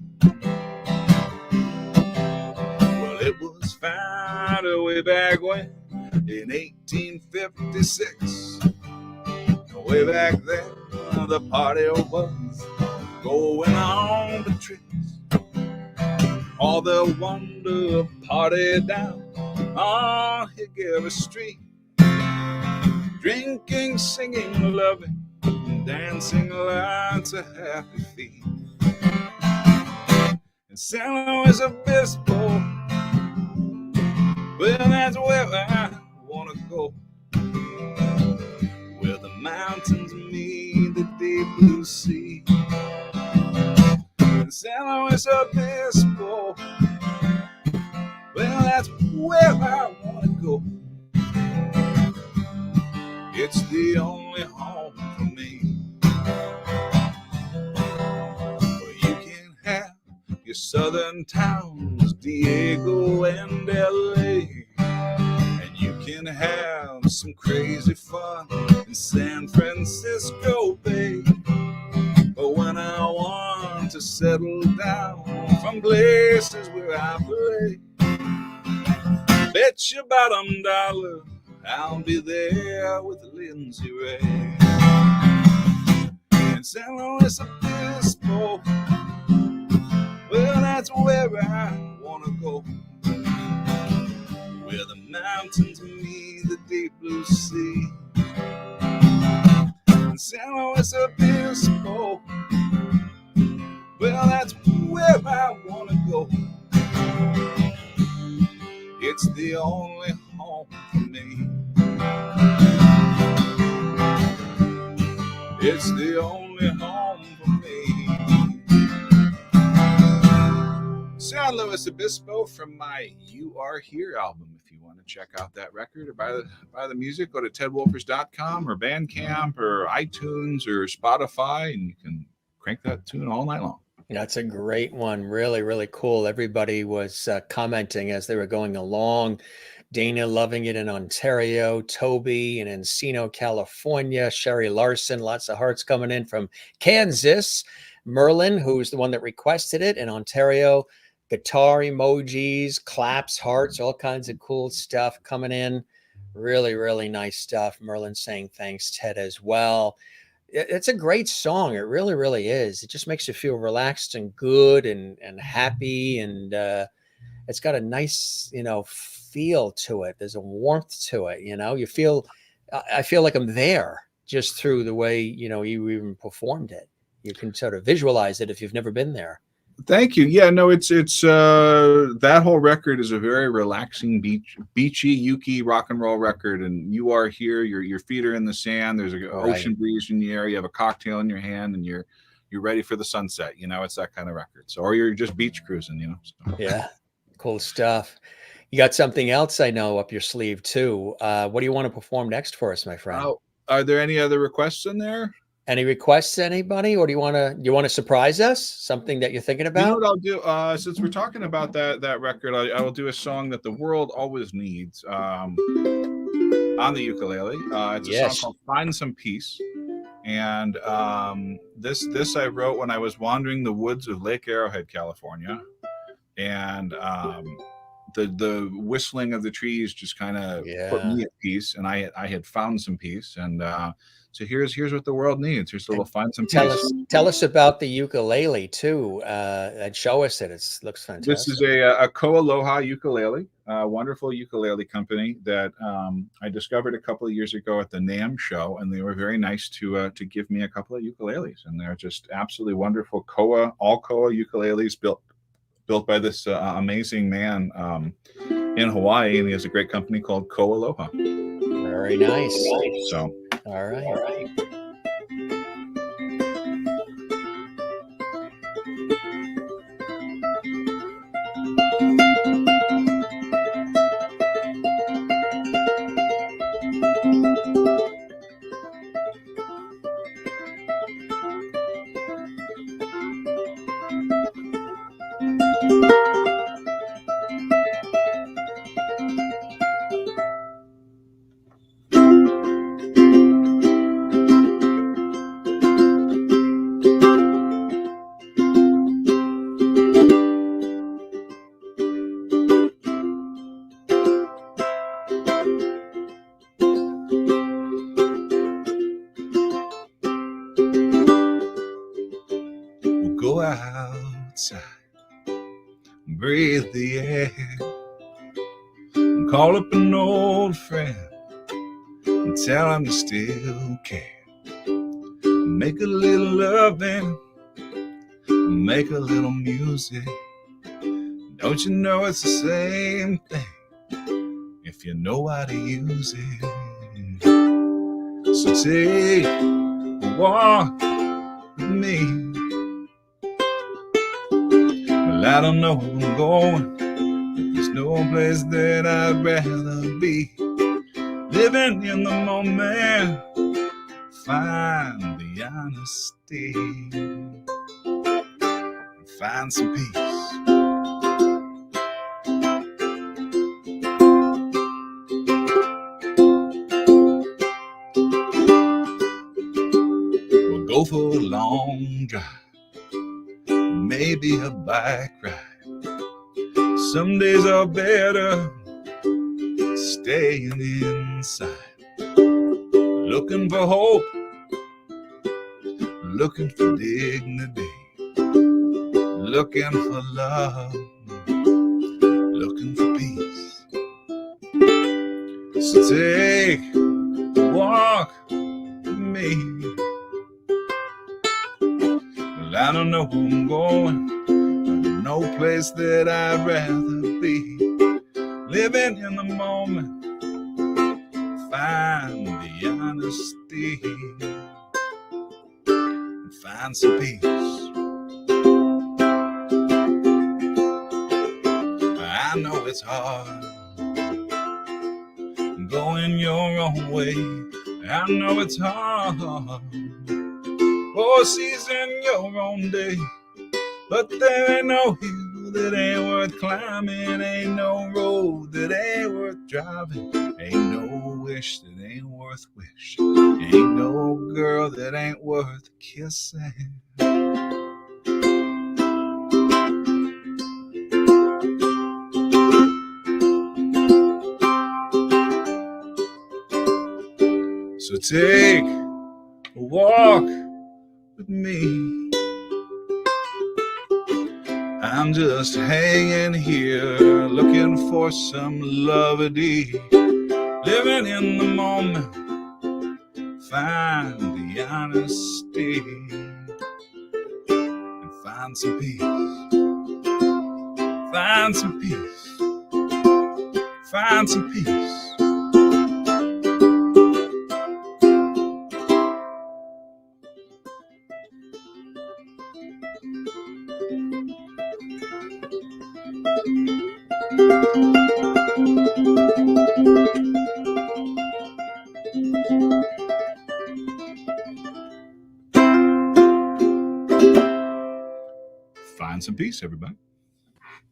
Well, it was founded way back when, in 1856. Way back then, the party was going on the tricks. All the wonder party down on Hickory Street. Drinking, singing, loving, dancing lots of happy feet. In San Luis Obispo, well, that's where I wanna go, where the mountains meet the deep blue sea. In San Luis Obispo, well, that's where I wanna go. It's the only home for me. Where you can have your southern towns, Diego and LA, and you can have some crazy fun in San Francisco Bay. But when I want to settle down from places where I play, bet your bottom dollar I'll be there with Lindsay Ray. In San Luis Obispo, well, that's where I wanna go, where the mountains meet the deep blue sea. In San Luis Obispo, well, that's where I wanna go. It's the only home for me. It's the only home for me. San Luis Obispo from my You Are Here album. If you want to check out that record or buy the music, go to tedwolfers.com or Bandcamp or iTunes or Spotify, and you can crank that tune all night long. That's a great one. Really, really cool. Everybody was commenting as they were going along. Dana loving it in Ontario, Toby in Encino, California, Sherry Larson, lots of hearts coming in from Kansas. Merlin, who's the one that requested it in Ontario, guitar emojis, claps, hearts, all kinds of cool stuff coming in. Really, really nice stuff. Merlin saying thanks, Ted, as well. It's a great song. It really, really is. It just makes you feel relaxed and good and happy. And it's got a nice, feel to it. There's a warmth to it. You feel, I feel like I'm there just through the way, you even performed it. You can sort of visualize it if you've never been there. Thank you. Yeah, no, it's that whole record is a very relaxing, beachy, Yuki rock and roll record. And You Are Here, your feet are in the sand. There's an ocean breeze in the air. You have a cocktail in your hand, and you're ready for the sunset. It's that kind of record. So, or you're just beach cruising. So. Yeah, cool stuff. You got something else I know up your sleeve too. What do you want to perform next for us, my friend? Are there any other requests in there? Any requests, anybody? Or do you want to surprise us? Something that you're thinking about? You know what I'll do? Since we're talking about that record, I will do a song that the world always needs on the ukulele. It's a song called Find Some Peace. And this I wrote when I was wandering the woods of Lake Arrowhead, California, and the whistling of the trees just kind of put me at peace, and I had found some peace. And so here's what the world needs. Here's a little find some peace. Tell us about the ukulele too, and show us it. It looks fantastic. This is a Ko-Aloha ukulele, a wonderful ukulele company that I discovered a couple of years ago at the NAMM show, and they were very nice to give me a couple of ukuleles, and they're just absolutely wonderful all Koa ukuleles built by this amazing man in Hawaii, and he has a great company called Ko-Aloha. Very nice. So, all right. Go outside, breathe the air, call up an old friend and tell him you still care. Make a little loving, make a little music. Don't you know it's the same thing if you know how to use it? So take a walk with me. Well, I don't know where I'm going, but there's no place that I'd rather be. Living in the moment, find the honesty, and find some peace. We'll go for a long drive, maybe a bike ride. Some days are better staying inside, looking for hope, looking for dignity, looking for love, looking for peace. So take a walk with me. Well, I don't know where I'm going, no place that I'd rather be. Living in the moment, find the honesty, and find some peace. I know it's hard going your own way. I know it's hard, seizing your own day. But there ain't no hill that ain't worth climbing, ain't no road that ain't worth driving, ain't no wish that ain't worth wishing, ain't no girl that ain't worth kissing. So take a walk with me. I'm just hanging here, looking for some lovity. Living in the moment, find the honesty, and find some peace. Find some peace. Find some peace. Find some peace, everybody.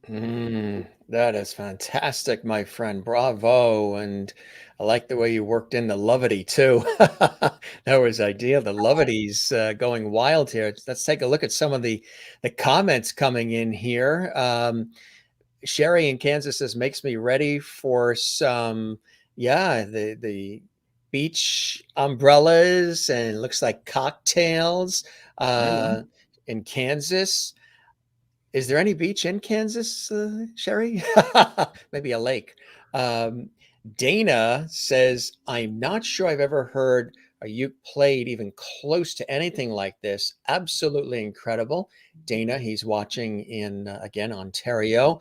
That is fantastic, my friend. Bravo. And I like the way you worked in the levity too. That was ideal. The levity's going wild here. Let's take a look at some of the comments coming in here. Sherry in Kansas says, makes me ready for some, yeah, the beach umbrellas and looks like cocktails uh, in Kansas. Is there any beach in Kansas, Sherry? Maybe a lake. Um, Dana says, I'm not sure I've ever heard a uke played even close to anything like this. Absolutely incredible. Dana, he's watching in, again, Ontario.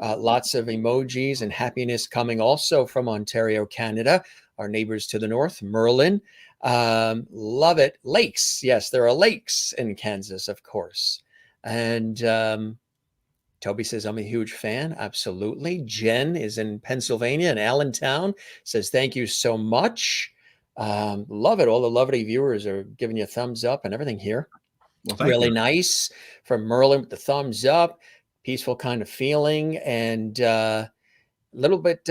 Lots of emojis and happiness coming also from Ontario, Canada, our neighbors to the north, Merlin. Love it. Lakes. Yes, there are lakes in Kansas, of course. And Toby says, I'm a huge fan. Absolutely. Jen is in Pennsylvania in Allentown, says, thank you so much. Love it. All the lovely viewers are giving you a thumbs up and everything here. Well, thank Really you. nice from Merlin with the thumbs up, peaceful kind of feeling, and a little bit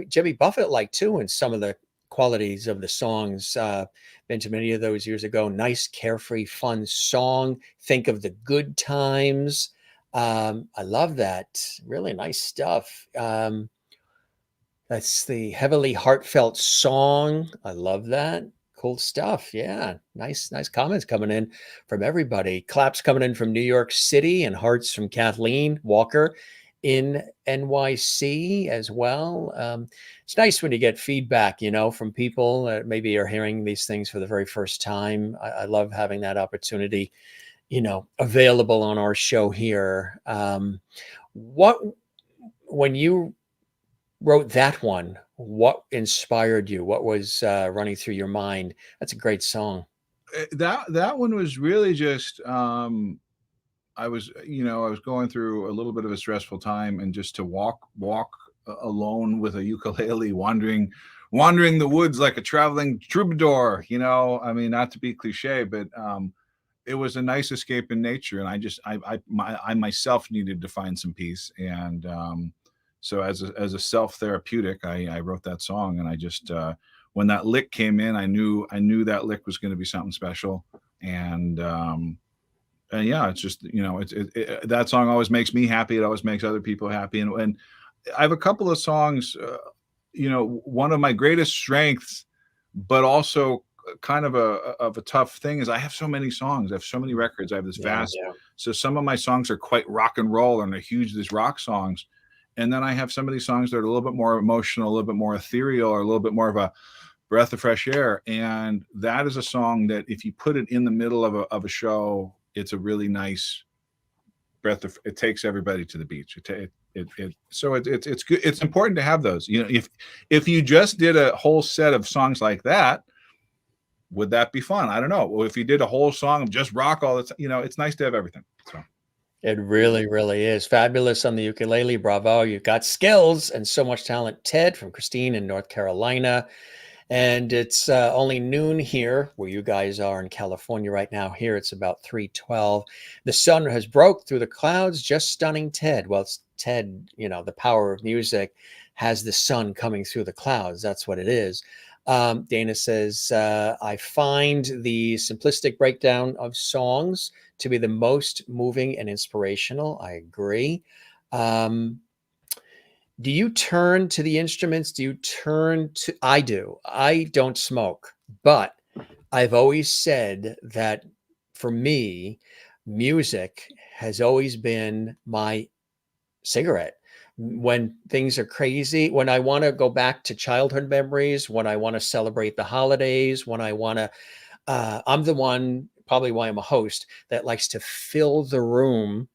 Jimmy Buffett like too in some of the qualities of the songs. Been to many of those years ago. Nice, carefree, fun song. Think of the good times. I love that. Really nice stuff. That's the heavily heartfelt song. I love that. Cool stuff. Yeah. Nice comments coming in from everybody. Claps coming in from New York City and hearts from Kathleen Walker in NYC as well. It's nice when you get feedback, from people that maybe are hearing these things for the very first time. I love having that opportunity, available on our show here. What, when you wrote that one, what inspired you? What was running through your mind? That's a great song. That one was really just I was going through a little bit of a stressful time, and just to walk alone with a ukulele, wandering the woods like a traveling troubadour. I mean, not to be cliche, but it was a nice escape in nature, and I myself needed to find some peace, and so as a self therapeutic, I wrote that song, and I just when that lick came in, I knew that lick was going to be something special, and yeah, it's just that song always makes me happy. It always makes other people happy, and I have a couple of songs. One of my greatest strengths, but also kind of a tough thing, is I have so many songs. I have so many records. I have this vast. Yeah. So some of my songs are quite rock and roll, and they're huge, these rock songs. And then I have some of these songs that are a little bit more emotional, a little bit more ethereal, or a little bit more of a breath of fresh air. And that is a song that if you put it in the middle of a show, it's a really nice breath of. It takes everybody to the beach. So it's good. It's important to have those. If you just did a whole set of songs like that, would that be fun? I don't know. Well, if you did a whole song of just rock all the time, it's nice to have everything. So. It really, really is. Fabulous on the ukulele. Bravo. You've got skills and so much talent. Ted from Christine in North Carolina. And it's only noon here where you guys are in California right now. Here it's about 3:12. The sun has broke through the clouds, just stunning Ted. Well, it's Ted, the power of music has the sun coming through the clouds. That's what it is. Dana says, I find the simplistic breakdown of songs to be the most moving and inspirational. I agree. Do you turn to the instruments? I do. I don't smoke, but I've always said that for me, music has always been my cigarette. When things are crazy, when I want to go back to childhood memories, when I want to celebrate the holidays, when I want to, I'm the one, probably why I'm a host, that likes to fill the room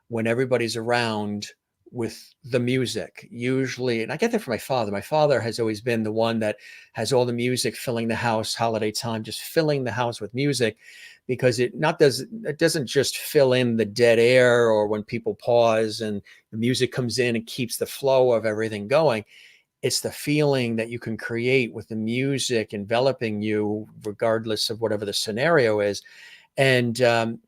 when everybody's around with the music usually. And I get that from my father. My father has always been the one that has all the music filling the house, holiday time, just filling the house with music, because it doesn't just fill in the dead air or when people pause and the music comes in and keeps the flow of everything going. It's the feeling that you can create with the music enveloping you, regardless of whatever the scenario is. And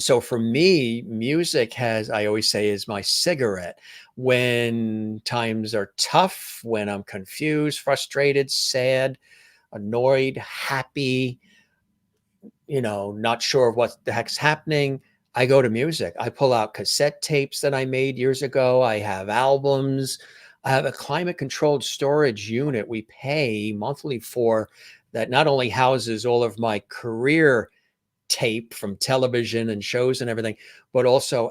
So for me, music has, I always say, is my cigarette. When times are tough, when I'm confused, frustrated, sad, annoyed, happy, not sure of what the heck's happening, I go to music. I pull out cassette tapes that I made years ago. I have albums. I have a climate controlled storage unit we pay monthly for, that not only houses all of my career tape from television and shows and everything, but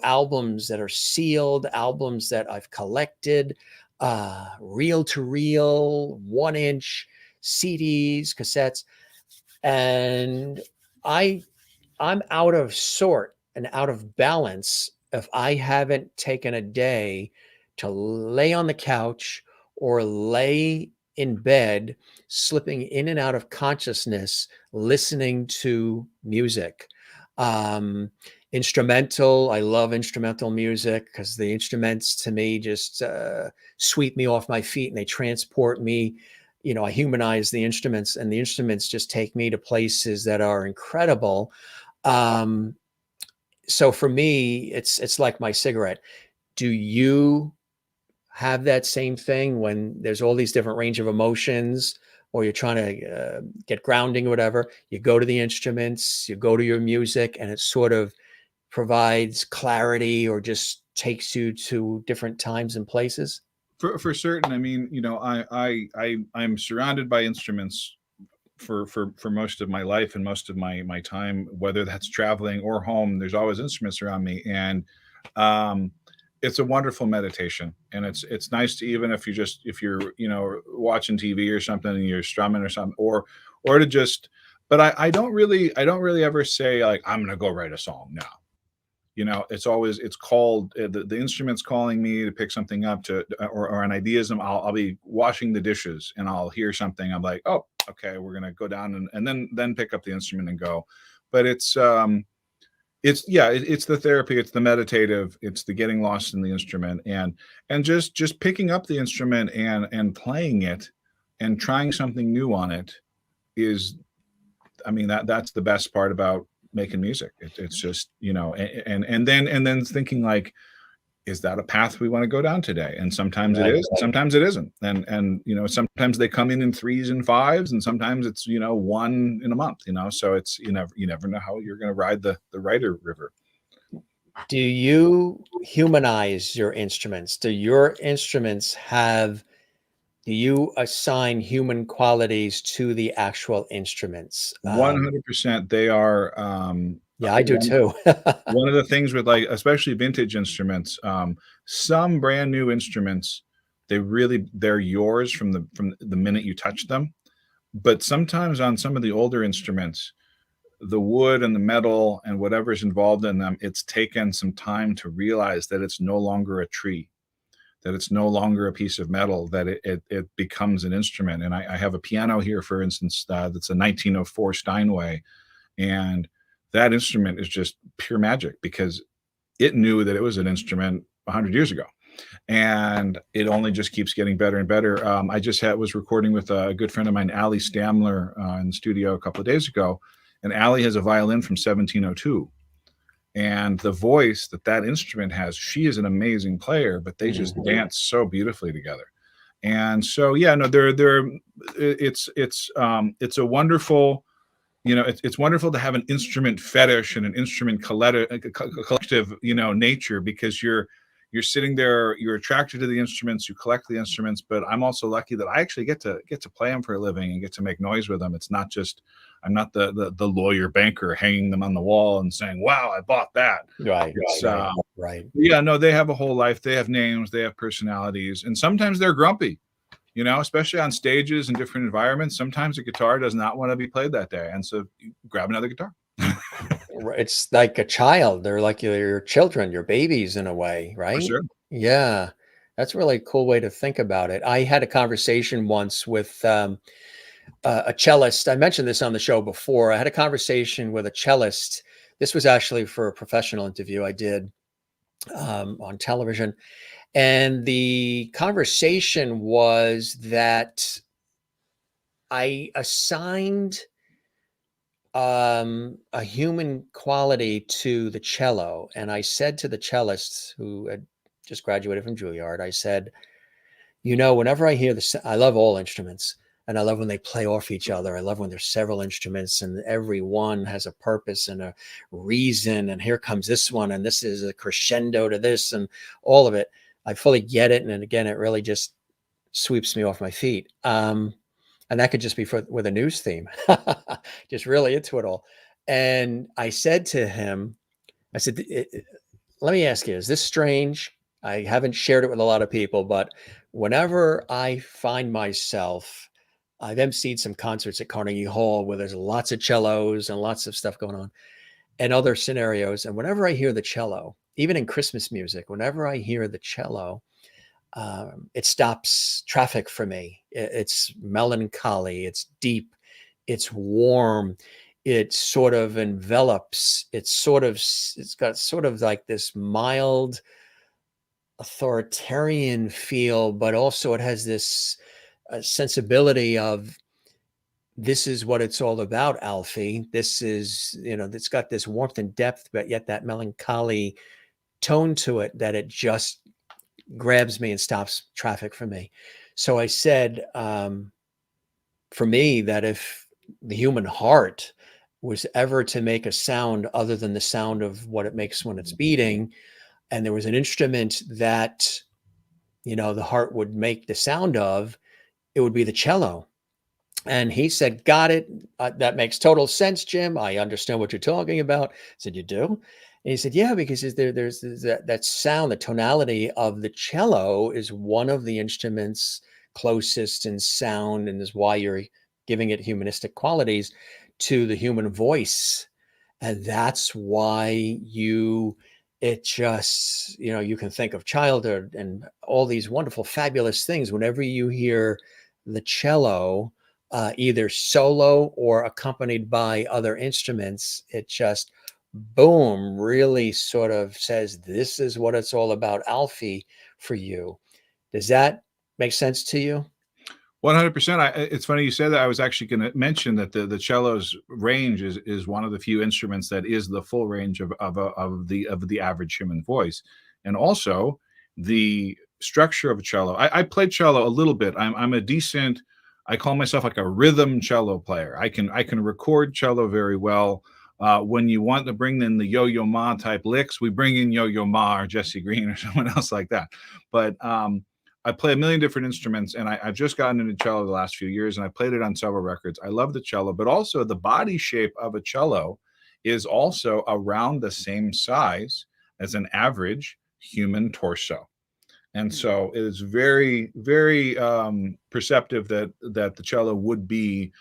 albums that are sealed, albums that I've collected, reel to reel, 1-inch CDs, cassettes. And I I'm out of sort and out of balance if I haven't taken a day to lay on the couch or lay in bed, slipping in and out of consciousness, listening to music. Um, Instrumental, I love instrumental music because the instruments to me just sweep me off my feet and they transport me. I humanize the instruments, and the instruments just take me to places that are incredible. um, so for me, it's like my cigarette. Do you have that same thing when there's all these different range of emotions, or you're trying to get grounding or whatever? You go to the instruments, you go to your music, and it sort of provides clarity or just takes you to different times and places? For certain. I mean, I'm surrounded by instruments for most of my life and most of my time, whether that's traveling or home. There's always instruments around me, and um, it's a wonderful meditation. And it's nice to, even if you're watching TV or something and you're strumming or something, or to just. But I don't really ever say like I'm gonna go write a song now. It's called the instrument's calling me to pick something up or an ideas. I'll be washing the dishes and I'll hear something. I'm like, oh, okay, we're gonna go down and then pick up the instrument and go. But it's the therapy, it's the meditative, it's the getting lost in the instrument, and just picking up the instrument and playing it and trying something new on it is, I mean, that's the best part about making music. It's just, and then thinking like, is that a path we want to go down today? And sometimes it Right. is, and sometimes it isn't. And sometimes they come in threes and fives, and sometimes it's one in a month. So it's you never know how you're going to ride the writer river. Do you humanize your instruments? Do you assign human qualities to the actual instruments? 100%. They are Yeah, I do one too. one of the things with, like, especially vintage instruments, some brand new instruments, they're yours from the minute you touch them. But sometimes on some of the older instruments, the wood and the metal and whatever's involved in them, it's taken some time to realize that it's no longer a tree, that it's no longer a piece of metal, that it becomes an instrument. And I have a piano here, for instance, that's a 1904 Steinway, and that instrument is just pure magic because it knew that it was an instrument 100 years ago, and it only just keeps getting better and better. I just was recording with a good friend of mine, Ali Stamler, in the studio a couple of days ago, and Ali has a violin from 1702, and the voice that instrument has, she is an amazing player, but they just dance so beautifully together. And so, yeah, no, it's a wonderful, it's wonderful to have an instrument fetish and an instrument collective, nature, because you're sitting there, you're attracted to the instruments, you collect the instruments. But I'm also lucky that I actually get to play them for a living and get to make noise with them. It's not just, I'm not the lawyer banker hanging them on the wall and saying, wow, I bought that. Right, It's right. Yeah, no, they have a whole life, they have names, they have personalities, and sometimes they're grumpy, especially on stages and different environments. Sometimes a guitar does not want to be played that day, and so you grab another guitar. It's like a child. They're like your children, your babies in a way, For right? sure. Yeah, that's a really cool way to think about it. I had a conversation once with a cellist. I mentioned this on the show before. I had a conversation with a cellist. This was actually for a professional interview I did on television. And the conversation was that I assigned a human quality to the cello. And I said to the cellists who had just graduated from Juilliard, I said, whenever I hear I love all instruments, and I love when they play off each other. I love when there's several instruments and every one has a purpose and a reason. And here comes this one, and this is a crescendo to this, and all of it. I fully get it. And again, it really just sweeps me off my feet. And that could just be with a news theme, just really into it all. And I said to him, I said, let me ask you, is this strange? I haven't shared it with a lot of people, but whenever I find myself, I've emceed some concerts at Carnegie Hall where there's lots of cellos and lots of stuff going on and other scenarios. And whenever I hear the cello, even in Christmas music, whenever I hear the cello, it stops traffic for me. It's melancholy, it's deep, it's warm, it sort of envelops, it's got sort of like this mild authoritarian feel, but also it has this sensibility of, this is what it's all about, Alfie. This is, it's got this warmth and depth, but yet that melancholy tone to it that it just grabs me and stops traffic for me. So I said, for me, that if the human heart was ever to make a sound other than the sound of what it makes when it's beating, and there was an instrument that, the heart would make the sound of, it would be the cello. And he said, got it. That makes total sense, Jim. I understand what you're talking about. I said, you do? And he said, yeah, because there's that sound, the tonality of the cello is one of the instruments closest in sound, and is why you're giving it humanistic qualities to the human voice. And that's why it just, you can think of childhood and all these wonderful, fabulous things. Whenever you hear the cello, either solo or accompanied by other instruments, it just, boom, really sort of says, this is what it's all about, Alfie, for you. Does that make sense to you? 100%. It's funny you said that. I was actually going to mention that the cello's range is one of the few instruments that is the full range of the average human voice, and also the structure of a cello. I played cello a little bit. I'm a decent. I call myself like a rhythm cello player. I can record cello very well. When you want to bring in the Yo-Yo Ma type licks, we bring in Yo-Yo Ma or Jesse Green or someone else like that. But I play a million different instruments, and I've just gotten into cello the last few years, and I played it on several records. I love the cello, but also the body shape of a cello is also around the same size as an average human torso. And so it is very, very perceptive that the cello would be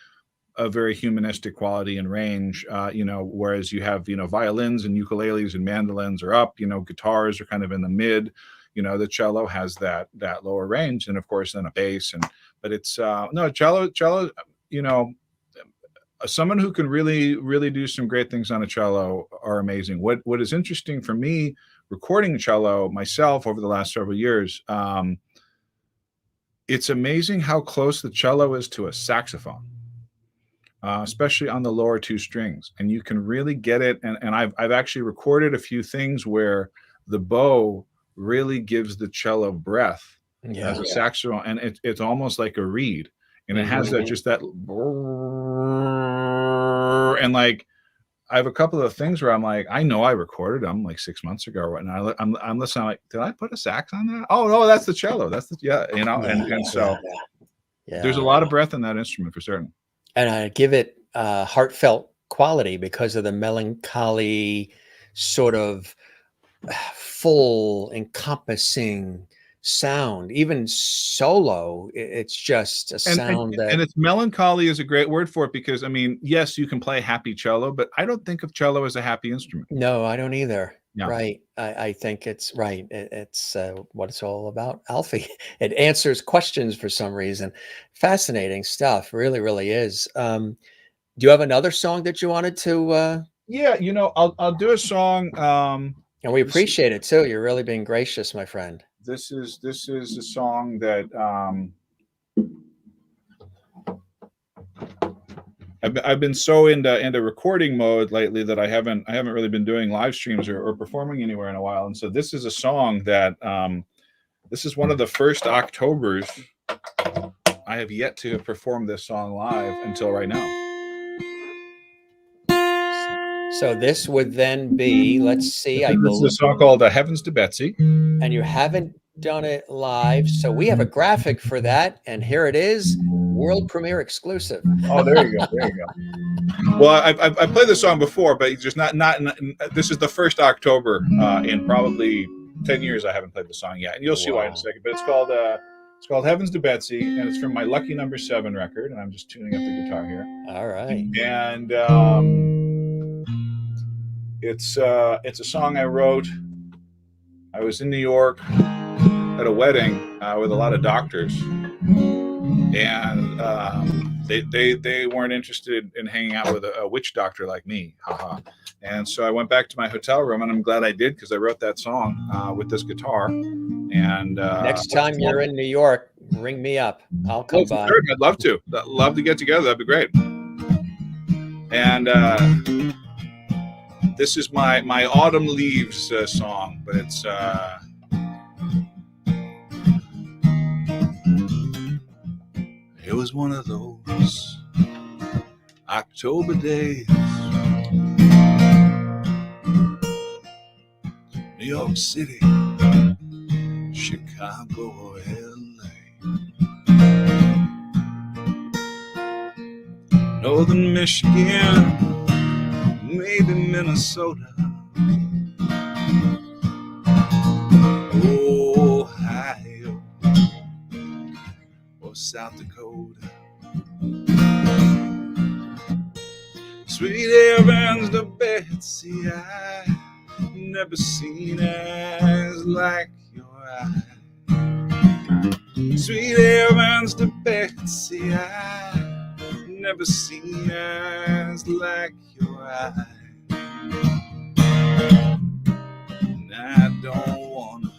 a very humanistic quality and range, whereas you have, violins and ukuleles and mandolins are up, guitars are kind of in the mid, the cello has that lower range, and of course then a bass, but it's no, cello, someone who can really, really do some great things on a cello are amazing. What is interesting for me recording cello myself over the last several years, it's amazing how close the cello is to a saxophone. Especially on the lower two strings, and you can really get it. And I've actually recorded a few things where the bow really gives the cello breath as a saxophone, and it's almost like a reed, and it has that just that, and like I have a couple of things where I'm like, I know I recorded them like 6 months ago, and I'm listening, I'm like, did I put a sax on that? Oh no, that's the cello. That's so there's a lot of breath in that instrument for certain. And I give it a heartfelt quality because of the melancholy, sort of full, encompassing sound. Even solo, it's just a sound and it's melancholy is a great word for it, because I mean, yes, you can play happy cello, but I don't think of cello as a happy instrument. No, I don't either. Yeah. Right. I think it's right. It's what it's all about, Alfie. It answers questions for some reason. Fascinating stuff. Really, really is. Do you have another song that you wanted to? Yeah, I'll do a song. And we appreciate it too. You're really being gracious, my friend. This is a song that I've been so into recording mode lately that I haven't really been doing live streams or performing anywhere in a while. And so this is a song that this is one of the first Octobers I have yet to have performed this song live until right now. So this would then be, let's see, I This is a believe, song called Heavens to Betsy. and you haven't done it live. So we have a graphic for that, and here it is, world premiere exclusive. Oh, there you go. There you go. Well, I played this song before, but just not. This is the first October in probably 10 years I haven't played the song yet, and you'll see why in a second. But it's called Heavens to Betsy, and it's from my Lucky Number 7 record, and I'm just tuning up the guitar here. All right. And it's a song I wrote. I was in New York at a wedding with a lot of doctors, and they weren't interested in hanging out with a witch doctor like me. Haha. And so I went back to my hotel room, and I'm glad I did, because I wrote that song with this guitar. And Next time you're in New York, ring me up. I'll come by. I'd love to. I'd love to get together. That'd be great. And this is my Autumn Leaves song, but it's it was one of those October days, New York City, Chicago, LA, Northern Michigan, maybe Minnesota, Ohio, or South Dakota. Sweet heavens to Betsy, I never seen eyes like your eyes. Sweet heavens to Betsy, I never seen eyes like your eyes. And I don't wanna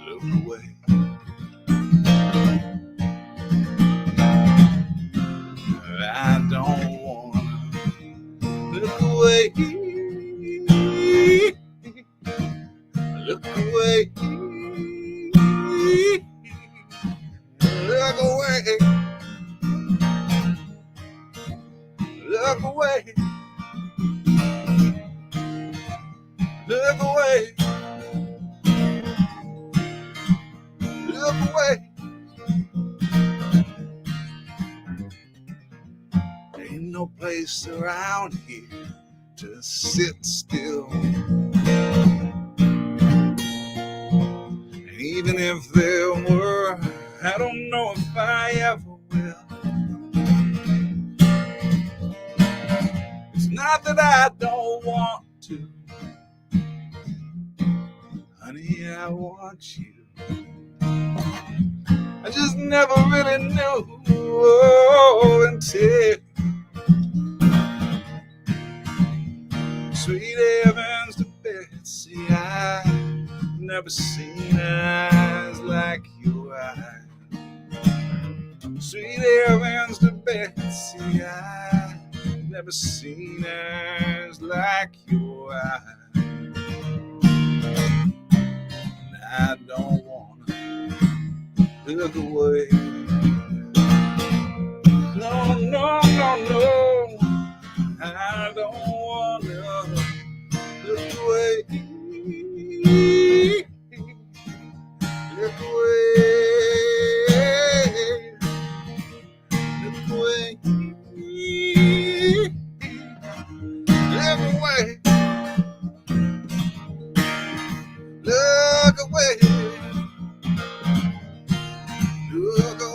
look away. I don't wanna look away. Look away. Look away. Look away. Look away. Look away. Ain't no place around here to sit still. And even if there were, I don't know if I ever will. It's not that I don't want to, honey, I want you. I just never really knew until sweet heavens to Betsy, I never seen eyes like your eyes. Sweet heavens to Betsy, I never seen eyes like your eyes. And I don't wanna look away. No, no, no, no. I don't wanna look away. Look away. Look away. Look away. Look away. Look away.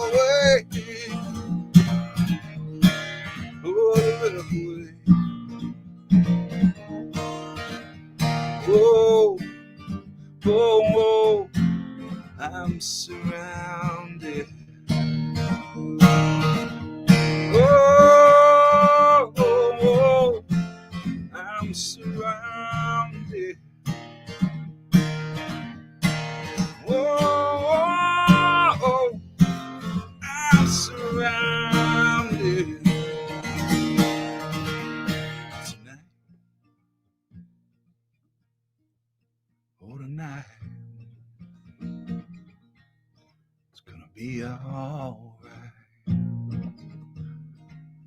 all right.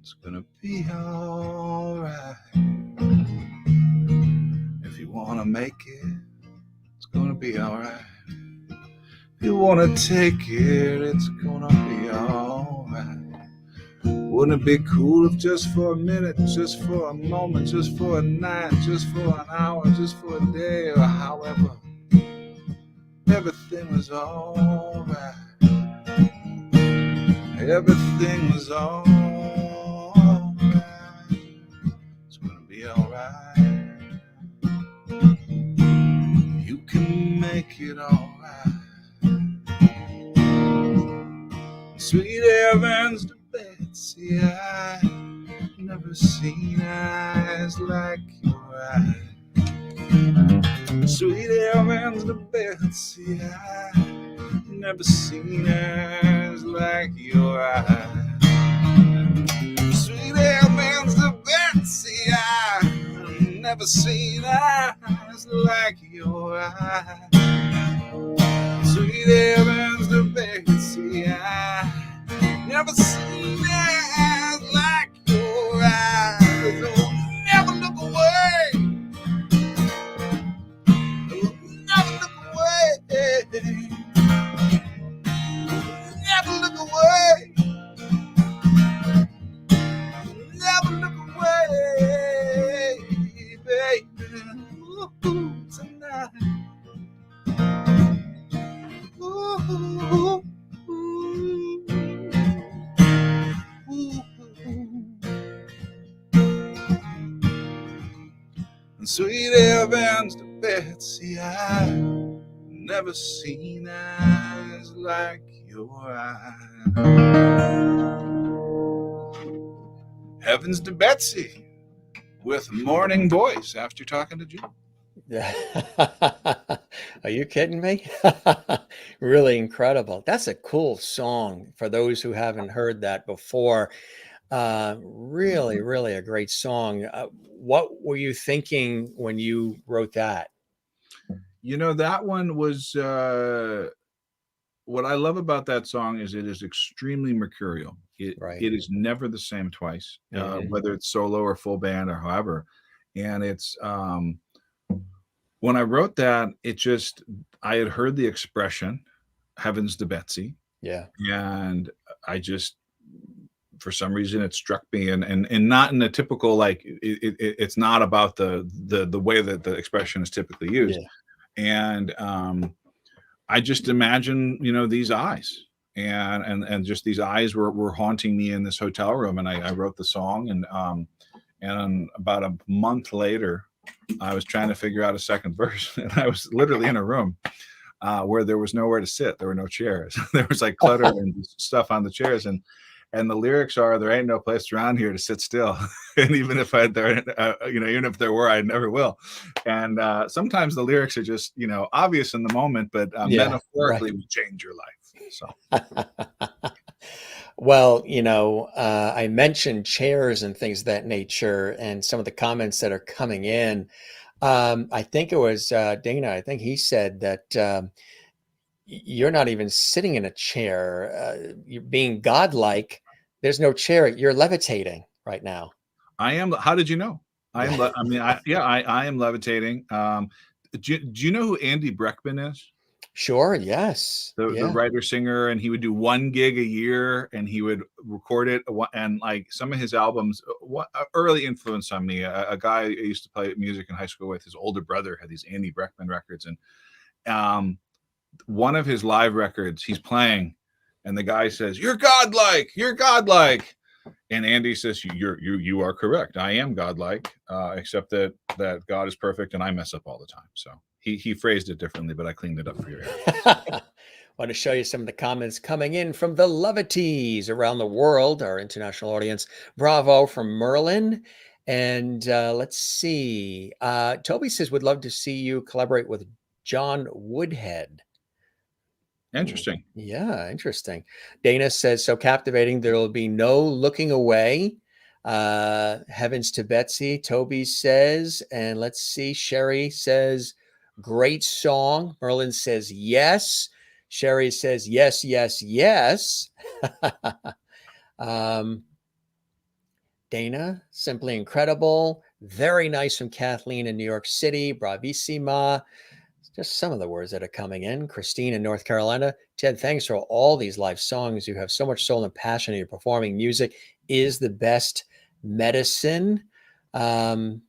It's gonna be all right. If you wanna make it, it's gonna be all right. If you wanna take it, it's gonna be all right. Wouldn't it be cool if just for a minute, just for a moment, just for a night, just for an hour, just for a day, or however, everything was all right. Everything was all right. It's gonna be all right. You can make it all right. Sweet heavens to Betsy, I never seen eyes like your eyes. Sweet heavens to Betsy, I never seen eyes like your eyes. Sweet heavens to Betsy, I never seen eyes like your eyes. Sweet heavens to Betsy, I never seen eyes like your eyes. Oh, never look away. Oh, never look away. Never look away. Never look away, baby. Ooh, tonight. Ooh, ooh, ooh. And sweet heavens to Betsy, I never seen eyes like your eyes. Heavens to Betsy with morning voice after talking to Jim. Are you kidding me? Really incredible. That's a cool song for those who haven't heard that before. Really, really a great song. What were you thinking when you wrote that? You know, that one was what I love about that song is it is extremely mercurial. Right. It is never the same twice, Mhm. whether it's solo or full band or however. And it's when I wrote that, I had heard the expression "Heavens to Betsy," Yeah. and I just, for some reason, it struck me, and not in a typical it's not about the way that the expression is typically used, Yeah. and I just imagine, these eyes, and just these eyes were haunting me in this hotel room, and I wrote the song, and about a month later, I was trying to figure out a second verse, and I was literally in a room where there was nowhere to sit. There were no chairs. There was like clutter and stuff on the chairs, and the lyrics are, "There ain't no place around here to sit still," and even if even if there were, I never will. And sometimes the lyrics are just obvious in the moment, but Yeah. metaphorically Right. will change your life. So Well, I mentioned chairs and things of that nature, and some of the comments that are coming in. I think it was Dana. I think he said that you're not even sitting in a chair. You're being godlike. There's no chair. You're levitating right now. I am. How did you know? I am. Yeah. I mean, I am levitating. Do you know who Andy Breckman is? Sure. Yes. The Yeah. writer singer, and he would do one gig a year, and he would record it, and like some of his albums, what early influence on me, a guy I used to play music in high school with, his older brother had these Andy Breckman records, and one of his live records he's playing, and the guy says, "You're godlike, you're godlike," and Andy says, you are correct, I am godlike, except that God is perfect and I mess up all the time. So he phrased it differently, but I cleaned it up for you. Want to show you some of the comments coming in from the Lovities around the world, our international audience. Bravo from Merlin. And let's see. Toby says, would love to see you collaborate with John Woodhead. Interesting. Yeah, interesting. Dana says, so captivating, there will be no looking away. Heavens to Betsy, Toby says. And let's see. Sherry says, great song. Merlin says, yes. Sherry says, yes, yes, yes. um, Dana, simply incredible. Very nice from Kathleen in New York City. Bravissima. Just some of the words that are coming in. Christine in North Carolina. Ted, thanks for all these live songs. You have so much soul and passion in your performing. Music is the best medicine. Thank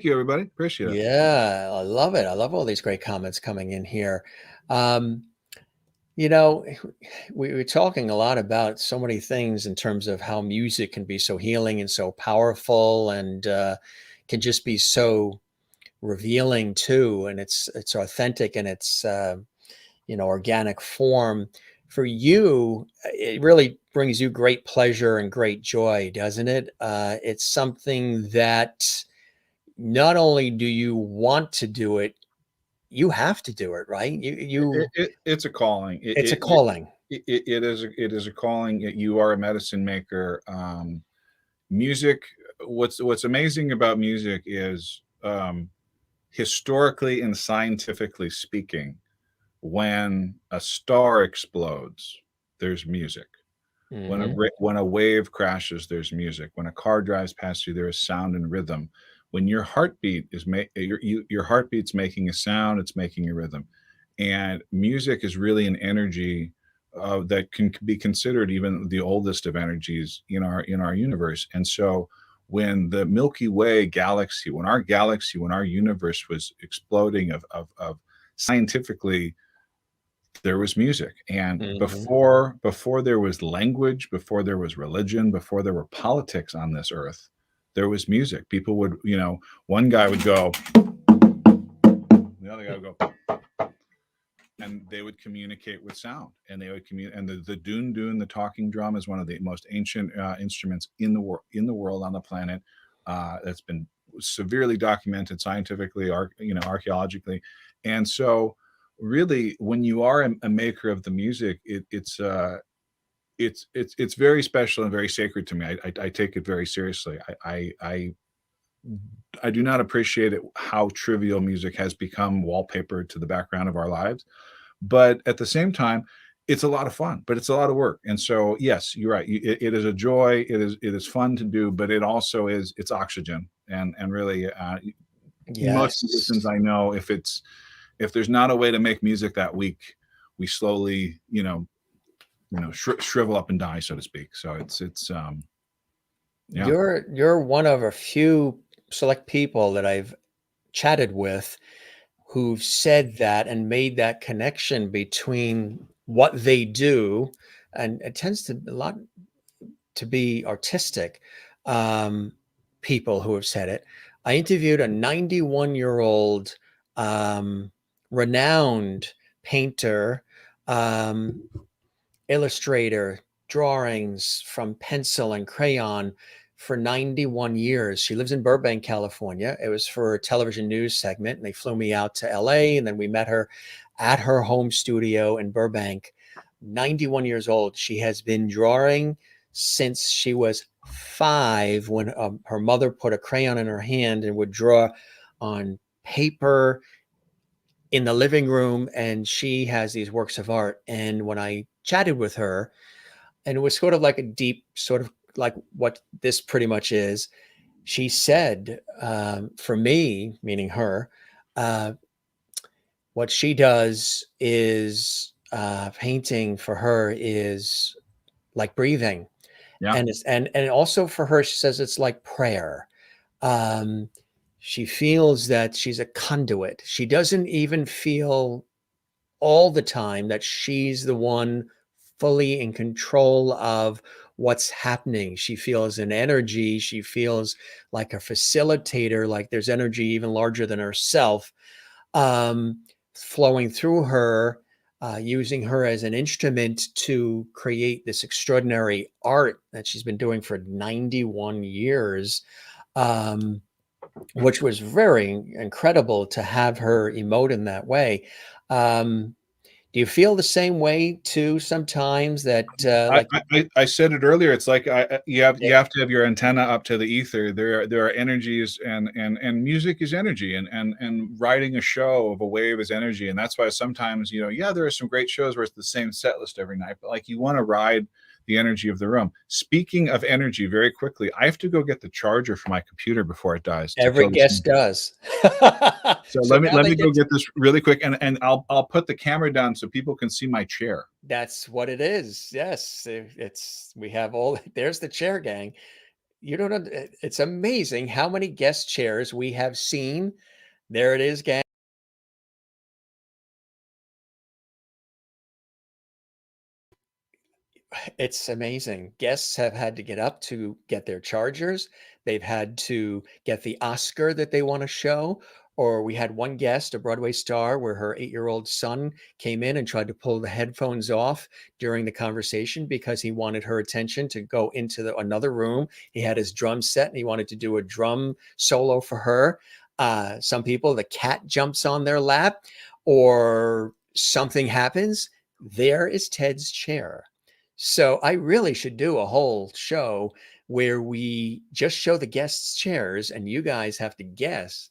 you, everybody. Appreciate it. Yeah, I love it. I love all these great comments coming in here. Um, you know, we were talking a lot about so many things in terms of how music can be so healing and so powerful, and can just be so revealing too. And it's authentic and it's organic form. For you, it really brings you great pleasure and great joy, doesn't it? It's something that not only do you want to do it, you have to do it, right? It's a calling. It's a calling. It is a calling. You are a medicine maker. Music. What's amazing about music is, historically and scientifically speaking, when a star explodes, there's music. Mhm. When a wave crashes, there's music. When a car drives past you, there is sound and rhythm. When your heartbeat is your heartbeat's making a sound, it's making a rhythm, and music is really an energy that can be considered even the oldest of energies in our universe. And so, when the Milky Way galaxy, when our universe was exploding of scientifically, there was music. And Mhm. before there was language, before there was religion, before there were politics on this earth, there was music. People would, one guy would go, the other guy would go, and they would communicate with sound, and they would communicate. And the dun dun, the talking drum, is one of the most ancient instruments in the world, on the planet. That's been severely documented scientifically, archaeologically. And so, really, when you are a maker of the music, it's very special and very sacred to me. I take it very seriously. I do not appreciate it, how trivial music has become wallpapered to the background of our lives. But at the same time, it's a lot of fun, but it's a lot of work. And so, yes, you're right. It is a joy. It is fun to do, but it also it's oxygen. And really, most musicians Yes. I know, if there's not a way to make music that week, we slowly, shrivel up and die, so to speak. So yeah. You're one of a few select people that I've chatted with who've said that and made that connection between what they do, and it tends to a lot to be artistic people who have said it. I interviewed a 91-year-old renowned painter, um, illustrator, drawings from pencil and crayon for 91 years. She lives in Burbank, California. It was for a television news segment, and they flew me out to LA, and then we met her at her home studio in Burbank. 91 years old. She has been drawing since she was 5, when her mother put a crayon in her hand and would draw on paper in the living room, and she has these works of art. And when I chatted with her, and it was sort of like a deep, sort of like what this pretty much is, she said, for me, meaning her, uh, what she does is painting for her is like breathing. Yeah. And also for her, she says it's like prayer. Um, she feels that she's a conduit. She doesn't even feel all the time that she's the one fully in control of what's happening. She feels an energy. She feels like a facilitator, like there's energy even larger than herself, flowing through her, using her as an instrument to create this extraordinary art that she's been doing for 91 years. Which was very incredible to have her emote in that way. Um, Do you feel the same way too sometimes that, I, like I said it earlier. It's like yeah, you have to have your antenna up to the ether. There are energies, and music is energy, and riding a show of a wave is energy, and that's why sometimes, yeah, there are some great shows where it's the same set list every night, but like you want to ride the energy of the room. Speaking of energy, very quickly, I have to go get the charger for my computer before it dies to every kill this. guest does. So So now let they me go get to get this really quick, and I'll put the camera down so people can see my chair. that's what it is. Yes, it's we have all there's the chair gang. You don't know, it's amazing how many guest chairs we have seen. There it is, gang. It's amazing. Guests have had to get up to get their chargers. They've had to get the Oscar that they want to show. Or we had one guest, a Broadway star, where her 8-year-old son came in and tried to pull the headphones off during the conversation because he wanted her attention to go into another room. He had his drum set and he wanted to do a drum solo for her. Some people, the cat jumps on their lap or something happens. There is Ted's chair. So I really should do a whole show where we just show the guests' chairs and you guys have to guess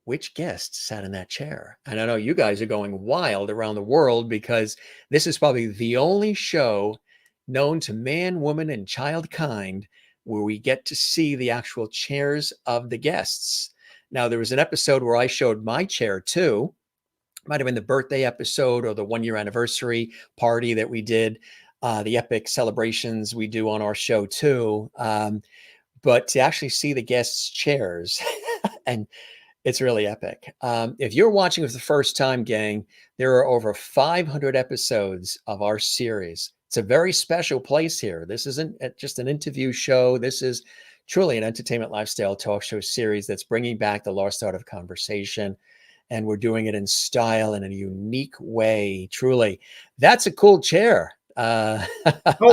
which guest sat in that chair. And I know you guys are going wild around the world because this is probably the only show known to man, woman, and child kind where we get to see the actual chairs of the guests. Now, there was an episode where I showed my chair too. Might have been the birthday episode or the 1-year anniversary party that we did, the epic celebrations we do on our show too. But to actually see the guests' chairs, and it's really epic. If you're watching for the first time, gang, there are over 500 episodes of our series. It's a very special place here. This isn't just an interview show. This is truly an entertainment lifestyle talk show series that's bringing back the lost art of conversation. And we're doing it in style and in a unique way. Truly, that's a cool chair. Oh,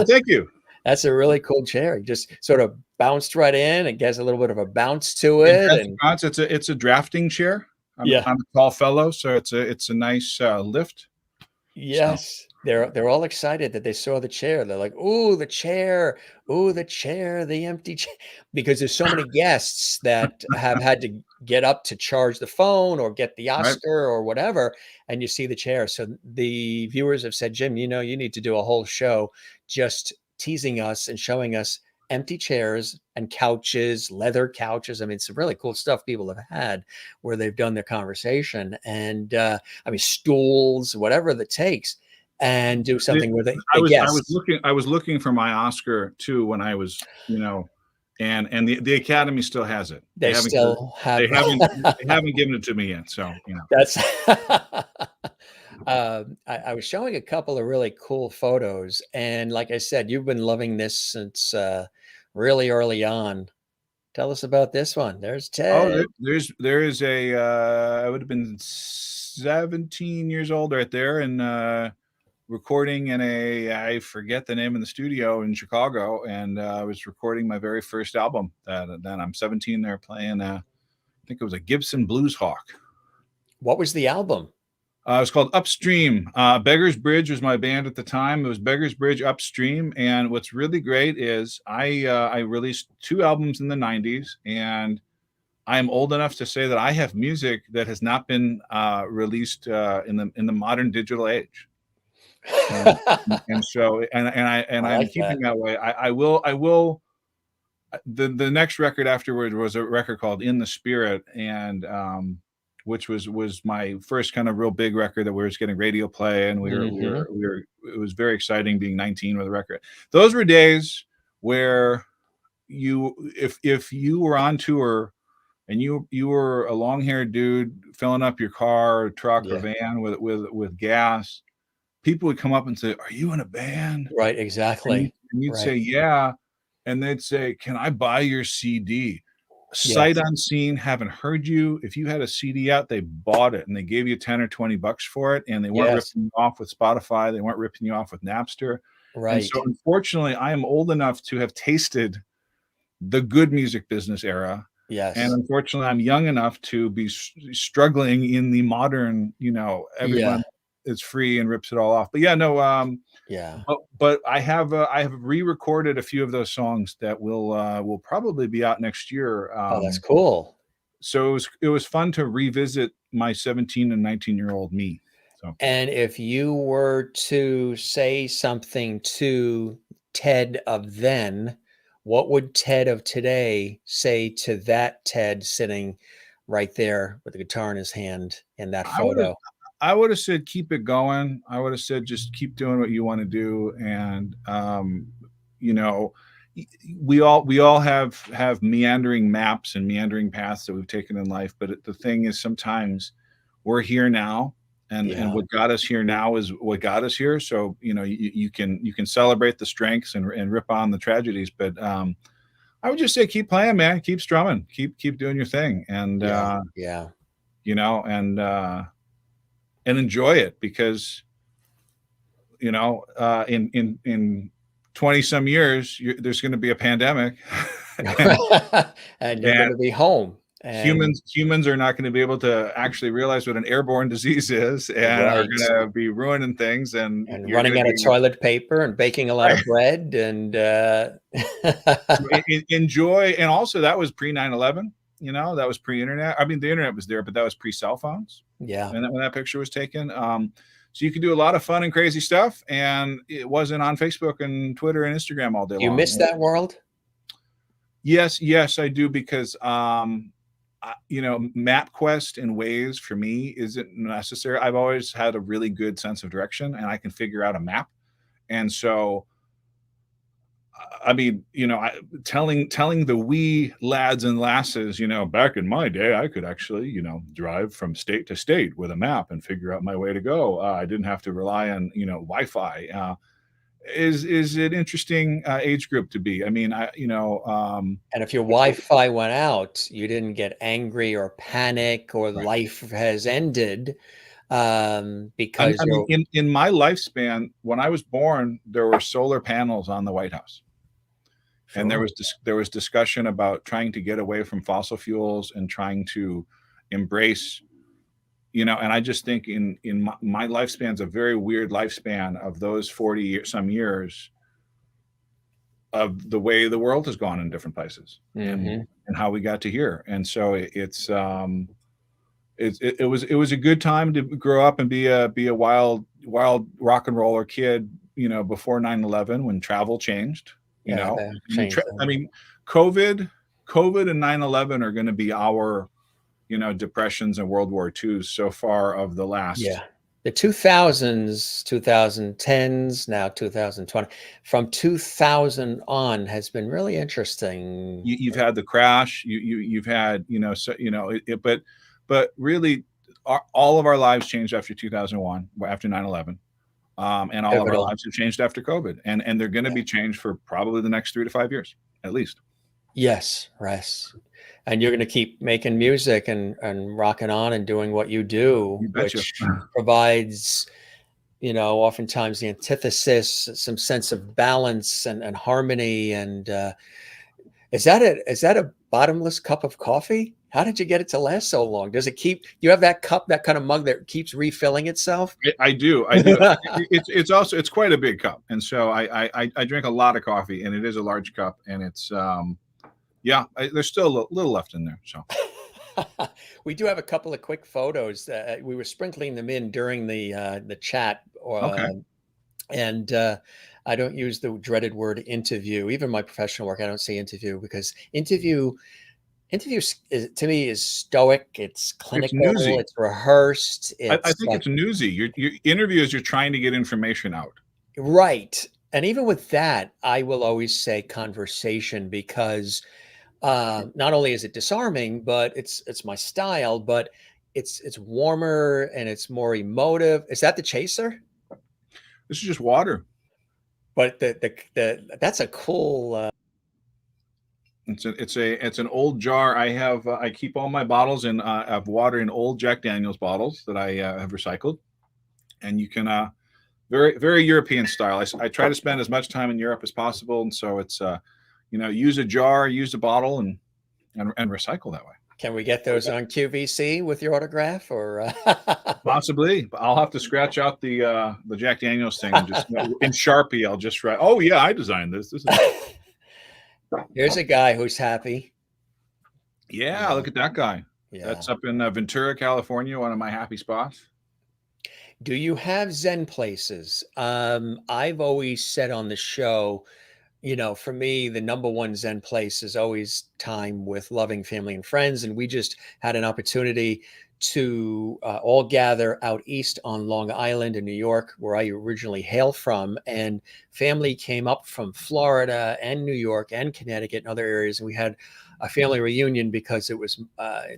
thank you. That's a really cool chair. You just sort of bounced right in and gets a little bit of a bounce to It it. has And a bounce. It's a drafting chair. yeah, I'm a tall fellow, so it's a nice lift. So yes, they're all excited that they saw the chair. They're like, "Ooh, the chair! Ooh, the chair! The empty chair!" Because there's so many guests that have had to get up to charge the phone or get the right. Oscar or whatever, and you see the chair. So the viewers have said, "Jim, you need to do a whole show just teasing us and showing us empty chairs and couches, leather couches." I mean, some really cool stuff people have had where they've done their conversation and I mean, stools, whatever it takes, and do The- something with the guests. I was looking for my Oscar too when I was, and the Academy still has it. They still They have haven't given it to me yet. So that's I was showing a couple of really cool photos, and like I said, you've been loving this since really early on. Tell us about this one. There's oh, Ted. there is a I would have been 17 years old right there, and recording in I forget the name of the studio in Chicago, and I was recording my very first album. Then I'm 17 there playing. I think it was a Gibson Blues Hawk. What was the album? It was called Upstream. Beggar's Bridge was my band at the time. It was Beggar's Bridge Upstream. And what's really great is I released 2 albums in the 90s, and I am old enough to say that I have music that has not been released in the modern digital age. And so I I'm like that. keeping that way. I will. The next record afterward was a record called In the Spirit, and which was my first kind of real big record that we were just getting radio play, and Mhm. it was very exciting being 19 with a record. Those were days where if you were on tour and you were a long-haired dude filling up your car or truck or Yeah. van with gas, people would come up and say, "Are you in a band?" Right, And you exactly. and you'd Right. say, "Yeah," and they'd say, "Can I buy your CD?" Sight Yes. unseen, haven't heard you. If you had a CD out, they bought it, and they gave you 10 or 20 bucks for it, and they weren't Yes. ripping you off with Spotify, they weren't ripping you off with Napster, and Right. so, unfortunately, I am old enough to have tasted the good music business era, and Yes. unfortunately, I'm young enough to be struggling in the modern, Yeah. everyone it's free and rips it all off. But yeah, no, Yeah. but I have re-recorded a few of those songs that will probably be out next year. Oh, that's cool. So it was fun to revisit my 17 and 19-year-old me. So, And if you were to say something to Ted of then, what would Ted of today say to that Ted sitting right there with the guitar in his hand in that photo? I would have said, keep it going. I would have said, just keep doing what you want to do. And, you know, we all have meandering maps and meandering paths that we've taken in life. But the thing is, sometimes we're here now, and what got us here now is what got us here. So, you know, you can celebrate the strengths and rip on the tragedies. But I would just say, keep playing, man. Keep strumming. Keep doing your thing. And you know, and enjoy it, because, you know, in 20 some years, there's going to be a pandemic and you're going to be home. And humans are not going to be able to actually realize what an airborne disease is, and are going to be ruining things and running out of toilet paper and baking a lot of bread and enjoy. And also, that was pre 9/11. You know, that was pre-internet. I mean, the internet was there, but that was pre-cell phones. Yeah. And when that picture was taken. So you could do a lot of fun and crazy stuff, and it wasn't on Facebook and Twitter and Instagram all day long. You miss that world? Yes, I do, because you know, MapQuest and Waze for me isn't necessary. I've always had a really good sense of direction, and I can figure out a map. And so, I mean, you know, telling the wee lads and lasses, you know, back in my day, I could actually, you know, drive from state to state with a map and figure out my way to go. I didn't have to rely on, you know, Wi-Fi. Is an interesting age group to be. I mean, and if your Wi-Fi went out, you didn't get angry or panic or life has ended, because I mean, in my lifespan, when I was born, there were solar panels on the White House. Sure. And there was discussion about trying to get away from fossil fuels and trying to embrace, you know, and I just think in my lifespan's a very weird lifespan of those 40 some years of the way the world has gone in different places, and how we got to here. And so it was a good time to grow up and be a wild rock and roller kid, you know, before 9/11, when travel changed. You know, I mean, COVID and 9/11 are going to be our, you know, depressions and World War II so far of the last. Yeah. The 2000s, 2010s, now 2020, from 2000 on has been really interesting. You've had the crash, you've had, you know, so, you know, but really all of our lives changed after 2001, after 9/11. And all of our lives have changed after COVID, and they're going to be changed for probably the next 3 to 5 years, at least. Yes. And you're going to keep making music and rocking on and doing what you do, which provides, you know, oftentimes the antithesis, some sense of balance and harmony. And is that a bottomless cup of coffee? How did you get it to last so long? Does it keep? You have that cup, that kind of mug that keeps refilling itself? I do. It's quite a big cup, and so I drink a lot of coffee, and it is a large cup, and it's there's still a little left in there. So we do have a couple of quick photos. We were sprinkling them in during the chat, and I don't use the dreaded word interview. Even my professional work, I don't say interview, because interview to me is stoic, it's clinical, it's rehearsed. I think it's newsy. Your interview is you're trying to get information out. Right. And even with that, I will always say conversation, because not only is it disarming, but it's my style, but it's warmer and it's more emotive. Is that the chaser? This is just water. But that's a cool It's an old jar. I keep all my bottles of water in old Jack Daniel's bottles that I have recycled, and you can very, very European style. I try to spend as much time in Europe as possible, and so it's you know, use a jar, use a bottle, and recycle that way. Can we get those on QVC with your autograph or? Possibly, but I'll have to scratch out the Jack Daniels thing and just in Sharpie. I'll just write, "Oh yeah, I designed this." This is Here's a guy who's happy. yeah. Look at that guy. Yeah. That's up in Ventura, California, one of my happy spots. Do you have Zen places? I've always said on the show, you know, for me, the number one Zen place is always time with loving family and friends. And we just had an opportunity to all gather out east on Long Island in New York, where I originally hail from. And family came up from Florida and New York and Connecticut and other areas. And we had a family reunion because it was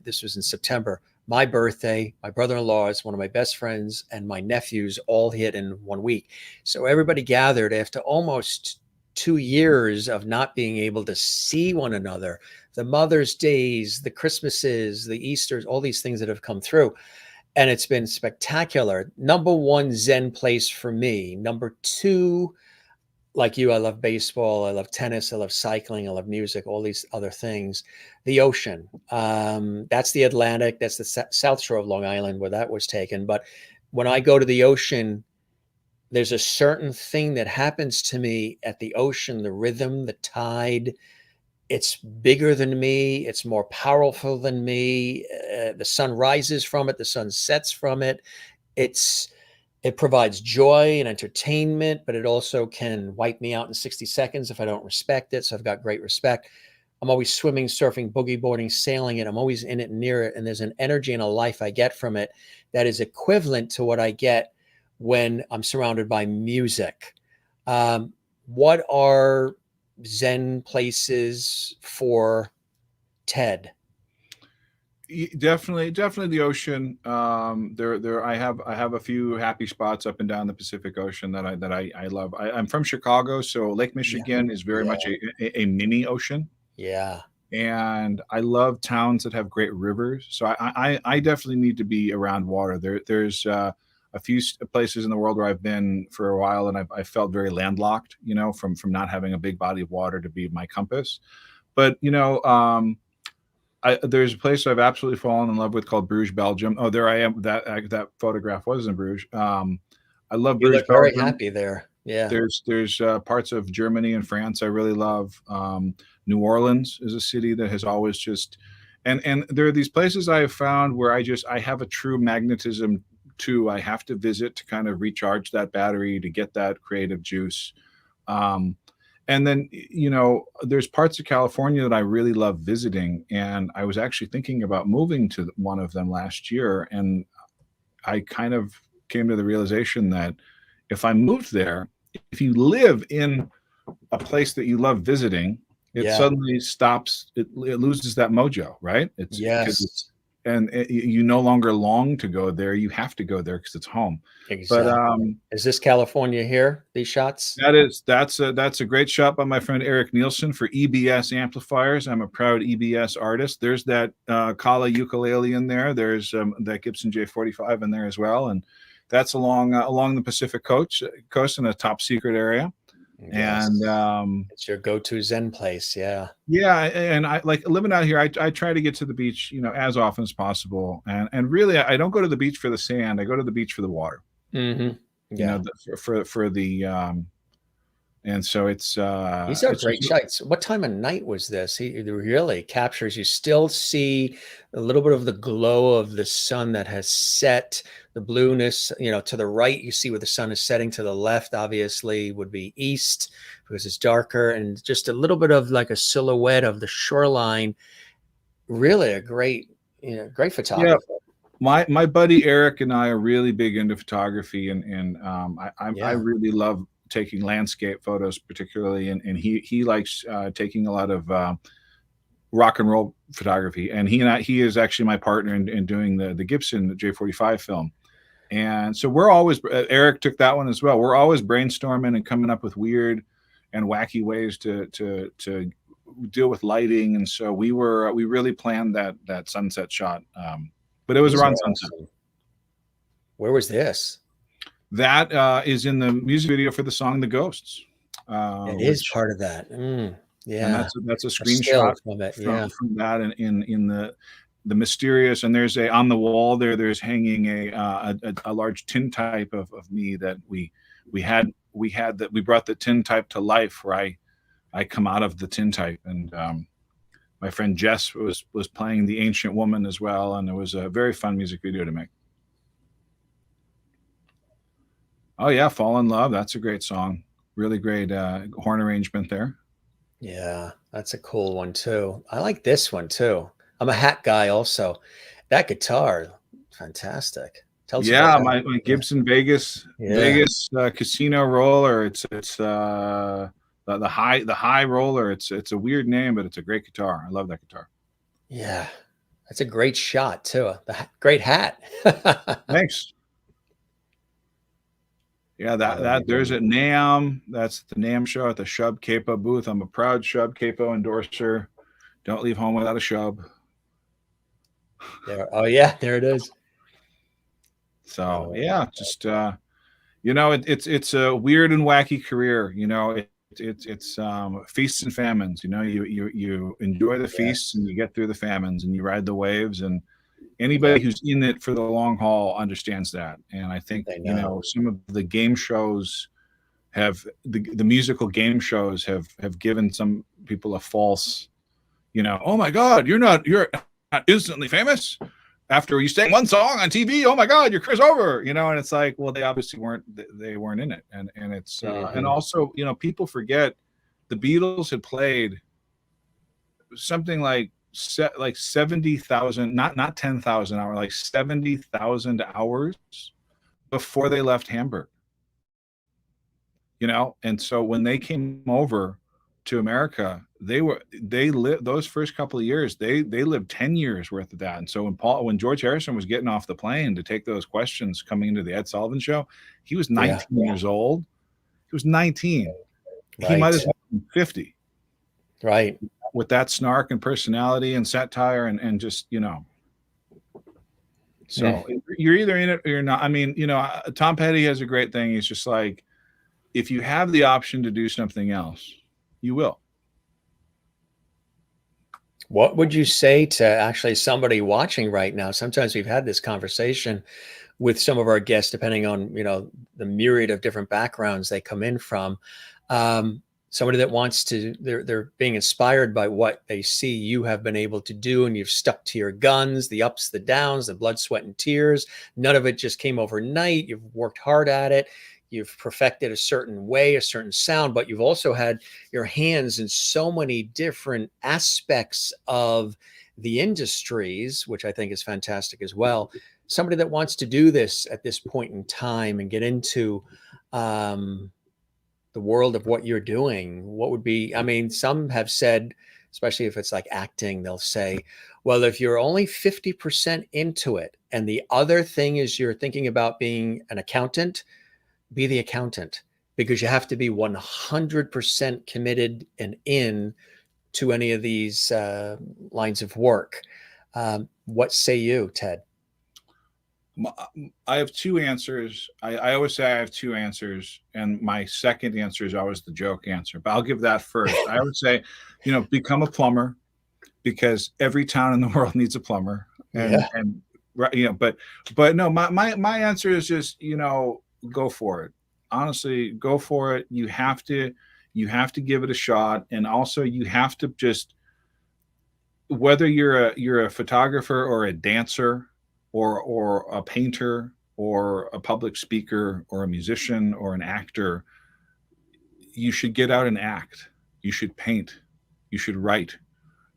this was in September. My birthday, my brother-in-law's, one of my best friends, and my nephews all hit in 1 week. So everybody gathered after almost 2 years of not being able to see one another, the Mother's Days, the Christmases, the Easters, all these things that have come through. And it's been spectacular. Number one, Zen place for me. Number two, like you, I love baseball, I love tennis, I love cycling, I love music, all these other things. The ocean, that's the Atlantic, that's the South Shore of Long Island where that was taken. But when I go to the ocean, there's a certain thing that happens to me at the ocean, the rhythm, the tide. It's bigger than me. It's more powerful than me. The sun rises from it. The sun sets from it. It provides joy and entertainment, but it also can wipe me out in 60 seconds if I don't respect it. So I've got great respect. I'm always swimming, surfing, boogie boarding, sailing it. I'm always in it, near it. And there's an energy and a life I get from it that is equivalent to what I get when I'm surrounded by music. What are Zen places for Ted? Definitely the ocean. I have a few happy spots up and down the Pacific Ocean that I love. I'm from Chicago, so Lake Michigan is very much a mini ocean. Yeah. And I love towns that have great rivers. So I definitely need to be around water. There's a few places in the world where I've been for a while, and I felt very landlocked, you know, from not having a big body of water to be my compass. But you know, there's a place I've absolutely fallen in love with called Bruges, Belgium. Oh, there I am. That photograph was in Bruges. I love You Bruges, look very Belgium. happy there. Yeah. There's parts of Germany and France I really love. New Orleans is a city that has always just, and there are these places I have found where I have a true magnetism to. I have to visit to kind of recharge that battery to get that creative juice. And then, you know, there's parts of California that I really love visiting. And I was actually thinking about moving to one of them last year. And I kind of came to the realization that if I moved there, if you live in a place that you love visiting, it suddenly stops, it loses that mojo, right? You no longer long to go there. You have to go there because it's home. Exactly. But is this California here? These shots? That's a great shot by my friend Eric Nielsen for EBS amplifiers. I'm a proud EBS artist. There's that Kala ukulele in there. There's that Gibson J-45 in there as well, and that's along the Pacific coast in a top secret area. Yes. And it's your go-to Zen place. Yeah. And I like living out here. I try to get to the beach, you know, as often as possible. And really, I don't go to the beach for the sand. I go to the beach for the water. Mm-hmm. Yeah. You know, for the and so it's these are great shots. What time of night was this? He really captures. You still see a little bit of the glow of the sun that has set, the blueness. You know, to the right, you see where the sun is setting. To the left, obviously, would be east because it's darker, and just a little bit of like a silhouette of the shoreline. Really, a great, you know, great photographer. Yeah. My buddy Eric and I are really big into photography, and I really love taking landscape photos particularly, and he likes taking a lot of rock and roll photography, and he is actually my partner in doing the Gibson J-45 film. And so we're always, Eric took that one as well. We're always brainstorming and coming up with weird and wacky ways to deal with lighting. And so we really planned that sunset shot, but it was around sunset. Where was this? That is in the music video for the song "The Ghosts." It is part of that. Yeah, and that's a screenshot from it. from that in the. the mysterious, and there's on the wall there's hanging a large tintype of me that we brought the tintype to life, where I come out of the tintype, and my friend Jess was playing the Ancient Woman as well, and it was a very fun music video to make. Oh yeah, Fall in Love, that's a great song. Really great horn arrangement there. Yeah, that's a cool one too. I like this one too. I'm a hat guy also. That guitar, fantastic. Tell us Yeah, about my that. Gibson Vegas Casino roller. It's the high roller. It's a weird name, but it's a great guitar. I love that guitar. Yeah, that's a great shot too. Great hat. Thanks. Yeah, that there's a NAMM. That's the NAMM show at the Shub Capo booth. I'm a proud Shub Capo endorser. Don't leave home without a Shub. There. Oh yeah, there it is. So yeah, just you know, it's a weird and wacky career. You know, it's feasts and famines. You know, you enjoy the feasts and you get through the famines and you ride the waves, and anybody who's in it for the long haul understands that. And I think, you know, some of the game shows have the musical game shows have given some people a false, you know, oh my God, you're not instantly famous after you sang one song on TV. Oh my God, your career's over, you know. And it's like, well, they obviously weren't in it. And it's and also, you know, people forget the Beatles had played something like 70,000, not 10,000 hours, like 70,000 hours before they left Hamburg, you know. And so when they came over to America, they lived those first couple of years, they lived 10 years worth of that. And so when George Harrison was getting off the plane to take those questions coming into the Ed Sullivan Show, he was 19 years old. He was 19. Right. He might as well be 50. Right. With that snark and personality and satire and just, you know. So you're either in it or you're not. I mean, you know, Tom Petty has a great thing. He's just like, if you have the option to do something else, you will. What would you say to actually somebody watching right now? Sometimes we've had this conversation with some of our guests, depending on, you know, the myriad of different backgrounds they come in from. Somebody that wants to, they're being inspired by what they see you have been able to do, and you've stuck to your guns, the ups, the downs, the blood, sweat, and tears. None of it just came overnight. You've worked hard at it. You've perfected a certain way, a certain sound, but you've also had your hands in so many different aspects of the industries, which I think is fantastic as well. Somebody that wants to do this at this point in time and get into the world of what you're doing, what would be, I mean, some have said, especially if it's like acting, they'll say, well, if you're only 50% into it and the other thing is you're thinking about being an accountant, be the accountant, because you have to be 100% committed and in to any of these lines of work. What say you, Ted? I have two answers. I always say I have two answers, and my second answer is always the joke answer, but I'll give that first. I would say, you know, become a plumber, because every town in the world needs a plumber. And you know, but no, my answer is just, you know, go for it. Honestly, go for it. You have to give it a shot. And also you have to just, whether you're a photographer or a dancer or a painter or a public speaker or a musician or an actor, you should get out and act. You should paint. You should write.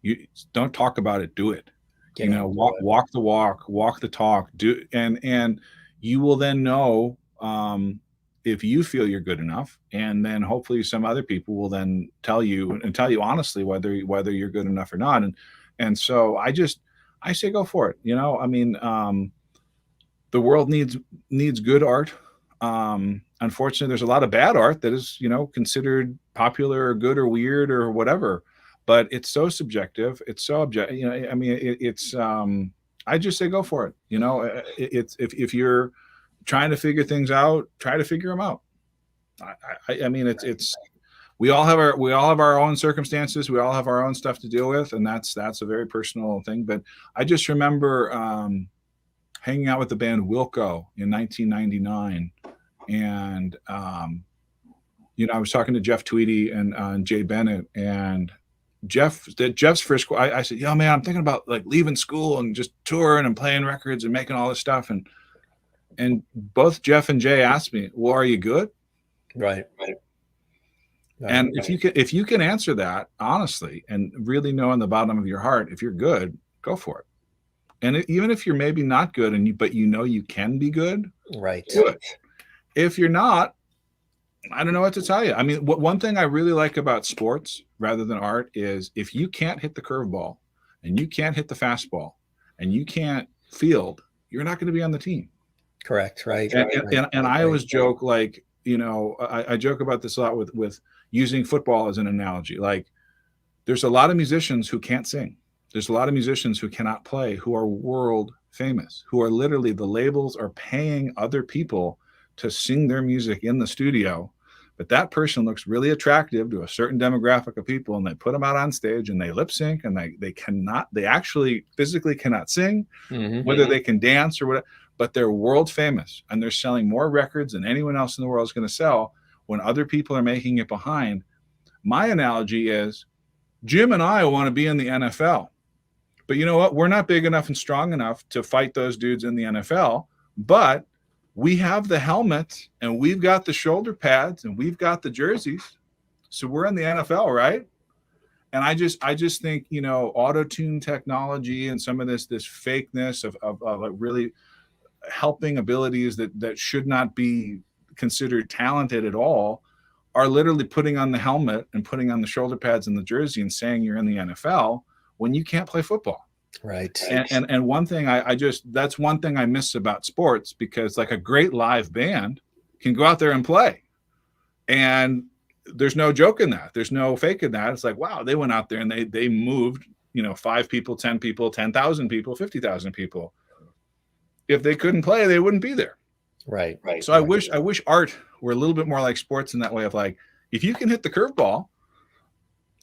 You don't talk about it, do it. You know, walk the walk, walk the talk, do, and you will then know if you feel you're good enough, and then hopefully some other people will then tell you honestly whether you're good enough or not. And so I say go for it. You know, I mean, the world needs good art. Unfortunately, there's a lot of bad art that is, you know, considered popular or good or weird or whatever. But it's so subjective. It's so objective. You know, I mean, I just say go for it. You know, it's if you're trying to figure things out, try to figure them out. I mean, it's we all have our own circumstances. We all have our own stuff to deal with, and that's a very personal thing. But I just remember hanging out with the band Wilco in 1999, and I was talking to Jeff Tweedy and Jay Bennett, and Jeff's first. I said, "Yo, man, I'm thinking about like leaving school and just touring and playing records and making all this stuff." And both Jeff and Jay asked me, "Well, are you good?" Right. And if you can answer that honestly and really know in the bottom of your heart, if you're good, go for it. And even if you're maybe not good, but you can be good, right, do it. If you're not, I don't know what to tell you. I mean, one thing I really like about sports rather than art is if you can't hit the curveball and you can't hit the fastball and you can't field, you're not going to be on the team. Correct. Right. And I always joke, like, I joke about this a lot with using football as an analogy. Like, there's a lot of musicians who can't sing. There's a lot of musicians who cannot play, who are world famous, who are literally, the labels are paying other people to sing their music in the studio. But that person looks really attractive to a certain demographic of people, and they put them out on stage and they lip sync, and they actually physically cannot sing, whether they can dance or whatever, but they're world famous and they're selling more records than anyone else in the world is going to sell when other people are making it behind. My analogy is Jim and I want to be in the NFL, but you know what? We're not big enough and strong enough to fight those dudes in the NFL, but we have the helmet and we've got the shoulder pads and we've got the jerseys. So we're in the NFL, right? And I just think, auto-tune technology and some of this fakeness of like really helping abilities that should not be considered talented at all are literally putting on the helmet and putting on the shoulder pads and the jersey and saying you're in the NFL when you can't play football. Right. And one thing that's one thing I miss about sports, because like a great live band can go out there and play, and there's no joke in that. There's no fake in that. It's like, wow, they went out there and they moved, 5 people, 10 people, 10,000 people, 50,000 people. If they couldn't play, they wouldn't be there. Right. So I wish art were a little bit more like sports in that way of like, if you can hit the curveball,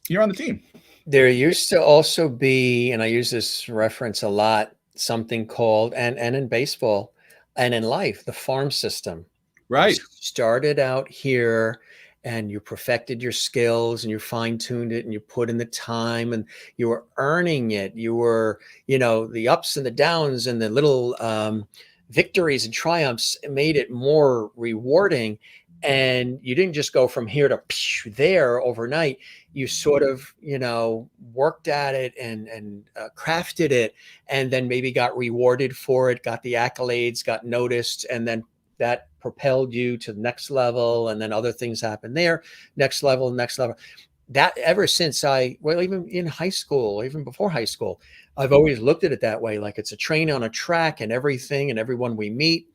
you're on the team. There used to also be, and I use this reference a lot, something called, and in baseball and in life, the farm system. Right. You started out here and you perfected your skills and you fine-tuned it and you put in the time and you were earning it. You were, the ups and the downs and the little victories and triumphs made it more rewarding. And you didn't just go from here to there overnight. You sort of, worked at it and crafted it, and then maybe got rewarded for it, got the accolades, got noticed, and then that propelled you to the next level. And then other things happened there, next level. That ever since even in high school, even before high school, I've always looked at it that way. Like it's a train on a track, and everything and everyone we meet,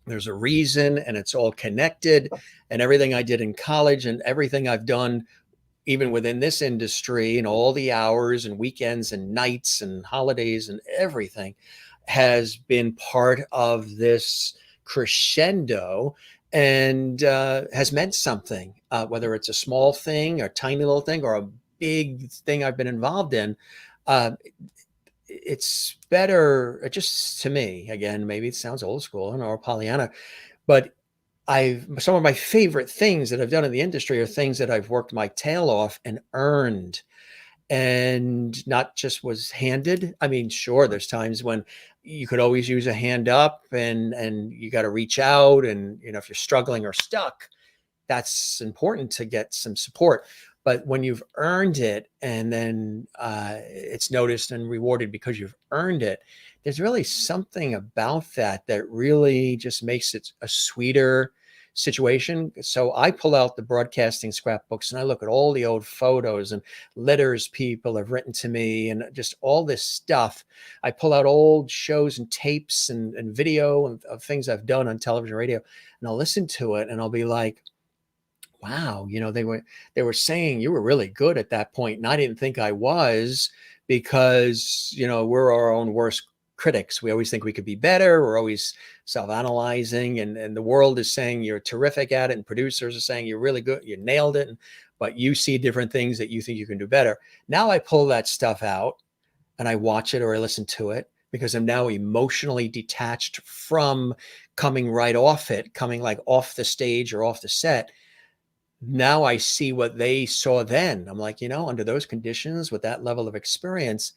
there's a reason, and it's all connected. And everything I did in college and everything I've done, even within this industry, and all the hours and weekends and nights and holidays and everything, has been part of this crescendo and has meant something, whether it's a small thing, a tiny little thing, or a big thing I've been involved in. It's better, just to me, again, maybe it sounds old school or Pollyanna, but some of my favorite things that I've done in the industry are things that I've worked my tail off and earned, and not just was handed. I mean, sure, there's times when you could always use a hand up and you got to reach out, and if you're struggling or stuck, that's important to get some support. But when you've earned it, and then it's noticed and rewarded because you've earned it, there's really something about that really just makes it a sweeter situation. So I pull out the broadcasting scrapbooks and I look at all the old photos and letters people have written to me and just all this stuff. I pull out old shows and tapes and video of things I've done on television, radio, and I'll listen to it and I'll be like, wow, they were saying you were really good at that point, and I didn't think I was, because we're our own worst critics. We always think we could be better. We're always self-analyzing, and the world is saying you're terrific at it, and producers are saying you're really good, you nailed it. but you see different things that you think you can do better. Now I pull that stuff out and I watch it or I listen to it because I'm now emotionally detached from coming right off it, coming like off the stage or off the set. Now I see what they saw then. I'm like, under those conditions with that level of experience,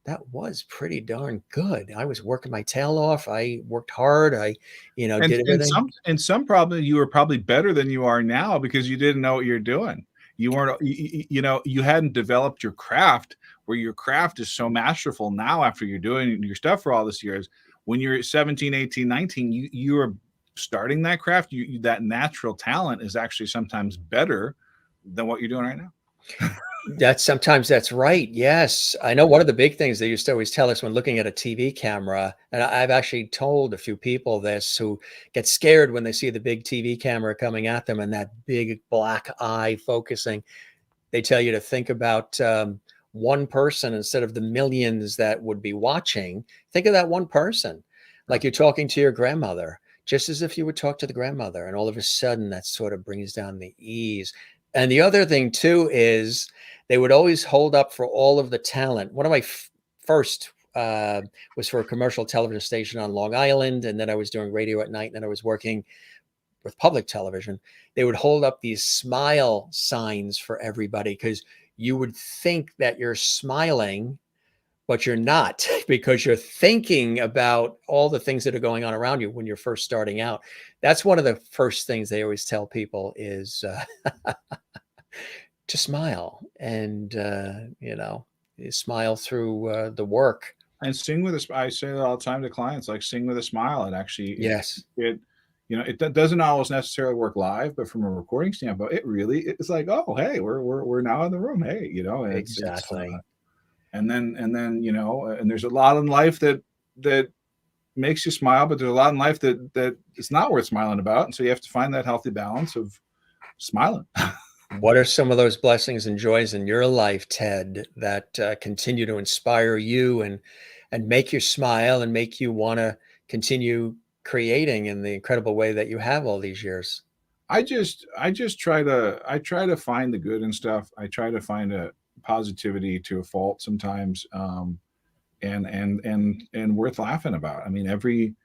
that was pretty darn good. I was working my tail off. I worked hard. I, did everything. And some probably you were probably better than you are now because you didn't know what you're doing. You weren't, you hadn't developed your craft where your craft is so masterful now after you're doing your stuff for all these years. When you're 17, 18, 19, you are starting that craft. That natural talent is actually sometimes better than what you're doing right now. Sometimes that's right. Yes. I know one of the big things they used to always tell us when looking at a TV camera, and I've actually told a few people this who get scared when they see the big TV camera coming at them and that big black eye focusing. They tell you to think about one person instead of the millions that would be watching. Think of that one person, like you're talking to your grandmother, just as if you would talk to the grandmother. And all of a sudden that sort of brings down the ease. And the other thing too is they would always hold up for all of the talent. One of my first was for a commercial television station on Long Island. And then I was doing radio at night. And then I was working with public television. They would hold up these smile signs for everybody because you would think that you're smiling, but you're not because you're thinking about all the things that are going on around you when you're first starting out. That's one of the first things they always tell people is to smile and, you smile through the work. And sing with a smile. I say that all the time to clients, like sing with a smile. It actually, yes. It doesn't always necessarily work live, but from a recording standpoint, it's like, oh, hey, we're now in the room. Hey, exactly. And then, and there's a lot in life that makes you smile, but there's a lot in life that it's not worth smiling about. And so you have to find that healthy balance of smiling. What are some of those blessings and joys in your life, Ted, that continue to inspire you and make you smile and make you want to continue creating in the incredible way that you have all these years? I just try to find the good in stuff. I try to find a positivity to a fault sometimes, and worth laughing about. I mean,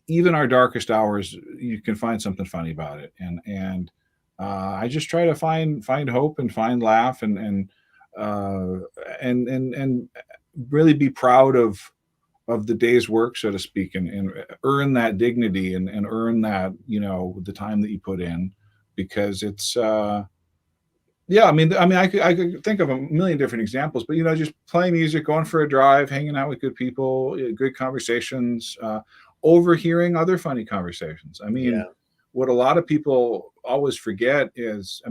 even our darkest hours, you can find something funny about it. And I just try to find hope and find laugh and really be proud of the day's work, so to speak, and earn that dignity and earn that, the time that you put in, because it's, I mean, I could think of a million different examples, but, just playing music, going for a drive, hanging out with good people, good conversations, overhearing other funny conversations. I mean, what a lot of people always forget is,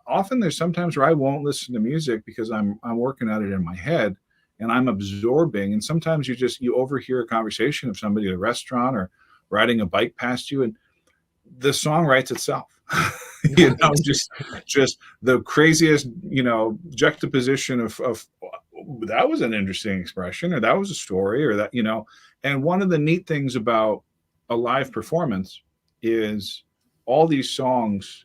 often there's sometimes where I won't listen to music because I'm working at it in my head and I'm absorbing. And sometimes you overhear a conversation of somebody at a restaurant or riding a bike past you, and the song writes itself. Just the craziest, juxtaposition of that was an interesting expression, or that was a story, or that, and one of the neat things about a live performance is all these songs,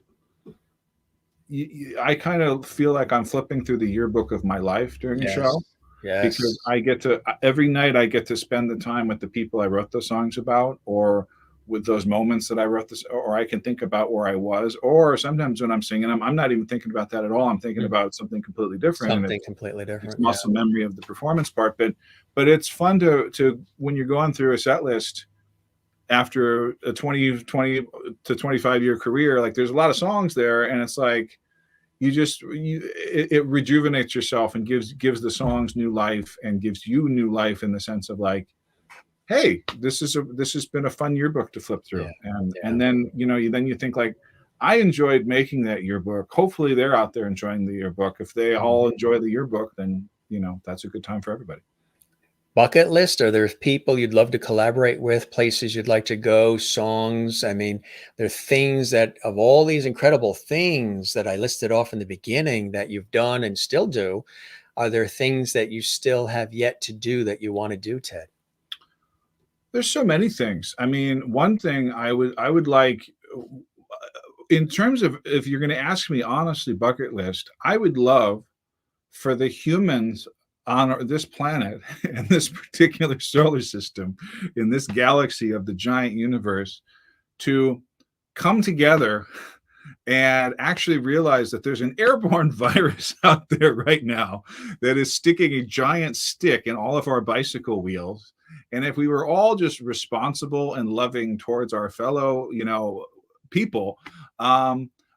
I kind of feel like I'm flipping through the yearbook of my life during the show. Yes. Because every night I get to spend the time with the people I wrote those songs about, or with those moments that I wrote this, or I can think about where I was, or sometimes when I'm singing, I'm not even thinking about that at all. I'm thinking about something completely different. It's muscle memory of the performance part, but it's fun to when you're going through a set list after a 20 to 25 year career, like there's a lot of songs there, and it's like, it rejuvenates yourself and gives the songs new life, and gives you new life in the sense of like, hey, this has been a fun yearbook to flip through. And then, you think like, I enjoyed making that yearbook. Hopefully they're out there enjoying the yearbook. If they all enjoy the yearbook, then, that's a good time for everybody. Bucket list? Are there people you'd love to collaborate with, places you'd like to go, songs? I mean, there are things that, of all these incredible things that I listed off in the beginning that you've done and still do, are there things that you still have yet to do that you want to do, Ted? There's so many things. I mean, one thing I would like, in terms of, if you're going to ask me honestly, bucket list, I would love for the humans on this planet, in this particular solar system, in this galaxy of the giant universe, to come together and actually realize that there's an airborne virus out there right now that is sticking a giant stick in all of our bicycle wheels. And if we were all just responsible and loving towards our fellow, people,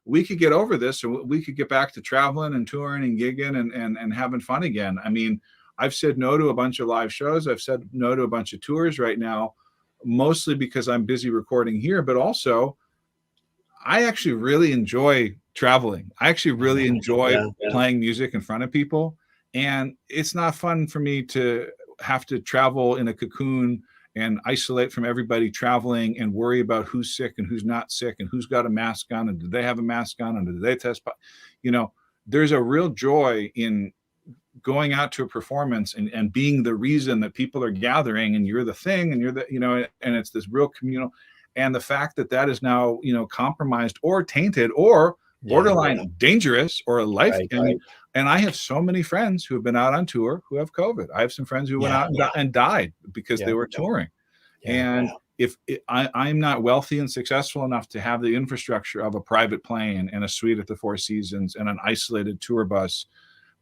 we could get over this, and we could get back to traveling and touring and gigging and having fun again. I mean, I've said no to a bunch of live shows. I've said no to a bunch of tours right now, mostly because I'm busy recording here, but also I actually really enjoy traveling. I actually really enjoy playing music in front of people. And it's not fun for me to have to travel in a cocoon and isolate from everybody traveling and worry about who's sick and who's not sick and who's got a mask on and do they have a mask on and do they test. There's a real joy in going out to a performance and being the reason that people are gathering, and you're the thing, and you're the, and it's this real communal. And the fact that that is now, compromised or tainted or borderline dangerous or life. And I have so many friends who have been out on tour who have COVID. I have some friends who went out and died because they were touring. And if I'm not wealthy and successful enough to have the infrastructure of a private plane and a suite at the Four Seasons and an isolated tour bus,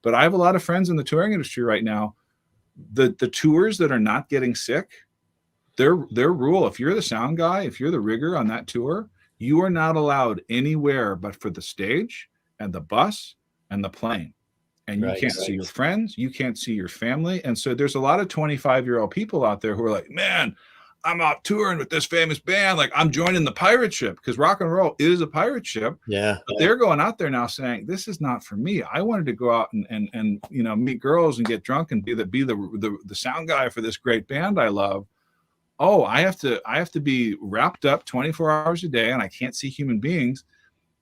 but I have a lot of friends in the touring industry right now. The tours that are not getting sick, their rule, if you're the sound guy, if you're the rigger on that tour, you are not allowed anywhere but for the stage and the bus and the plane. And you can't see your friends, you can't see your family. And so there's a lot of 25-year-old people out there who are like, man, I'm out touring with this famous band. Like, I'm joining the pirate ship, because rock and roll is a pirate ship. But they're going out there now saying, this is not for me. I wanted to go out and meet girls and get drunk and be the sound guy for this great band I love. Oh, I have to be wrapped up 24 hours a day and I can't see human beings.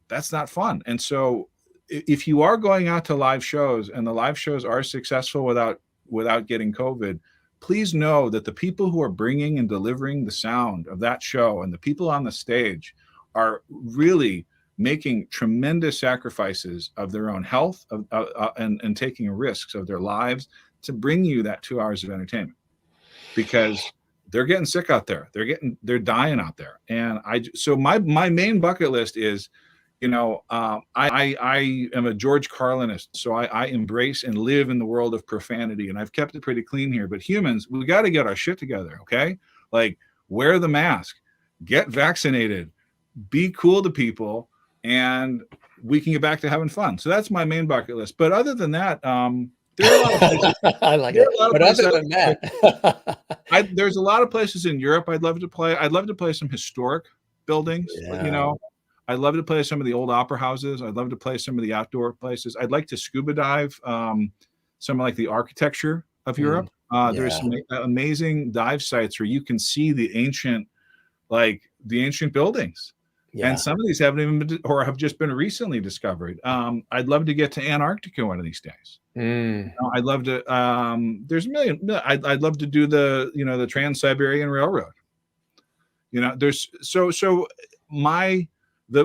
That's not fun. And so if you are going out to live shows and the live shows are successful without getting COVID, please know that the people who are bringing and delivering the sound of that show and the people on the stage are really making tremendous sacrifices of their own health and taking risks of their lives to bring you that 2 hours of entertainment, because they're getting sick out there. They're dying out there. And so my main bucket list is, I am a George Carlinist, so I embrace and live in the world of profanity, and I've kept it pretty clean here. But humans, we got to get our shit together, okay? Like, wear the mask, get vaccinated, be cool to people, and we can get back to having fun. So that's my main bucket list. But other than that, there are a lot of places. I like it. But other than that, there's a lot of places in Europe I'd love to play. I'd love to play some historic buildings, I'd love to play some of the old opera houses. I'd love to play some of the outdoor places. I'd like to scuba dive some like the architecture of Europe. There's some amazing dive sites where you can see the ancient buildings. And some of these haven't even been, or have just been recently discovered. I'd love to get to Antarctica one of these days. I'd love to. There's a million. I'd love to do the Trans-Siberian Railroad. There's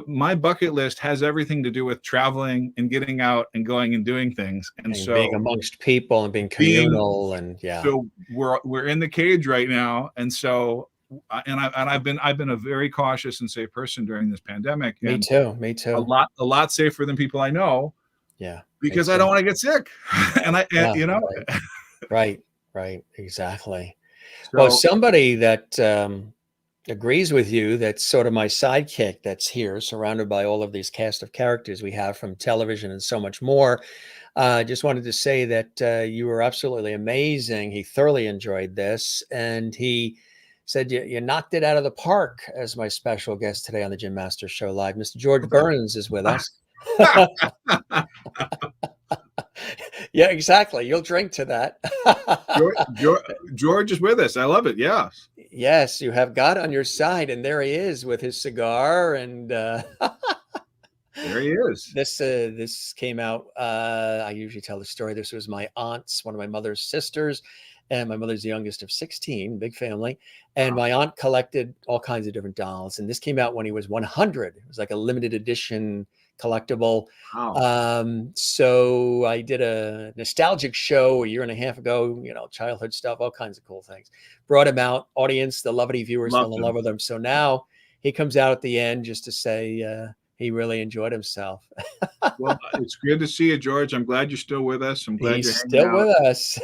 my bucket list has everything to do with traveling and getting out and going and doing things, and so being amongst people and being communal So we're in the cage right now, and so I've been a very cautious and safe person during this pandemic. Me too. A lot safer than people I know. Because I don't want to get sick, Right, exactly. Well, somebody that agrees with you, that's sort of my sidekick that's here, surrounded by all of these cast of characters we have from television and so much more. Just wanted to say that you were absolutely amazing. He thoroughly enjoyed this, and he said you knocked it out of the park as my special guest today on the Jim Masters Show Live. Mr. George Burns is with us. Yeah, exactly. You'll drink to that. George is with us. I love it. Yeah. Yes, you have God on your side, and there he is with his cigar, and there he is. This came out. I usually tell the story. This was my aunt's, one of my mother's sisters, and my mother's the youngest of 16, big family. And Wow. my aunt collected all kinds of different dolls. And this came out when he was 100. It was like a limited edition collectible. Wow. So I did a nostalgic show a year and a half ago, childhood stuff, all kinds of cool things. Brought him out, audience, the Lovity viewers fell Loved in him. love with him. So now he comes out at the end just to say he really enjoyed himself. Well, it's good to see you, George. I'm glad you're still with us. I'm glad He's you're hanging still out. with us.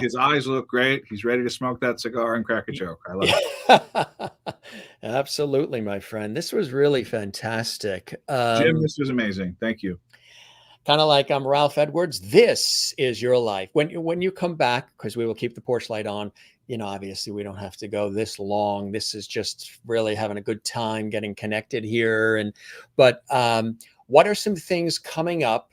His eyes look great. He's ready to smoke that cigar and crack a joke. I love it. Absolutely, my friend. This was really fantastic. Jim, this was amazing. Thank you. Kind of like I'm Ralph Edwards. This is your life. When you come back, because we will keep the porch light on, obviously we don't have to go this long. This is just really having a good time getting connected here. But what are some things coming up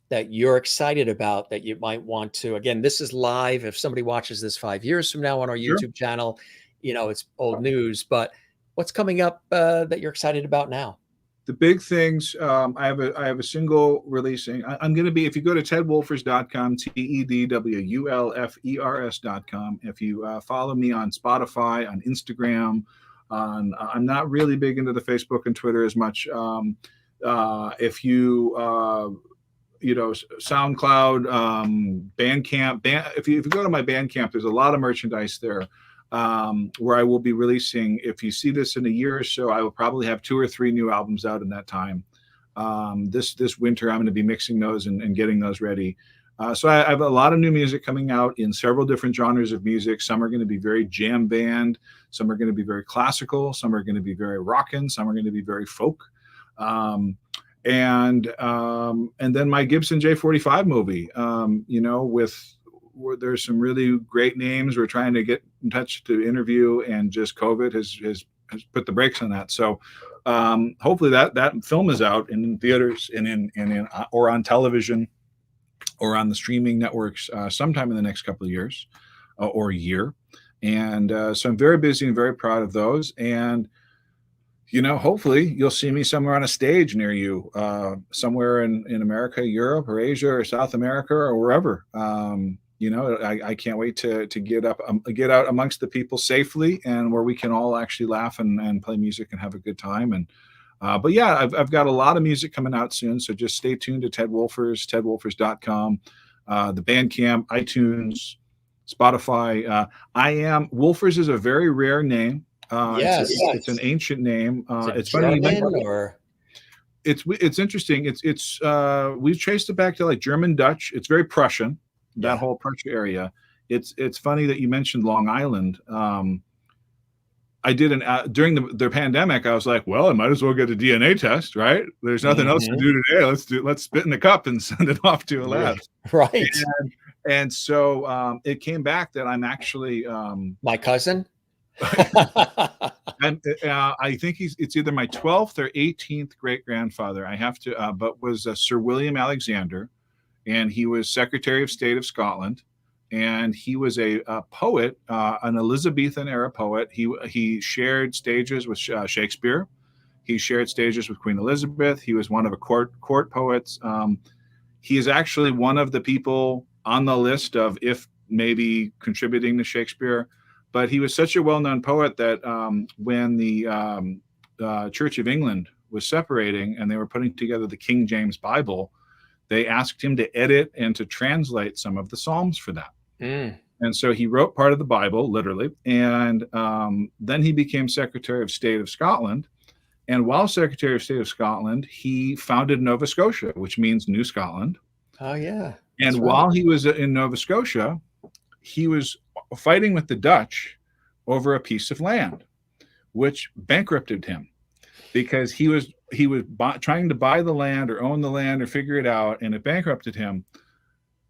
that you're excited about that you might want to? Again, this is live. If somebody watches this 5 years from now on our YouTube channel, it's old news. But what's coming up that you're excited about now? The big things, I have a single releasing. I'm going to be, if you go to tedwulfers.com, TEDWULFERS.com, if you follow me on Spotify, on Instagram, I'm not really big into the Facebook and Twitter as much. If you, SoundCloud, Bandcamp, if you go to my Bandcamp, there's a lot of merchandise there. Where I will be releasing, if you see this in a year or so, I will probably have 2 or 3 new albums out in that time. This winter, I'm going to be mixing those and getting those ready. So I have a lot of new music coming out in several different genres of music. Some are going to be very jam band. Some are going to be very classical. Some are going to be very rockin'. Some are going to be very folk. And then my Gibson J-45 movie, where there's some really great names. We're trying to get in touch to interview, and just COVID has put the brakes on that. So hopefully that film is out in theaters and in or on television or on the streaming networks sometime in the next couple of years or a year. And so I'm very busy and very proud of those. And hopefully you'll see me somewhere on a stage near you, somewhere in America, Europe, or Asia, or South America, or wherever. I can't wait to get out amongst the people safely, and where we can all actually laugh and play music and have a good time. And but yeah, I've got a lot of music coming out soon, so just stay tuned to Ted Wulfers, tedwulfers.com, the Bandcamp, iTunes, Spotify. Wulfers is a very rare name. Yes, it's an ancient name. It's funny. It's interesting. It's we've traced it back to like German Dutch. It's very Prussian. That whole Prussia area. It's funny that you mentioned Long Island. I did during the pandemic. I was like, well, I might as well get a DNA test, right? There's nothing else to do today. Let's spit in a cup and send it off to a lab. Right. And so it came back that I'm actually my cousin. And I think it's either my 12th or 18th great grandfather. I have to, but was Sir William Alexander. And he was Secretary of State of Scotland, and he was a poet, an Elizabethan era poet. He shared stages with Shakespeare. He shared stages with Queen Elizabeth. He was one of a court poets. He is actually one of the people on the list of, if maybe contributing to Shakespeare. But he was such a well-known poet that when the Church of England was separating and they were putting together the King James Bible, they asked him to edit and to translate some of the Psalms for that. And so he wrote part of the Bible, literally. And then he became Secretary of State of Scotland. And while Secretary of State of Scotland, he founded Nova Scotia, which means New Scotland. Oh, yeah. And while he was in Nova Scotia, he was fighting with the Dutch over a piece of land, which bankrupted him, because he was trying to buy the land or own the land or figure it out, and it bankrupted him.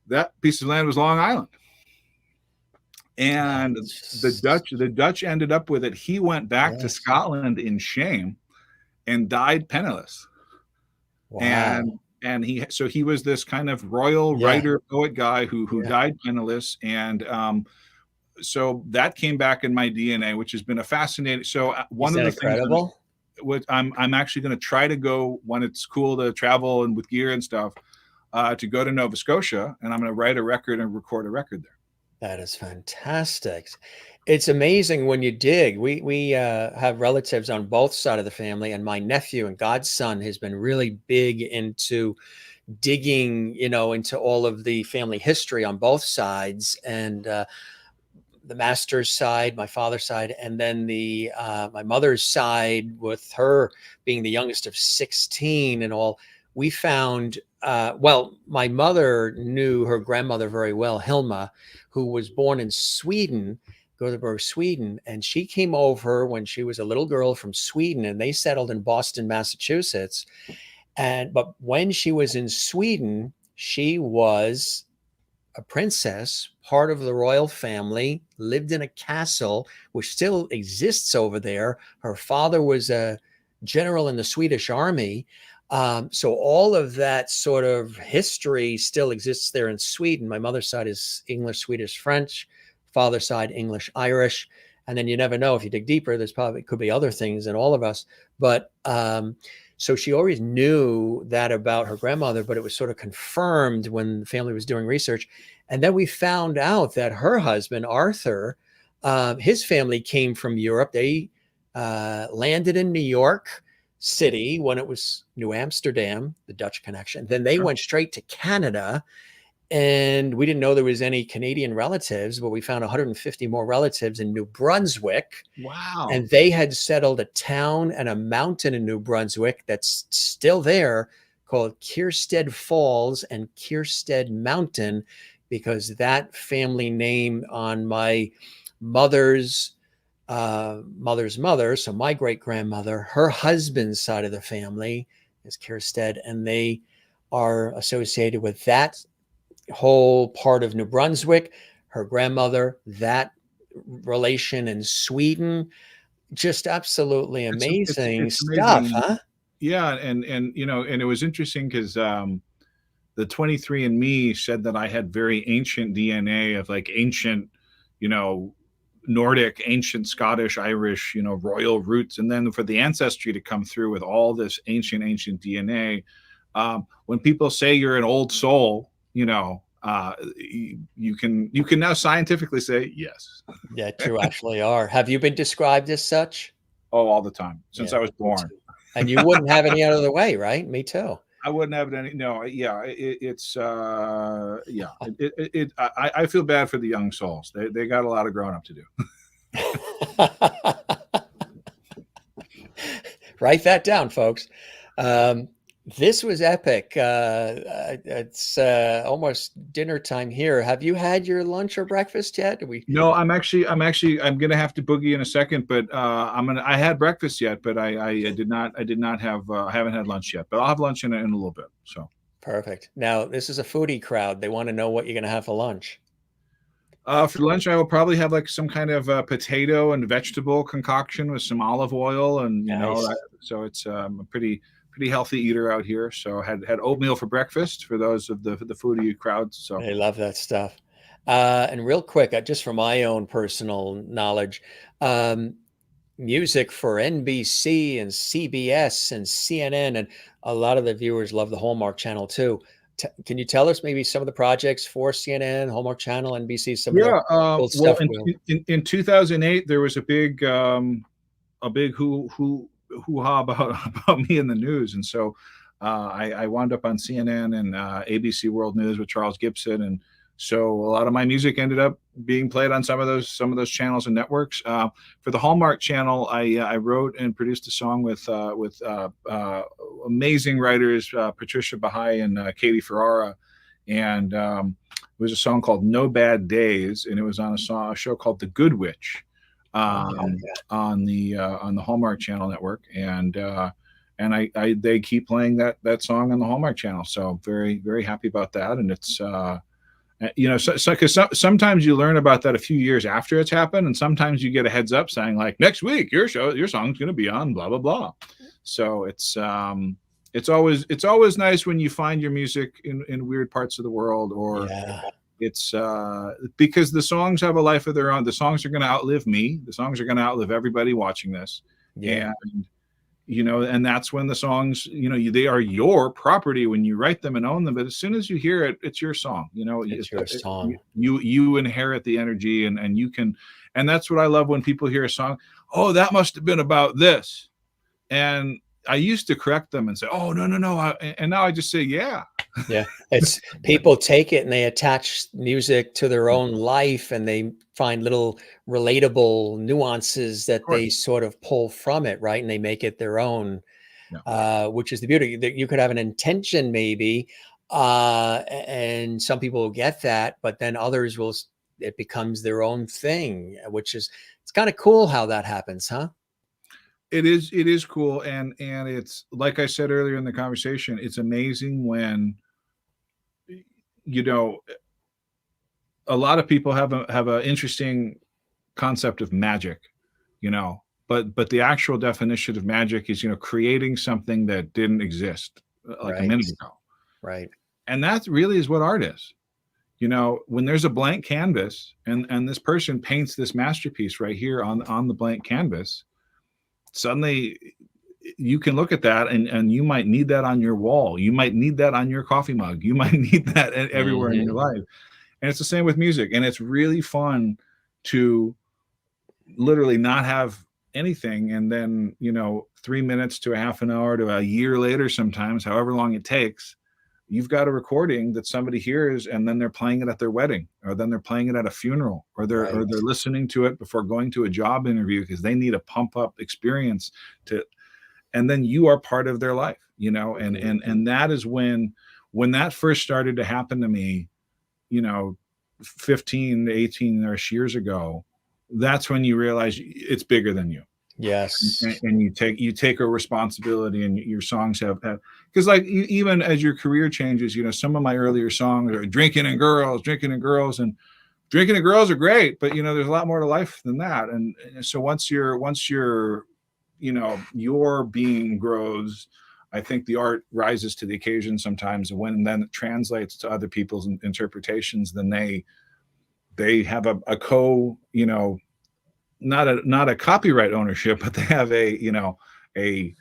That piece of land was Long Island, and the Dutch ended up with it. He went back to Scotland in shame and died penniless. Wow. And he was this kind of royal writer, poet guy who died penniless, and so that came back in my DNA, which has been a fascinating. So one of the incredible? Things I'm actually going to try to go when it's cool to travel and with gear and stuff, to go to Nova Scotia, and I'm going to write a record and record a record there. That is fantastic. It's amazing when you dig. We have relatives on both sides of the family, and my nephew and godson has been really big into digging, into all of the family history on both sides, and the master's side, my father's side, and then the my mother's side, with her being the youngest of 16 and all. We found, well, my mother knew her grandmother very well, Hilma, who was born in Sweden, Gothenburg, Sweden, and she came over when she was a little girl from Sweden, and they settled in Boston, Massachusetts. But when she was in Sweden, she was a princess, part of the royal family, lived in a castle, which still exists over there. Her father was a general in the Swedish army. So all of that sort of history still exists there in Sweden. My mother's side is English, Swedish, French. Father's side, English, Irish. And then you never know, if you dig deeper, there's probably could be other things in all of us. But so she always knew that about her grandmother, but it was sort of confirmed when the family was doing research. And then we found out that her husband, Arthur, his family came from Europe. They landed in New York City when it was New Amsterdam, the Dutch connection. Then they went straight to Canada. And we didn't know there was any Canadian relatives, but we found 150 more relatives in New Brunswick. Wow. And they had settled a town and a mountain in New Brunswick that's still there, called Kierstead Falls and Kierstead Mountain, because that family name on my mother's mother, so my great-grandmother, her husband's side of the family is Kierstead, and they are associated with that whole part of New Brunswick. Her grandmother, that relation in Sweden. Just absolutely amazing it's stuff, amazing. huh? Yeah, and it was interesting because the 23andMe said that I had very ancient DNA of like ancient, Nordic, ancient Scottish, Irish, royal roots, and then for the ancestry to come through with all this ancient DNA. When people say you're an old soul, you can now scientifically say yes. Yeah, you actually are. Have you been described as such? Oh, all the time since I was born. And you wouldn't have any other way, right? Me too. I wouldn't have it any. No, yeah, I feel bad for the young souls. They got a lot of growing up to do. Write that down, folks. This was epic. It's almost dinner time here. Have you had your lunch or breakfast yet? No, I'm gonna have to boogie in a second, but I had breakfast yet, but I did not have I haven't had lunch yet, but I'll have lunch in a little bit. So perfect. Now this is a foodie crowd. They want to know what you're gonna have for lunch. For lunch, I will probably have like some kind of potato and vegetable concoction with some olive oil, and so it's a pretty healthy eater out here. So had oatmeal for breakfast for those of the foodie crowds. So I love that stuff. And real quick, just for my own personal knowledge, music for NBC and CBS and CNN, and a lot of the viewers love the Hallmark Channel too. Can you tell us maybe some of the projects for CNN, Hallmark Channel, NBC? Some of the cool stuff. In 2008, there was a big hoo-ha about me in the news, and so I wound up on CNN and ABC World News with Charles Gibson, and so a lot of my music ended up being played on some of those channels and networks. For the Hallmark Channel, I wrote and produced a song with amazing writers, Patricia Bahai and Katie Ferrara, and it was a song called "No Bad Days," and it was on a show called The Good Witch. On the Hallmark Channel network, and they keep playing that song on the Hallmark Channel, so very, very happy about that. And it's because sometimes you learn about that a few years after it's happened, and sometimes you get a heads up saying like, next week your song's going to be on blah blah blah. So it's always nice when you find your music in weird parts of the world, or it's because the songs have a life of their own. The songs are going to outlive me. The songs are going to outlive everybody watching this. Yeah. And you know, and that's when the songs, you know, they are your property when you write them and own them. But as soon as you hear it, it's your song. You know, It's your song. you inherit the energy, and you can, and that's what I love when people hear a song. Oh, that must have been about this, and I used to correct them and say, oh no, and now I just say, yeah. Yeah, it's people take it and they attach music to their own life, and they find little relatable nuances that they sort of pull from it, right? And they make it their own, which is the beauty. That you could have an intention maybe, and some people will get that, but then others will. It becomes their own thing, which is, it's kind of cool how that happens, huh? It is cool, and it's like I said earlier in the conversation, it's amazing when, you know, a lot of people have a interesting concept of magic, you know, but the actual definition of magic is, you know, creating something that didn't exist like a minute ago. Right. And that really is what art is. You know, when there's a blank canvas and this person paints this masterpiece right here on the blank canvas, suddenly you can look at that and you might need that on your wall. You might need that on your coffee mug. You might need that everywhere in your life. And it's the same with music. And it's really fun to literally not have anything. And then, you know, 3 minutes to a half an hour to a year later, sometimes, however long it takes, you've got a recording that somebody hears, and then they're playing it at their wedding, or then they're playing it at a funeral, or they're listening to it before going to a job interview because they need a pump up experience and then you are part of their life, you know, and that is when that first started to happen to me, you know, 15 to 18 years ago. That's when you realize it's bigger than you. Yes. And you take a responsibility, and your songs have, because like even as your career changes, you know, some of my earlier songs are drinking and girls, and drinking and girls are great, but you know, there's a lot more to life than that. And so once you're, you know, your being grows, I think the art rises to the occasion sometimes. And when then it translates to other people's interpretations, then they have a you know, not a copyright ownership, but they have a, you know, a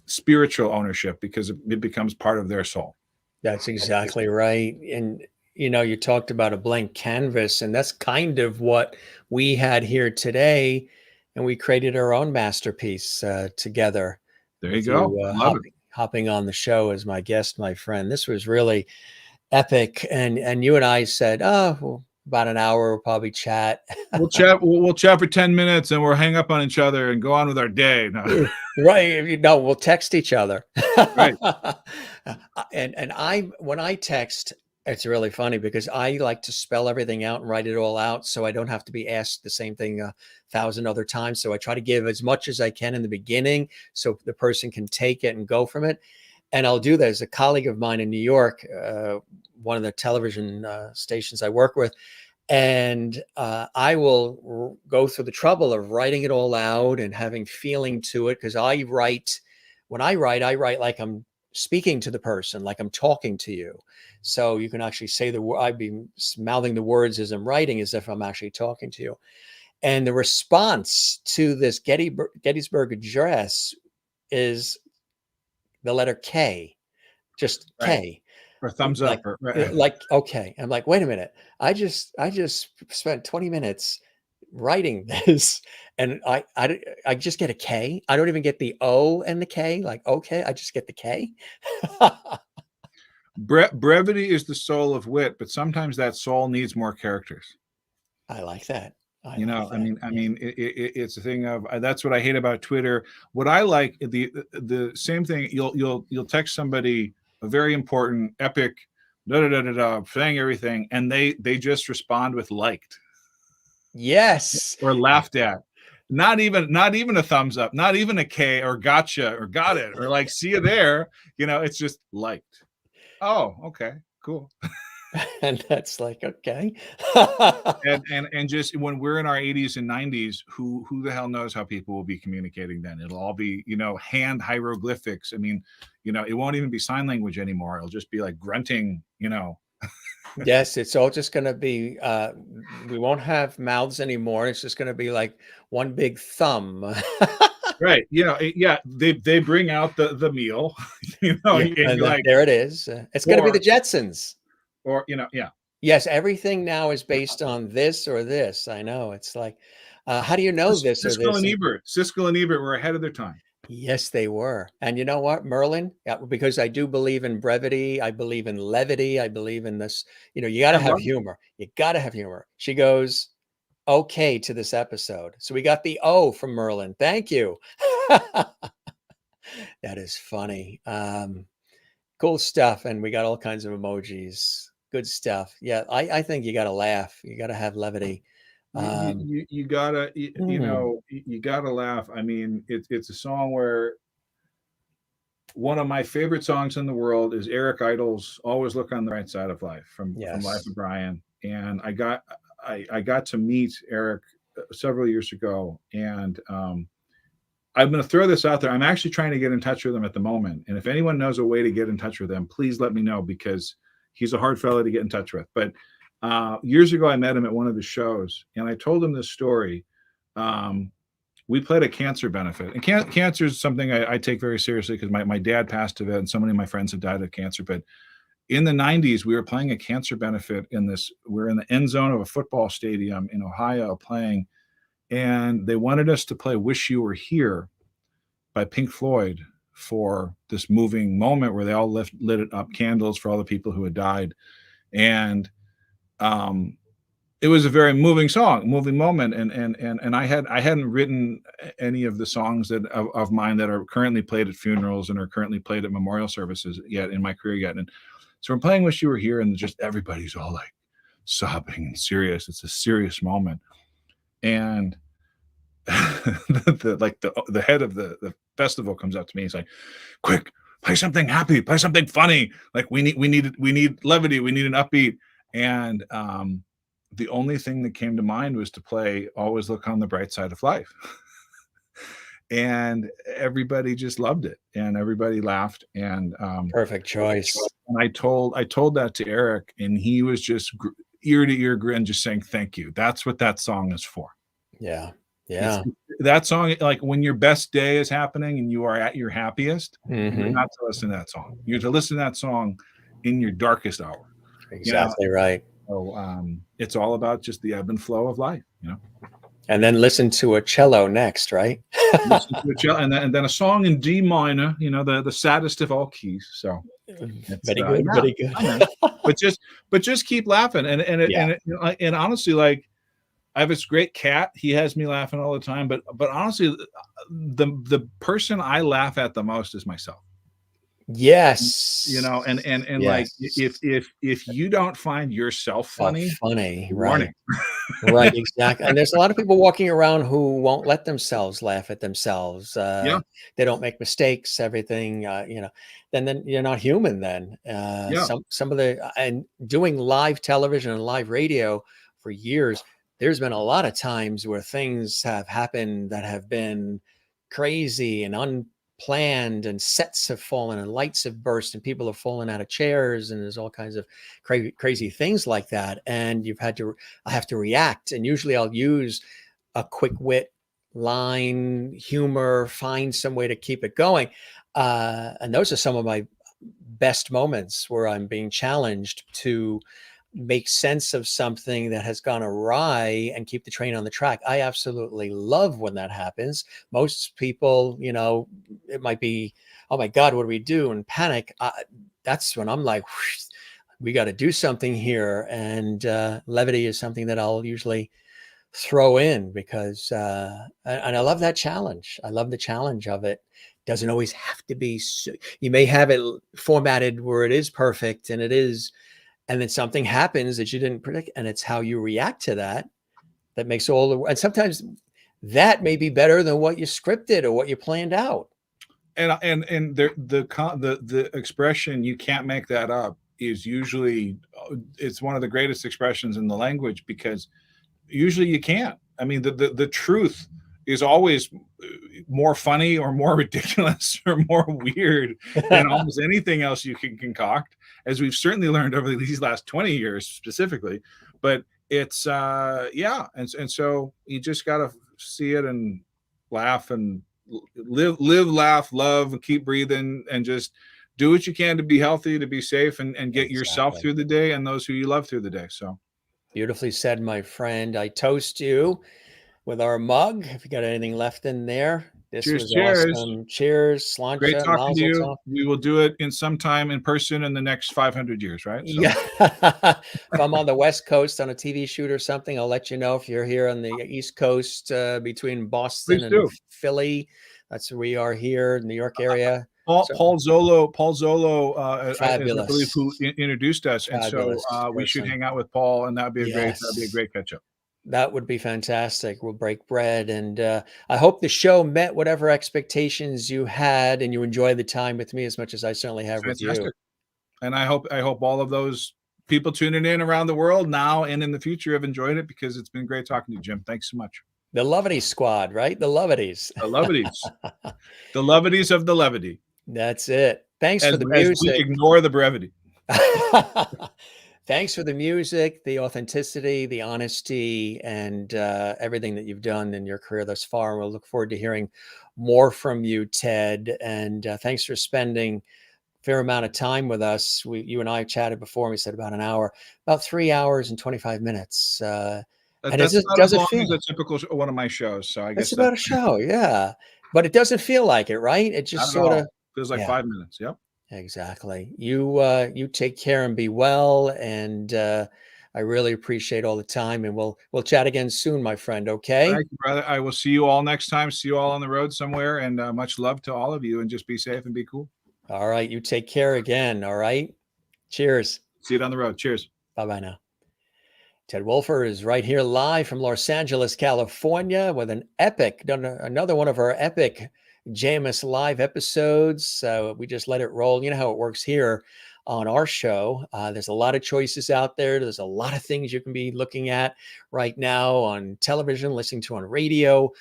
spiritual ownership, because it becomes part of their soul. That's exactly right. And, you know, you talked about a blank canvas, and that's kind of what we had here today. And we created our own masterpiece together. There you go. Hopping on the show as my guest, my friend. This was really epic. And you and I said, oh, well, about an hour, we'll probably chat. We'll chat for 10 minutes and we'll hang up on each other and go on with our day. No. Right. You know, we'll text each other. Right. And when I text, it's really funny because I like to spell everything out and write it all out, so I don't have to be asked the same thing 1,000 other times. So I try to give as much as I can in the beginning so the person can take it and go from it. And I'll do that. As a colleague of mine in New York, one of the television stations I work with, and I will go through the trouble of writing it all out and having feeling to it, because when I write like I'm speaking to the person, like I'm talking to you. So you can actually say I'd be mouthing the words as I'm writing, as if I'm actually talking to you. And the response to this Gettysburg Address is the letter K, just K. Or thumbs up. Like, okay. I'm like, wait a minute. I just spent 20 minutes writing this, and I just get a K. I don't even get the O and the K. Like, okay, I just get the K. Brevity is the soul of wit, but sometimes that soul needs more characters. I like that. I mean, it's a thing of, that's what I hate about Twitter. What I like, the same thing. You'll text somebody a very important, epic, saying everything, and they just respond with liked. Yes. Or laughed at. Not even a thumbs up, not even a K or gotcha or got it or like see you there. You know, it's just liked. Oh, okay, cool. And that's like, okay. and just when we're in our 80s and 90s, who the hell knows how people will be communicating then? It'll all be, you know, hand hieroglyphics. I mean, you know, it won't even be sign language anymore. It'll just be like grunting, you know. Yes, it's all just going to be, we won't have mouths anymore. It's just going to be like one big thumb. Right. You know, yeah, they bring out the meal, you know, Yeah, and and you're like, there it is. It's going to be the Jetsons. or, you know, yeah. Yes, everything now is based on this or this. I know. It's like, how do you know this or Siskel this? and Ebert. Siskel and Ebert were ahead of their time. Yes, they were. And you know what, Merlin? Yeah, because I do believe in brevity. I believe in levity. I believe in this. You know, you got to I have love it. humor. You got to have humor. She goes, okay to this episode. So we got the O from Merlin. Thank you. That is funny. Cool stuff. And we got all kinds of emojis. Good stuff. Yeah, I think you got to laugh. You got to have levity. You gotta, you Hmm. know, you gotta laugh. I mean, it's a song where one of my favorite songs in the world is Eric Idle's "Always Look on the Right Side of Life" from Life Yes. of Brian. And I got to meet Eric several years ago, and I'm going to throw this out there. I'm actually trying to get in touch with him at the moment, and if anyone knows a way to get in touch with him, please let me know, because he's a hard fellow to get in touch with. But years ago, I met him at one of his shows, and I told him this story. We played a cancer benefit, and cancer is something I take very seriously, because my dad passed of it, and so many of my friends have died of cancer. But in the 90s, we were playing a cancer benefit we're in the end zone of a football stadium in Ohio playing, and they wanted us to play "Wish You Were Here" by Pink Floyd for this moving moment where they all lit up candles for all the people who had died. And it was a very moving song, moving moment. And I hadn't written any of the songs of mine that are currently played at funerals and are currently played at memorial services yet in my career yet. And so we're playing "Wish You Were Here," and just everybody's all like sobbing and serious. It's a serious moment. And the head of the festival comes up to me. He's like, "Quick, play something happy, play something funny. Like we need levity, we need an upbeat." And the only thing that came to mind was to play "Always Look on the Bright Side of Life." And everybody just loved it, and everybody laughed. And Perfect choice. and I told that to Eric, and he was just ear to ear grin, just saying, "Thank you. That's what that song is for." Yeah. Yeah. That song, like when your best day is happening and you are at your happiest, you're Mhm. not to listen to that song. You're to listen to that song in your darkest hour. Exactly right. So it's all about just the ebb and flow of life, And then listen to a cello next, right? Listen to a cello, and then a song in D minor, the saddest of all keys. So Very good, yeah, very good. but just keep laughing, and honestly, like, I have this great cat. He has me laughing all the time. But honestly, the person I laugh at the most is myself. Yes. And like, Yes. if you don't find yourself funny, funny, warning. right? Right, exactly. And there's a lot of people walking around who won't let themselves laugh at themselves. Yeah. They don't make mistakes. Everything, then you're not human. Then Yeah. some of the and doing live television and live radio for years, there's been a lot of times where things have happened that have been crazy and unplanned, and sets have fallen and lights have burst and people have fallen out of chairs, and there's all kinds of crazy things like that. And I have to react. And usually I'll use a quick wit line, humor, find some way to keep it going. And those are some of my best moments, where I'm being challenged to make sense of something that has gone awry and keep the train on the track. I absolutely love when that happens. Most people, it might be, "Oh my God, what do we do?" and panic. That's when I'm like, we got to do something here. And levity is something that I'll usually throw in, because and I love that challenge. I love the challenge of it. Doesn't always have to be. You may have it formatted where it is perfect, and it is, and then something happens that you didn't predict, and it's how you react to that makes all the. And sometimes that may be better than what you scripted or what you planned out. And the expression "you can't make that up" is usually, it's one of the greatest expressions in the language, because usually you can't. I mean, the truth is always more funny or more ridiculous or more weird than almost anything else you can concoct, as we've certainly learned over these last 20 years specifically. But it's and so you just got to see it and laugh and live, laugh, love, and keep breathing, and just do what you can to be healthy, to be safe, and get yourself Exactly. through the day and those who you love through the day. So Beautifully said, my friend. I toast you with our mug. If you got anything left in there, this cheers, was cheers. awesome. Cheers, Great slancha, talking to mazel you. tov. We will do it in some time in person in the next 500 years, right? So Yeah. If I'm on the West Coast on a TV shoot or something, I'll let you know. If you're here on the East Coast, between Boston please and do. Philly, that's where we are here, New York area. So Paul Zolo, is, I believe, fabulous, who introduced us, and so fabulous we should person. hang out with Paul, and that'd be a Yes. great catch up. That would be fantastic. We'll break bread. And I hope the show met whatever expectations you had and you enjoyed the time with me as much as I certainly have with you. Fantastic. And I hope all of those people tuning in around the world now and in the future have enjoyed it, because it's been great talking to you, Jim. Thanks so much. The Lovity Squad, right? The Lovities. The levities. The levities of the levity. That's it. Thanks for the As we music. ignore the brevity. Thanks for the music, the authenticity, the honesty, and everything that you've done in your career thus far. We'll look forward to hearing more from you, Ted. And thanks for spending a fair amount of time with us. You and I chatted before, and we said about an hour, about 3 hours and 25 minutes. And That's about does as it long feel? as a typical one of my shows. So I It's guess about a that's show, yeah. But it doesn't feel like it, right? It just not at sort all. of, Feels like yeah. 5 minutes. Yep. Exactly. You take care and be well, and I really appreciate all the time. And we'll chat again soon, my friend. Okay. Thank you, brother. I will see you all next time. See you all on the road somewhere, and much love to all of you. And just be safe and be cool. All right. You take care again. All right. Cheers. See you down the road. Cheers. Bye bye now. Ted Wulfer is right here live from Los Angeles, California, with another one of our epic Jameis live episodes. We just let it roll. You know how it works here on our show. There's a lot of choices out there. There's a lot of things you can be looking at right now on television, listening to on radio,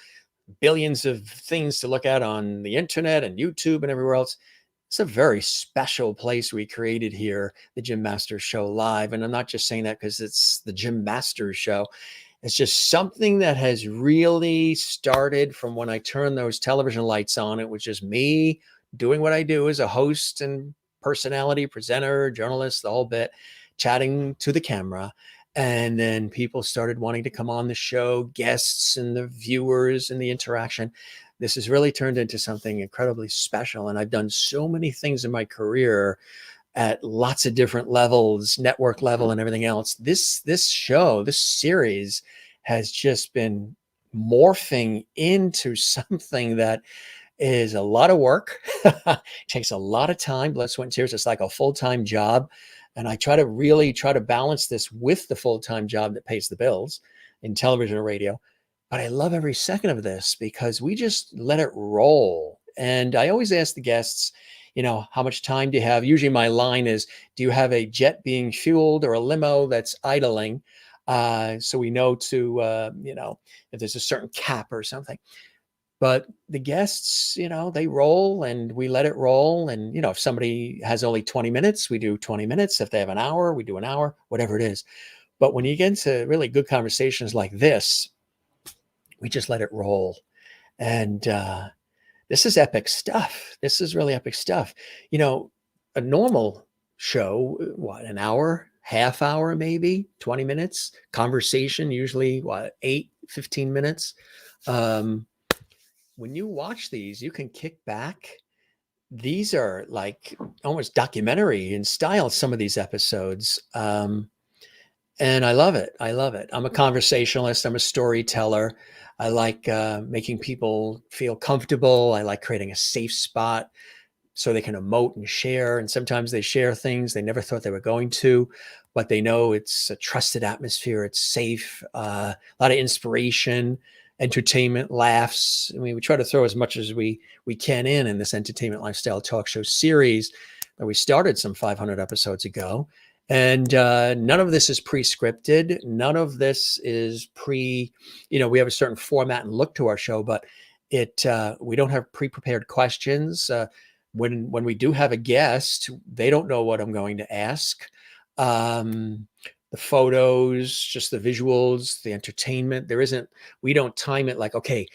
billions of things to look at on the internet and YouTube and everywhere else. It's a very special place we created here, the Jim Masters Show Live. And I'm not just saying that because it's the Jim Masters Show. It's just something that has really started from when I turned those television lights on. It was just me doing what I do as a host and personality, presenter, journalist, the whole bit, chatting to the camera. And then people started wanting to come on the show, guests and the viewers and the interaction. This has really turned into something incredibly special. And I've done so many things in my career at lots of different levels, network level and everything else. This show, this series has just been morphing into something that is a lot of work. Takes a lot of time, blood, sweat, and tears. It's like a full-time job. And I try to balance this with the full-time job that pays the bills in television and radio. But I love every second of this because we just let it roll. And I always ask the guests, how much time do you have? Usually my line is, do you have a jet being fueled or a limo that's idling? So we know to, if there's a certain cap or something. But the guests, they roll and we let it roll. And, if somebody has only 20 minutes, we do 20 minutes. If they have an hour, we do an hour, whatever it is. But when you get into really good conversations like this, we just let it roll. And this is epic stuff. This is really epic stuff. A normal show, an hour, half hour, maybe 20 minutes conversation, usually 15 minutes. When you watch these, you can kick back. These are like almost documentary in style, some of these episodes. And I love it. I love it. I'm a conversationalist. I'm a storyteller. I like making people feel comfortable. I like creating a safe spot so they can emote and share. And sometimes they share things they never thought they were going to, but they know it's a trusted atmosphere. It's safe, a lot of inspiration, entertainment, laughs. I mean, we try to throw as much as we can in this entertainment lifestyle talk show series that we started some 500 episodes ago. And none of this is pre-scripted. None of this is we have a certain format and look to our show, but we don't have pre-prepared questions. When we do have a guest, they don't know what I'm going to ask. The photos, just the visuals, the entertainment. We don't time it like, okay,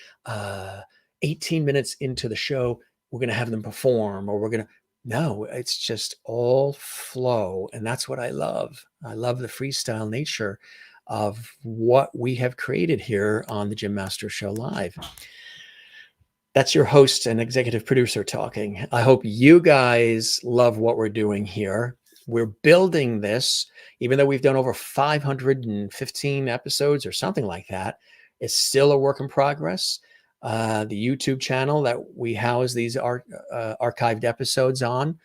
18 minutes into the show, we're going to have them perform, or no, it's just all flow. And that's what I love. I love the freestyle nature of what we have created here on the Jim Master Show Live. That's your host and executive producer talking. I hope you guys love what we're doing here. We're building this, even though we've done over 515 episodes or something like that. It's still a work in progress. The YouTube channel that we house these archived episodes on,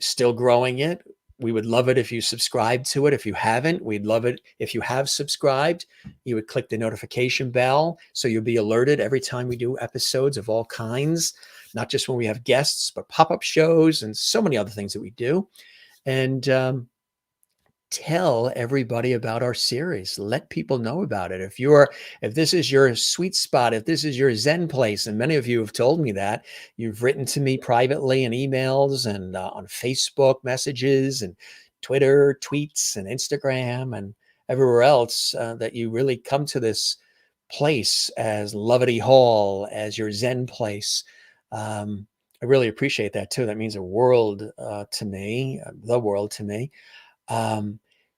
still growing it. We would love it if you subscribe to it. If you haven't, we'd love it if you have subscribed. You would click the notification bell so you'll be alerted every time we do episodes of all kinds, not just when we have guests, but pop-up shows and so many other things that we do. And tell everybody about our series. Let people know about it. If this is your sweet spot, if this is your Zen place, and many of you have told me that, you've written to me privately in emails and on Facebook messages and Twitter tweets and Instagram and everywhere else, that you really come to this place as Lovety Hall, as your Zen place. I really appreciate that too. That means a world to me, the world to me.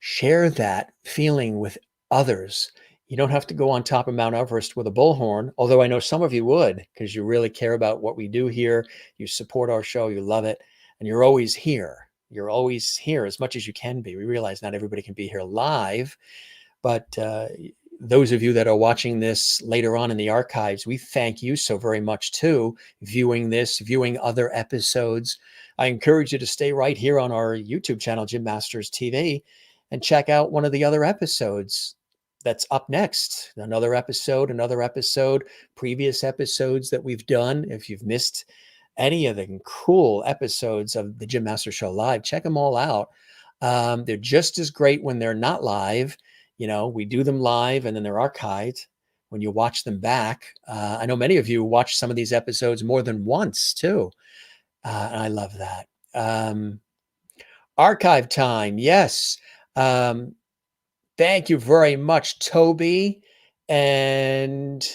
Share that feeling with others. You don't have to go on top of Mount Everest with a bullhorn, although I know some of you would, because you really care about what we do here. You support our show, you love it, and you're always here. You're always here as much as you can be. We realize not everybody can be here live, but those of you that are watching this later on in the archives, we thank you so very much too, viewing this, viewing other episodes. I encourage you to stay right here on our YouTube channel, Jim Masters TV, and check out one of the other episodes that's up next. Another episode, previous episodes that we've done. If you've missed any of the cool episodes of the Jim Master Show Live, check them all out. They're just as great when they're not live. You know, we do them live and then they're archived when you watch them back. I know many of you watch some of these episodes more than once too. And I love that. Archive time. Yes. Thank you very much, Toby. And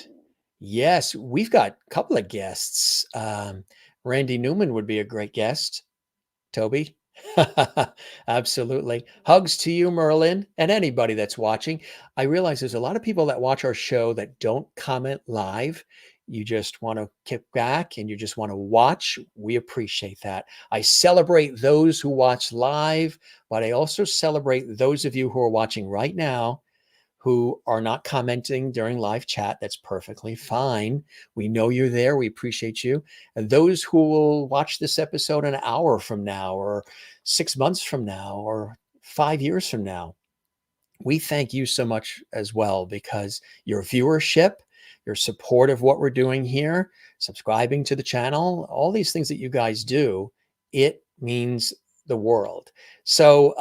yes, we've got a couple of guests. Randy Newman would be a great guest. Toby. Absolutely. Hugs to you, Merlin, and anybody that's watching. I realize there's a lot of people that watch our show that don't comment live. You just want to kick back and you just want to watch. We appreciate that. I celebrate those who watch live, but I also celebrate those of you who are watching right now who are not commenting during live chat. That's perfectly fine. We know you're there. We appreciate you. And those who will watch this episode an hour from now, or 6 months from now, or 5 years from now, we thank you so much as well, because your viewership, your support of what we're doing here, subscribing to the channel, all these things that you guys do, it means the world. So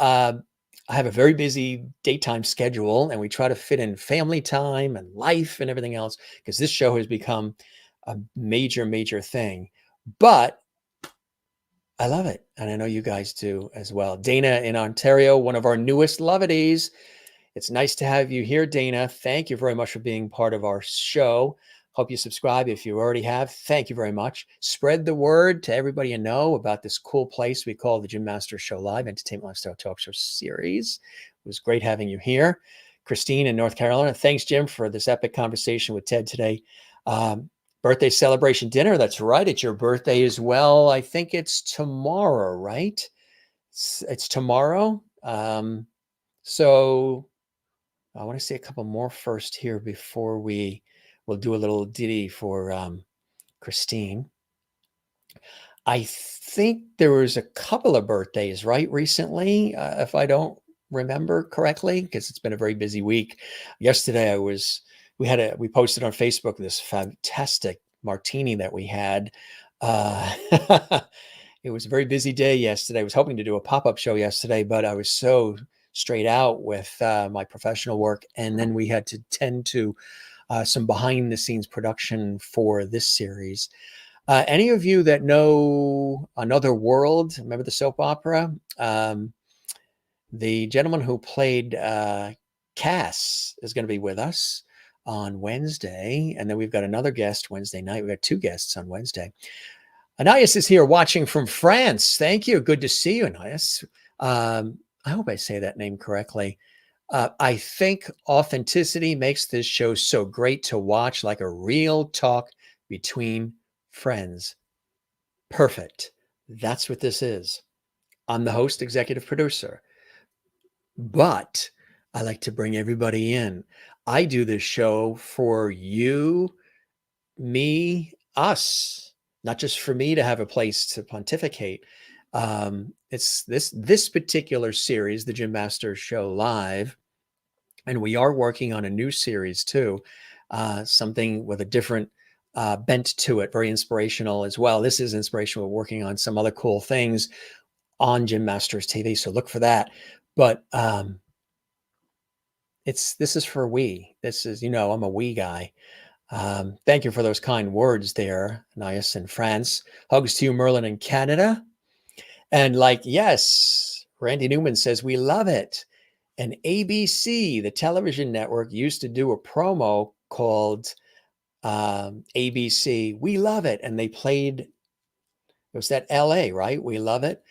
I have a very busy daytime schedule, and we try to fit in family time and life and everything else, because this show has become a major, major thing. But I love it. And I know you guys do as well. Dana in Ontario, one of our newest loveties. It's nice to have you here, Dana. Thank you very much for being part of our show. Hope you subscribe if you already have. Thank you very much. Spread the word to everybody you know about this cool place we call the Jim Master Show Live Entertainment Lifestyle Talk Show series. It was great having you here. Christine in North Carolina. Thanks, Jim, for this epic conversation with Ted today. Birthday celebration dinner. That's right. It's your birthday as well. I think it's tomorrow, right? It's tomorrow. So I want to say a couple more first here before we'll do a little ditty for Christine. I think there was a couple of birthdays, right, recently, if I don't remember correctly, because it's been a very busy week. Yesterday we posted on Facebook this fantastic martini that we had. It was a very busy day yesterday. I was hoping to do a pop-up show yesterday, but I was so straight out with my professional work. And then we had to tend to some behind the scenes production for this series. Any of you that know Another World, remember the soap opera? The gentleman who played Cass is going to be with us. on Wednesday. And then we've got another guest Wednesday night. We've got 2 guests on Wednesday. Anais is here watching from France. Thank you. Good to see you, Anais. I hope I say that name correctly. I think authenticity makes this show so great to watch, like a real talk between friends. Perfect. That's what this is. I'm the host, executive producer, but I like to bring everybody in. I do this show for you, me, us, not just for me to have a place to pontificate. It's this particular series, the Jim Masters Show Live, and we are working on a new series too, something with a different bent to it, very inspirational as well. This is inspirational. We're working on some other cool things on Jim Masters TV, so look for that. But this is for we. This is, I'm a we guy. Thank you for those kind words there, Nias in France. Hugs to you, Merlin in Canada. And yes, Randy Newman says, we love it. And ABC, the television network, used to do a promo called ABC, We Love It. And they played, it was that LA, right? We Love It.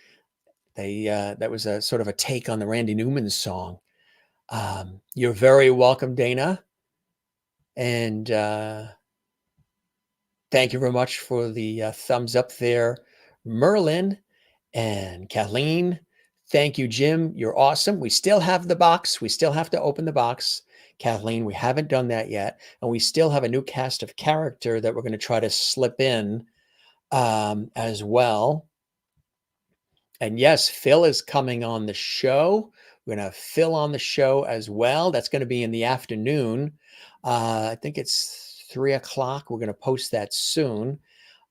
That was a sort of a take on the Randy Newman song. You're very welcome, Dana. And thank you very much for the thumbs up there, Merlin and Kathleen. Thank you, Jim. You're awesome. We still have the box. We still have to open the box. Kathleen, we haven't done that yet. And we still have a new cast of character that we're going to try to slip in as well. And yes, Phil is coming on the show. We're going to have Phil on the show as well. That's going to be in the afternoon. I think it's 3 o'clock. We're going to post that soon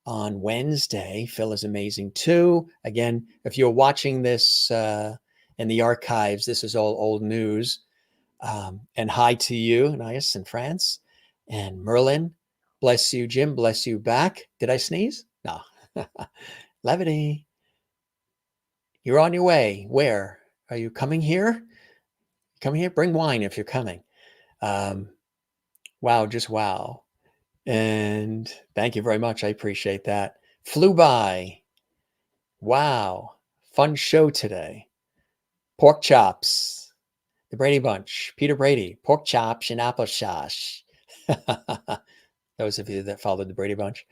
on Wednesday. Phil is amazing too. Again, if you're watching this in the archives, this is all old news. And hi to you, Nias in France. And Merlin, bless you, Jim. Bless you back. Did I sneeze? No. Levity. You're on your way. Where? Are you coming here? Come here. Bring wine if you're coming. Wow, just wow. And thank you very much. I appreciate that. Flew by. Wow. Fun show today. Pork chops. The Brady Bunch. Peter Brady. Pork chops and applesauce. Those of you that followed the Brady Bunch.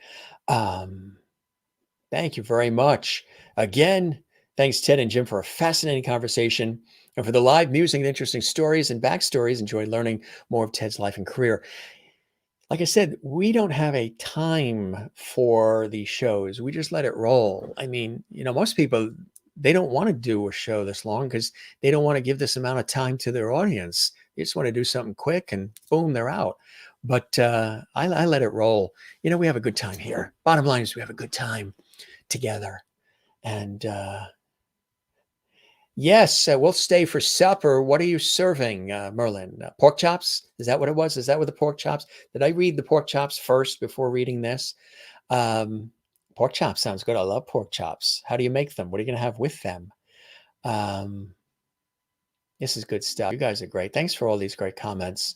Thank you very much. Again, thanks, Ted and Jim, for a fascinating conversation and for the live music and interesting stories and backstories. Enjoyed learning more of Ted's life and career. Like I said, we don't have a time for these shows. We just let it roll. I mean, most people, they don't want to do a show this long because they don't want to give this amount of time to their audience. They just want to do something quick and boom, they're out. But I let it roll. We have a good time here. Bottom line is we have a good time together. And yes, we'll stay for supper. What are you serving, Merlin? Pork chops? Is that what it was? Is that what the pork chops? Did I read the pork chops first before reading this? Pork chops sounds good. I love pork chops. How do you make them? What are you going to have with them? This is good stuff. You guys are great. Thanks for all these great comments.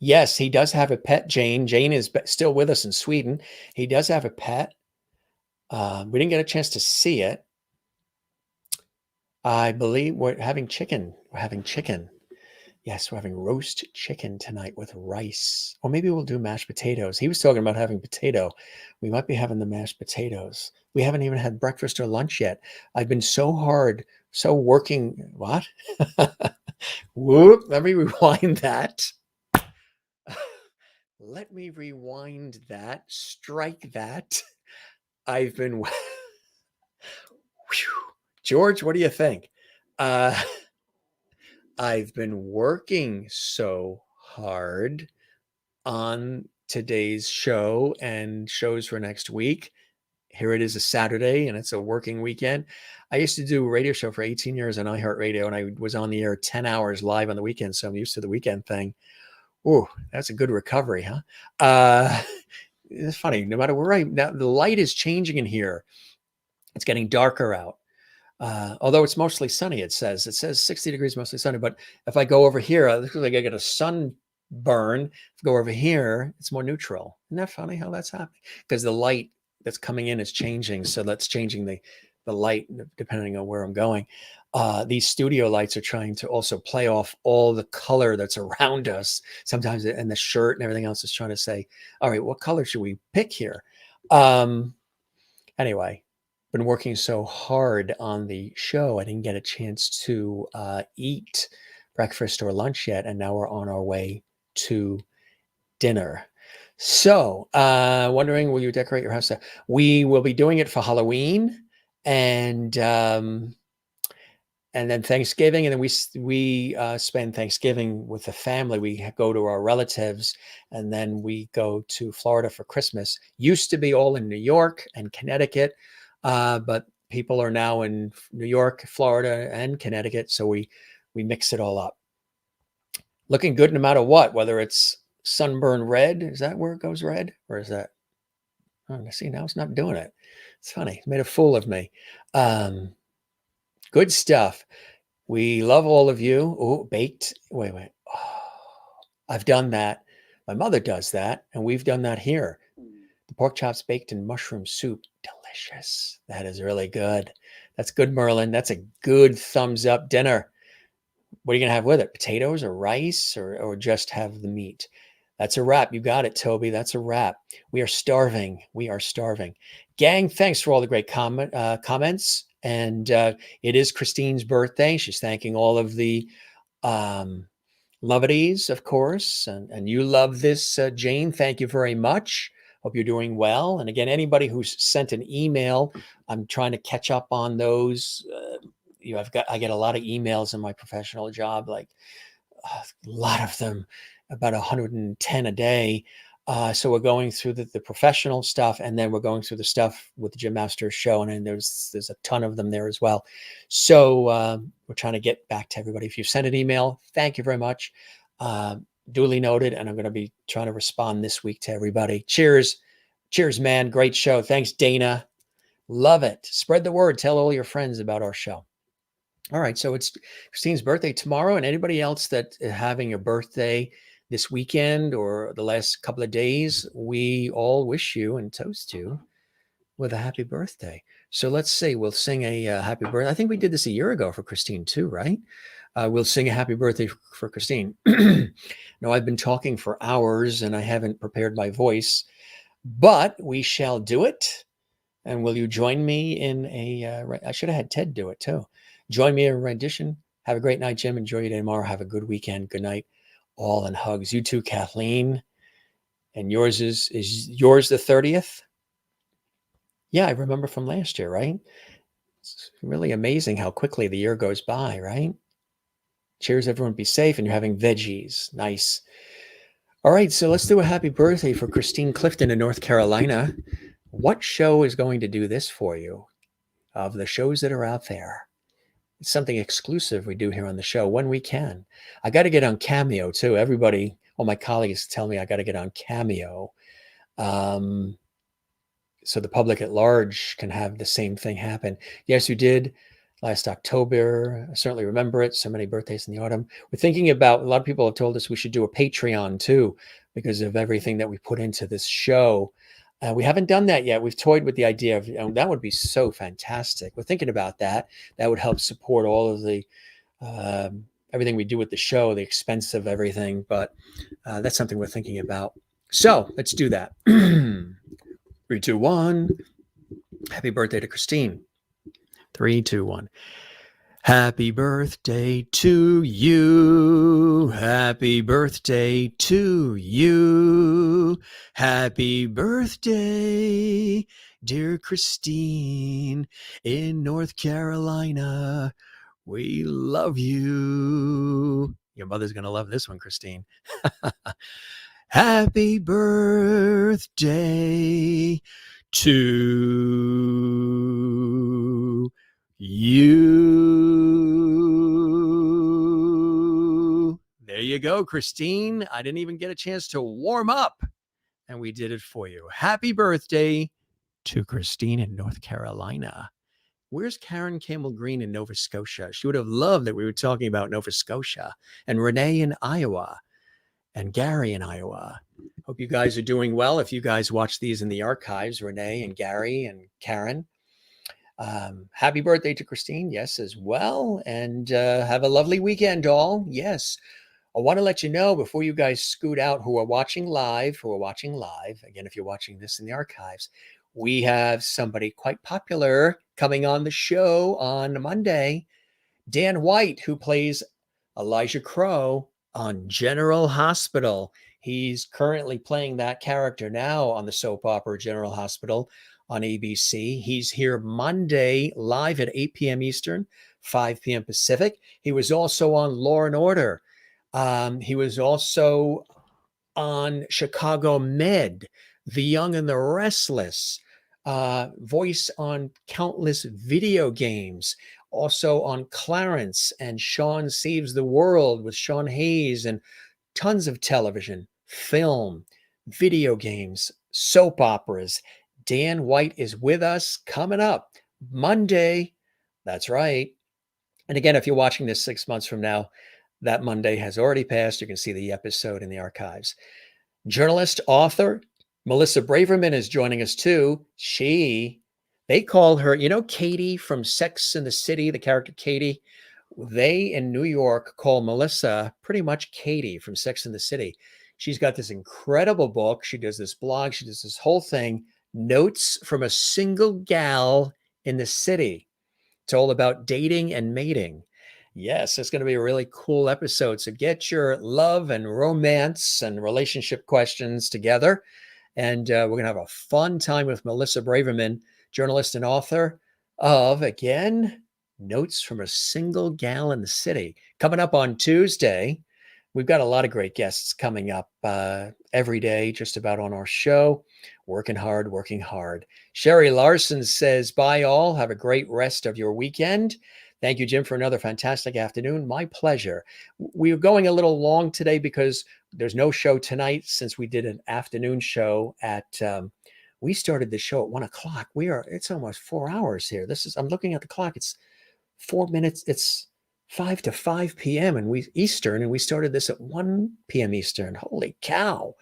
Yes, he does have a pet, Jane. Jane is still with us in Sweden. He does have a pet. We didn't get a chance to see it. I believe we're having chicken. We're having chicken. Yes, we're having roast chicken tonight with rice. Or maybe we'll do mashed potatoes. He was talking about having potato. We might be having the mashed potatoes. We haven't even had breakfast or lunch yet. I've been so hard, so working. What? Whoop, let me rewind that. Let me rewind that. Strike that. I've been... George, what do you think? I've been working so hard on today's show and shows for next week. Here it is, a Saturday, and it's a working weekend. I used to do a radio show for 18 years on iHeartRadio, and I was on the air 10 hours live on the weekend, so I'm used to the weekend thing. Ooh, that's a good recovery, huh? It's funny. No matter where now, the light is changing in here. It's getting darker out. Although it's mostly sunny, it says 60 degrees, mostly sunny. But if I go over here, it looks like I get a sunburn. If I go over here, it's more neutral. Isn't that funny how that's happening? Because the light that's coming in is changing. So that's changing the light depending on where I'm going. These studio lights are trying to also play off all the color that's around us. Sometimes, and the shirt and everything else is trying to say, all right, what color should we pick here? Anyway, been working so hard on the show, I didn't get a chance to eat breakfast or lunch yet, and now we're on our way to dinner. So, wondering, will you decorate your house? We will be doing it for Halloween, and then Thanksgiving, and then we spend Thanksgiving with the family. We go to our relatives, and then we go to Florida for Christmas. Used to be all in New York and Connecticut. But people are now in New York, Florida, and Connecticut. So we mix it all up. Looking good no matter what, whether it's sunburn red. Is that where it goes red? Or is that, oh, see, now it's not doing it. It's funny. It made a fool of me. Good stuff. We love all of you. Oh, baked. Wait. Oh, I've done that. My mother does that. And we've done that here. The pork chops baked in mushroom soup. Delicious. That is really good. That's good, Merlin. That's a good thumbs up dinner. What are you going to have with it? Potatoes or rice or just have the meat? That's a wrap. You got it, Toby. That's a wrap. We are starving. We are starving. Gang, thanks for all the great comments. And it is Christine's birthday. She's thanking all of the lovities, of course. And you love this, Jane. Thank you very much. Hope you're doing well. And again, anybody who's sent an email, I'm trying to catch up on those. I get a lot of emails in my professional job, like a lot of them, about 110 a day. So we're going through the professional stuff, and then we're going through the stuff with the Jim Masters show, and then there's a ton of them there as well. So we're trying to get back to everybody. If you've sent an email, thank you very much. Duly noted, and I'm going to be trying to respond this week to everybody. Cheers, man. Great show. Thanks, Dana. Love it. Spread the word. Tell all your friends about our show. All right, so it's Christine's birthday tomorrow, and anybody else that is having a birthday this weekend or the last couple of days, we all wish you and toast you with a happy birthday. So let's see, we'll sing a happy birthday. I think we did this a year ago for Christine too, right? We'll sing a happy birthday for Christine. Now, I've been talking for hours and I haven't prepared my voice, but we shall do it. And will you join me in I should have had Ted do it too. Join me in a rendition. Have a great night, Jim. Enjoy your day tomorrow. Have a good weekend. Good night. All and hugs. You too, Kathleen. And yours is yours the 30th? Yeah, I remember from last year, right? It's really amazing how quickly the year goes by, right? Cheers, everyone. Be safe, and you're having veggies. Nice. All right, so let's do a happy birthday for Christine Clifton in North Carolina. What show is going to do this for you of the shows that are out there? It's something exclusive we do here on the show when we can. I got to get on Cameo too. Everybody, all my colleagues tell me I got to get on Cameo. So the public at large can have the same thing happen. Yes, you did last October. I certainly remember it. So many birthdays in the autumn. We're thinking about, a lot of people have told us we should do a Patreon too, because of everything that we put into this show. We haven't done that yet. We've toyed with the idea of, that would be so fantastic. We're thinking about that. That would help support all of the, everything we do with the show, the expense of everything. But that's something we're thinking about. So let's do that. 3, 2, 1. Happy birthday to Christine. 3, 2, 1. Happy birthday to you. Happy birthday to you. Happy birthday, dear Christine in North Carolina. We love you. Your mother's going to love this one, Christine. Happy birthday to you. There you go, Christine. I didn't even get a chance to warm up, and we did it for you. Happy birthday to Christine in North Carolina. Where's Karen Campbell Green in Nova Scotia? She would have loved that we were talking about Nova Scotia, and Renee in Iowa, and Gary in Iowa. Hope you guys are doing well. If you guys watch these in the archives, Renee and Gary and Karen. Happy birthday to Christine. Yes, as well. And have a lovely weekend, all. Yes. I want to let you know before you guys scoot out who are watching live, again, if you're watching this in the archives, we have somebody quite popular coming on the show on Monday, Dan White, who plays Elijah Crow on General Hospital. He's currently playing that character now on the soap opera General Hospital on ABC. He's here Monday live at 8 p.m. Eastern, 5 p.m. Pacific. He was also on Law and Order. He was also on Chicago Med, The Young and the Restless, voice on countless video games, also on Clarence and Sean Saves the World with Sean Hayes, and tons of television, film, video games, soap operas. Dan White is with us coming up Monday. That's right. And again, if you're watching this 6 months from now, that Monday has already passed. You can see the episode in the archives. Journalist, author, Melissa Braverman is joining us too. They call her, Katie from Sex and the City, the character Katie. They in New York call Melissa pretty much Katie from Sex and the City. She's got this incredible book. She does this blog. She does this whole thing, Notes from a Single Gal in the City. It's all about dating and mating. Yes, it's going to be a really cool episode. So get your love and romance and relationship questions together. And we're going to have a fun time with Melissa Braverman, journalist and author of, again, Notes from a Single Gal in the City. Coming up on Tuesday, we've got a lot of great guests coming up every day, just about on our show. Working hard. Sherry Larson says, bye all. Have a great rest of your weekend. Thank you, Jim, for another fantastic afternoon. My pleasure. We are going a little long today because there's no show tonight since we did an afternoon show we started the show at 1 o'clock. It's almost 4 hours here. I'm looking at the clock. It's 4 minutes. It's 5 to 5 p.m. and Eastern, and we started this at 1 p.m. Eastern. Holy cow.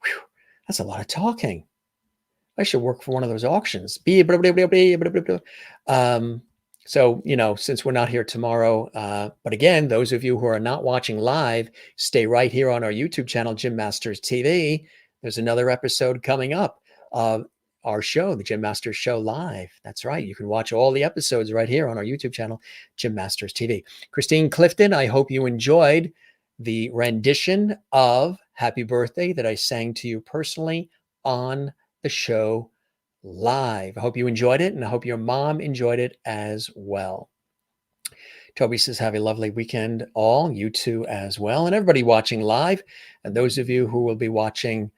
Whew, that's a lot of talking. I should work for one of those auctions. So, since we're not here tomorrow, but again, those of you who are not watching live, stay right here on our YouTube channel, Jim Masters TV. There's another episode coming up of our show, the Jim Masters Show Live. That's right. You can watch all the episodes right here on our YouTube channel, Jim Masters TV. Christine Clifton, I hope you enjoyed the rendition of Happy Birthday that I sang to you personally on the show live. I hope you enjoyed it, and I hope your mom enjoyed it as well. Toby says, have a lovely weekend, all. You too as well. And everybody watching live, and those of you who will be watching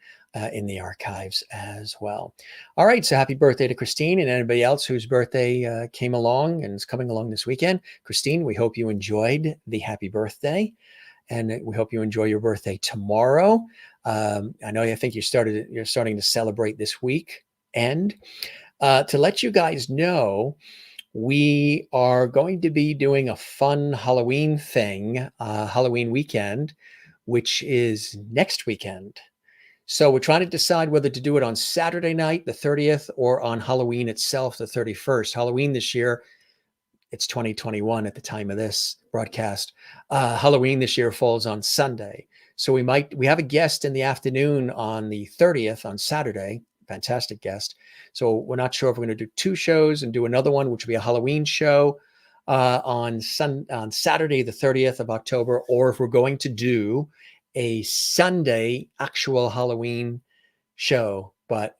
in the archives as well. All right, so happy birthday to Christine and anybody else whose birthday came along and is coming along this weekend. Christine, we hope you enjoyed the happy birthday, and we hope you enjoy your birthday tomorrow. I think you're starting to celebrate this week. And to let you guys know, we are going to be doing a fun Halloween thing, Halloween weekend, which is next weekend. So we're trying to decide whether to do it on Saturday night, the 30th, or on Halloween itself, the 31st. Halloween this year, it's 2021 at the time of this broadcast. Halloween this year falls on Sunday. So we have a guest in the afternoon on the 30th on Saturday. Fantastic guest. So we're not sure if we're going to do two shows and do another one, which will be a Halloween show on Saturday, the 30th of October, or if we're going to do a Sunday actual Halloween show. But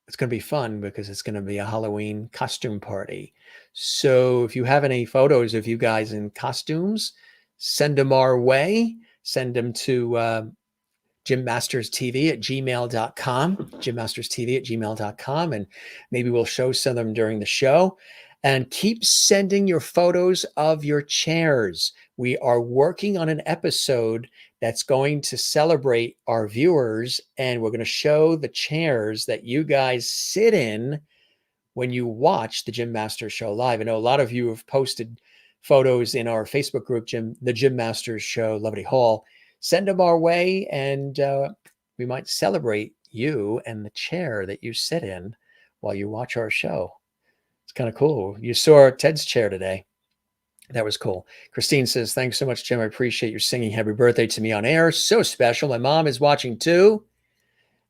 it's going to be fun because it's going to be a Halloween costume party. So if you have any photos of you guys in costumes, send them our way. Send them to jimmasterstv@gmail.com, jimmasterstv@gmail.com, and maybe we'll show some of them during the show. And keep sending your photos of your chairs. We are working on an episode that's going to celebrate our viewers, and we're going to show the chairs that you guys sit in when you watch the Jim Masters Show live. I know a lot of you have posted photos in our Facebook group, the Jim Masters Show, Levity Hall. Send them our way, and we might celebrate you and the chair that you sit in while you watch our show. It's kind of cool. You saw Ted's chair today. That was cool. Christine says, thanks so much, Jim. I appreciate your singing happy birthday to me on air. So special. My mom is watching too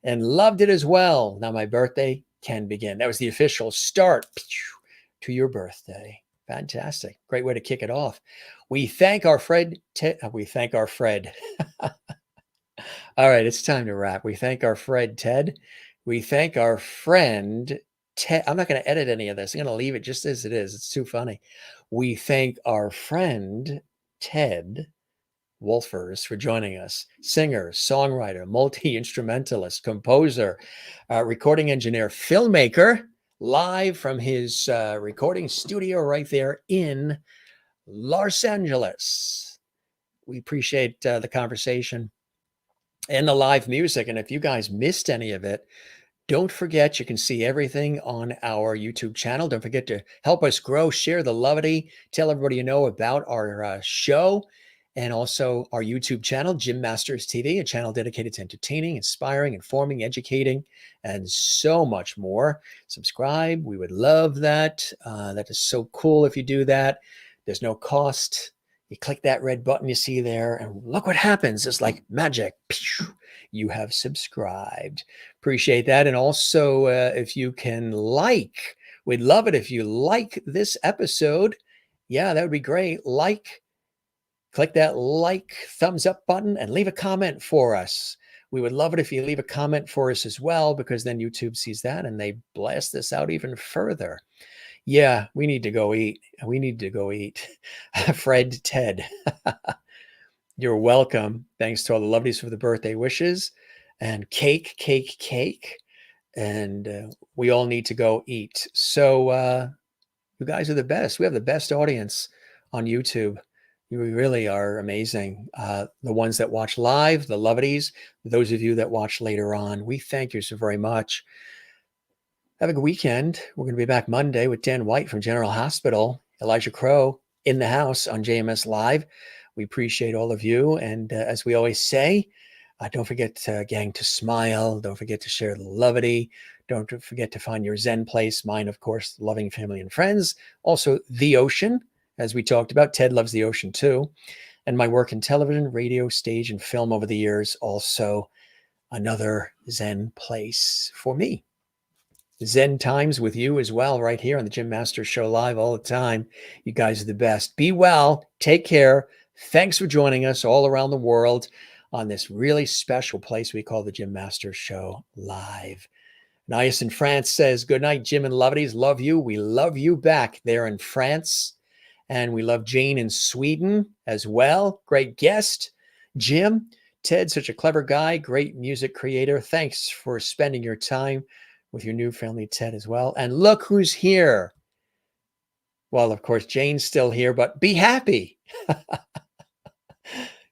and loved it as well. Now my birthday can begin. That was the official start to your birthday. Fantastic. Great way to kick it off. We thank our Fred. We thank our Fred. All right, it's time to wrap. We thank our Fred Ted. We thank our friend Ted. I'm not going to edit any of this. I'm going to leave it just as it is. It's too funny. We thank our friend Ted Wulfers for joining us. Singer, songwriter, multi-instrumentalist, composer, recording engineer, filmmaker, live from his recording studio right there in Los Angeles. We appreciate the conversation and the live music. And if you guys missed any of it, don't forget, you can see everything on our YouTube channel. Don't forget to help us grow, share the levity, tell everybody you know about our show, and also our YouTube channel, Jim Masters TV, a channel dedicated to entertaining, inspiring, informing, educating, and so much more. Subscribe. We would love that. That is so cool if you do that. There's no cost. You click that red button you see there, and look what happens. It's like magic. You have subscribed. Appreciate that. And also, if you can we'd love it if you like this episode. Yeah, that would be great. Click that thumbs up button and leave a comment for us. We would love it if you leave a comment for us as well, because then YouTube sees that and they blast this out even further. Yeah, we need to go eat. We need to go eat. Fred, Ted, you're welcome. Thanks to all the lovelies for the birthday wishes and cake. And we all need to go eat. So you guys are the best. We have the best audience on YouTube. You really are amazing. The ones that watch live, the lovelies, those of you that watch later on, we thank you so very much. Have a good weekend. We're going to be back Monday with Dan White from General Hospital, Elijah Crow in the house on JMS Live. We appreciate all of you. And as we always say, don't forget, gang, to smile. Don't forget to share the levity. Don't forget to find your Zen place. Mine, of course, loving family and friends. Also, the ocean, as we talked about. Ted loves the ocean too. And my work in television, radio, stage, and film over the years, also another Zen place for me. Zen times with you as well, right here on the Jim Masters Show live all the time. You guys are the best. Be well. Take care. Thanks for joining us all around the world on this really special place we call the Jim Masters Show live. Nias in France says, good night, Jim and Lovelies. Love you. We love you back there in France. And we love Jane in Sweden as well. Great guest. Jim, Ted, such a clever guy, great music creator. Thanks for spending your time with your new family, Ted, as well. And look who's here. Well, of course, Jane's still here, but be happy.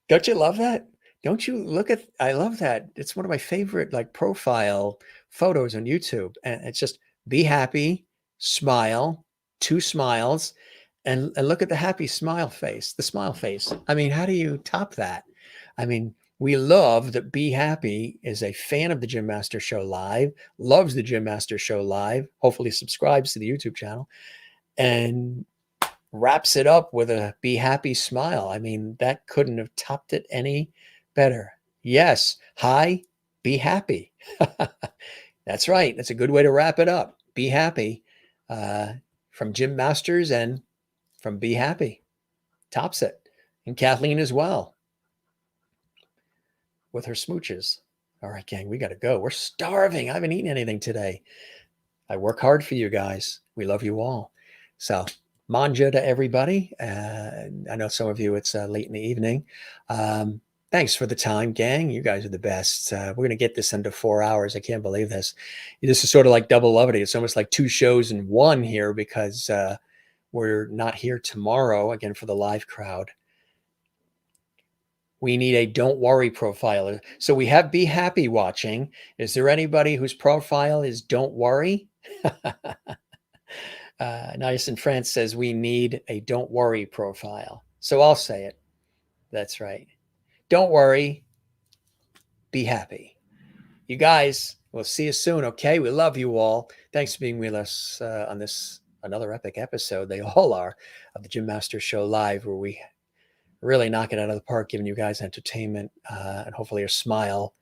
Don't you love that? Don't you I love that. It's one of my favorite profile photos on YouTube. And it's just be happy, smile, 2 smiles, and look at the happy smile face, the smile face. I mean, how do you top that? I mean, we love that Be Happy is a fan of the Jim Masters Show live, loves the Jim Masters Show live, hopefully subscribes to the YouTube channel, and wraps it up with a Be Happy smile. I mean, that couldn't have topped it any better. Yes. Hi, be happy. That's right. That's a good way to wrap it up. Be happy. From Jim Masters and from Be Happy. Tops it. And Kathleen as well, with her smooches. All right, gang, we got to go. We're starving. I haven't eaten anything today. I work hard for you guys. We love you all. So manja to everybody. I know some of you, it's late in the evening. Thanks for the time, gang. You guys are the best. We're going to get this into 4 hours. I can't believe this. This is sort of like double levity. It's almost like 2 shows in one here, because we're not here tomorrow again for the live crowd. We need a don't worry profile. So we have Be Happy watching. Is there anybody whose profile is don't worry? Nice in France says we need a don't worry profile. So I'll say it. That's right. Don't worry. Be happy. You guys, we'll see you soon. Okay. We love you all. Thanks for being with us on this another epic episode. They all are, of the Jim Masters Show Live, where we really knock it out of the park, giving you guys entertainment and hopefully a smile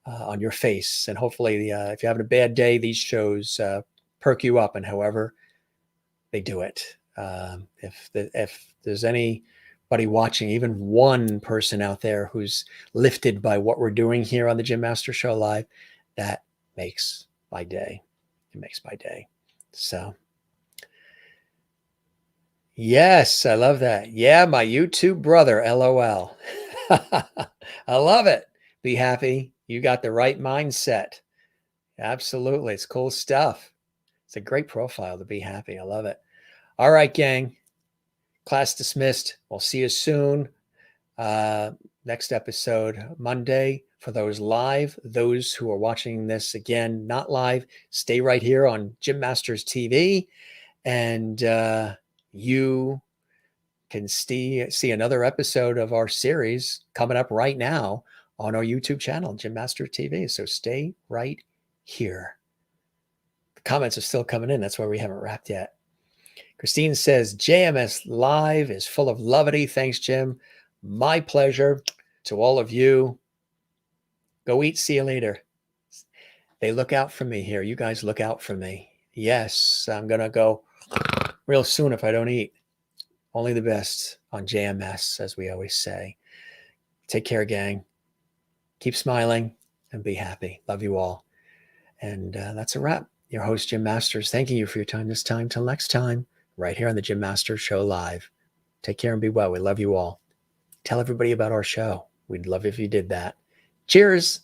on your face. And hopefully, if you're having a bad day, these shows perk you up, and however they do it. If there's anybody watching, even one person out there who's lifted by what we're doing here on the Jim Masters Show Live, that makes my day. It makes my day. So, yes, I love that. Yeah, my YouTube brother, LOL. I love it. Be happy. You got the right mindset. Absolutely. It's cool stuff. It's a great profile to be happy. I love it. All right, gang. Class dismissed. We'll see you soon. Next episode, Monday. For those live, those who are watching this again, not live, stay right here on Jim Masters TV. And you can see another episode of our series coming up right now on our YouTube channel, Jim Masters TV. So stay right here. The comments are still coming in. That's why we haven't wrapped yet. Christine says, JMS Live is full of levity. Thanks, Jim. My pleasure. To all of you, go eat. See you later. They look out for me here. You guys look out for me. Yes, I'm going to go real soon if I don't eat. Only the best on JMS, as we always say. Take care, gang. Keep smiling and be happy. Love you all. And that's a wrap. Your host, Jim Masters, thanking you for your time this time. Till next time, right here on the Jim Masters Show Live. Take care and be well. We love you all. Tell everybody about our show. We'd love if you did that. Cheers.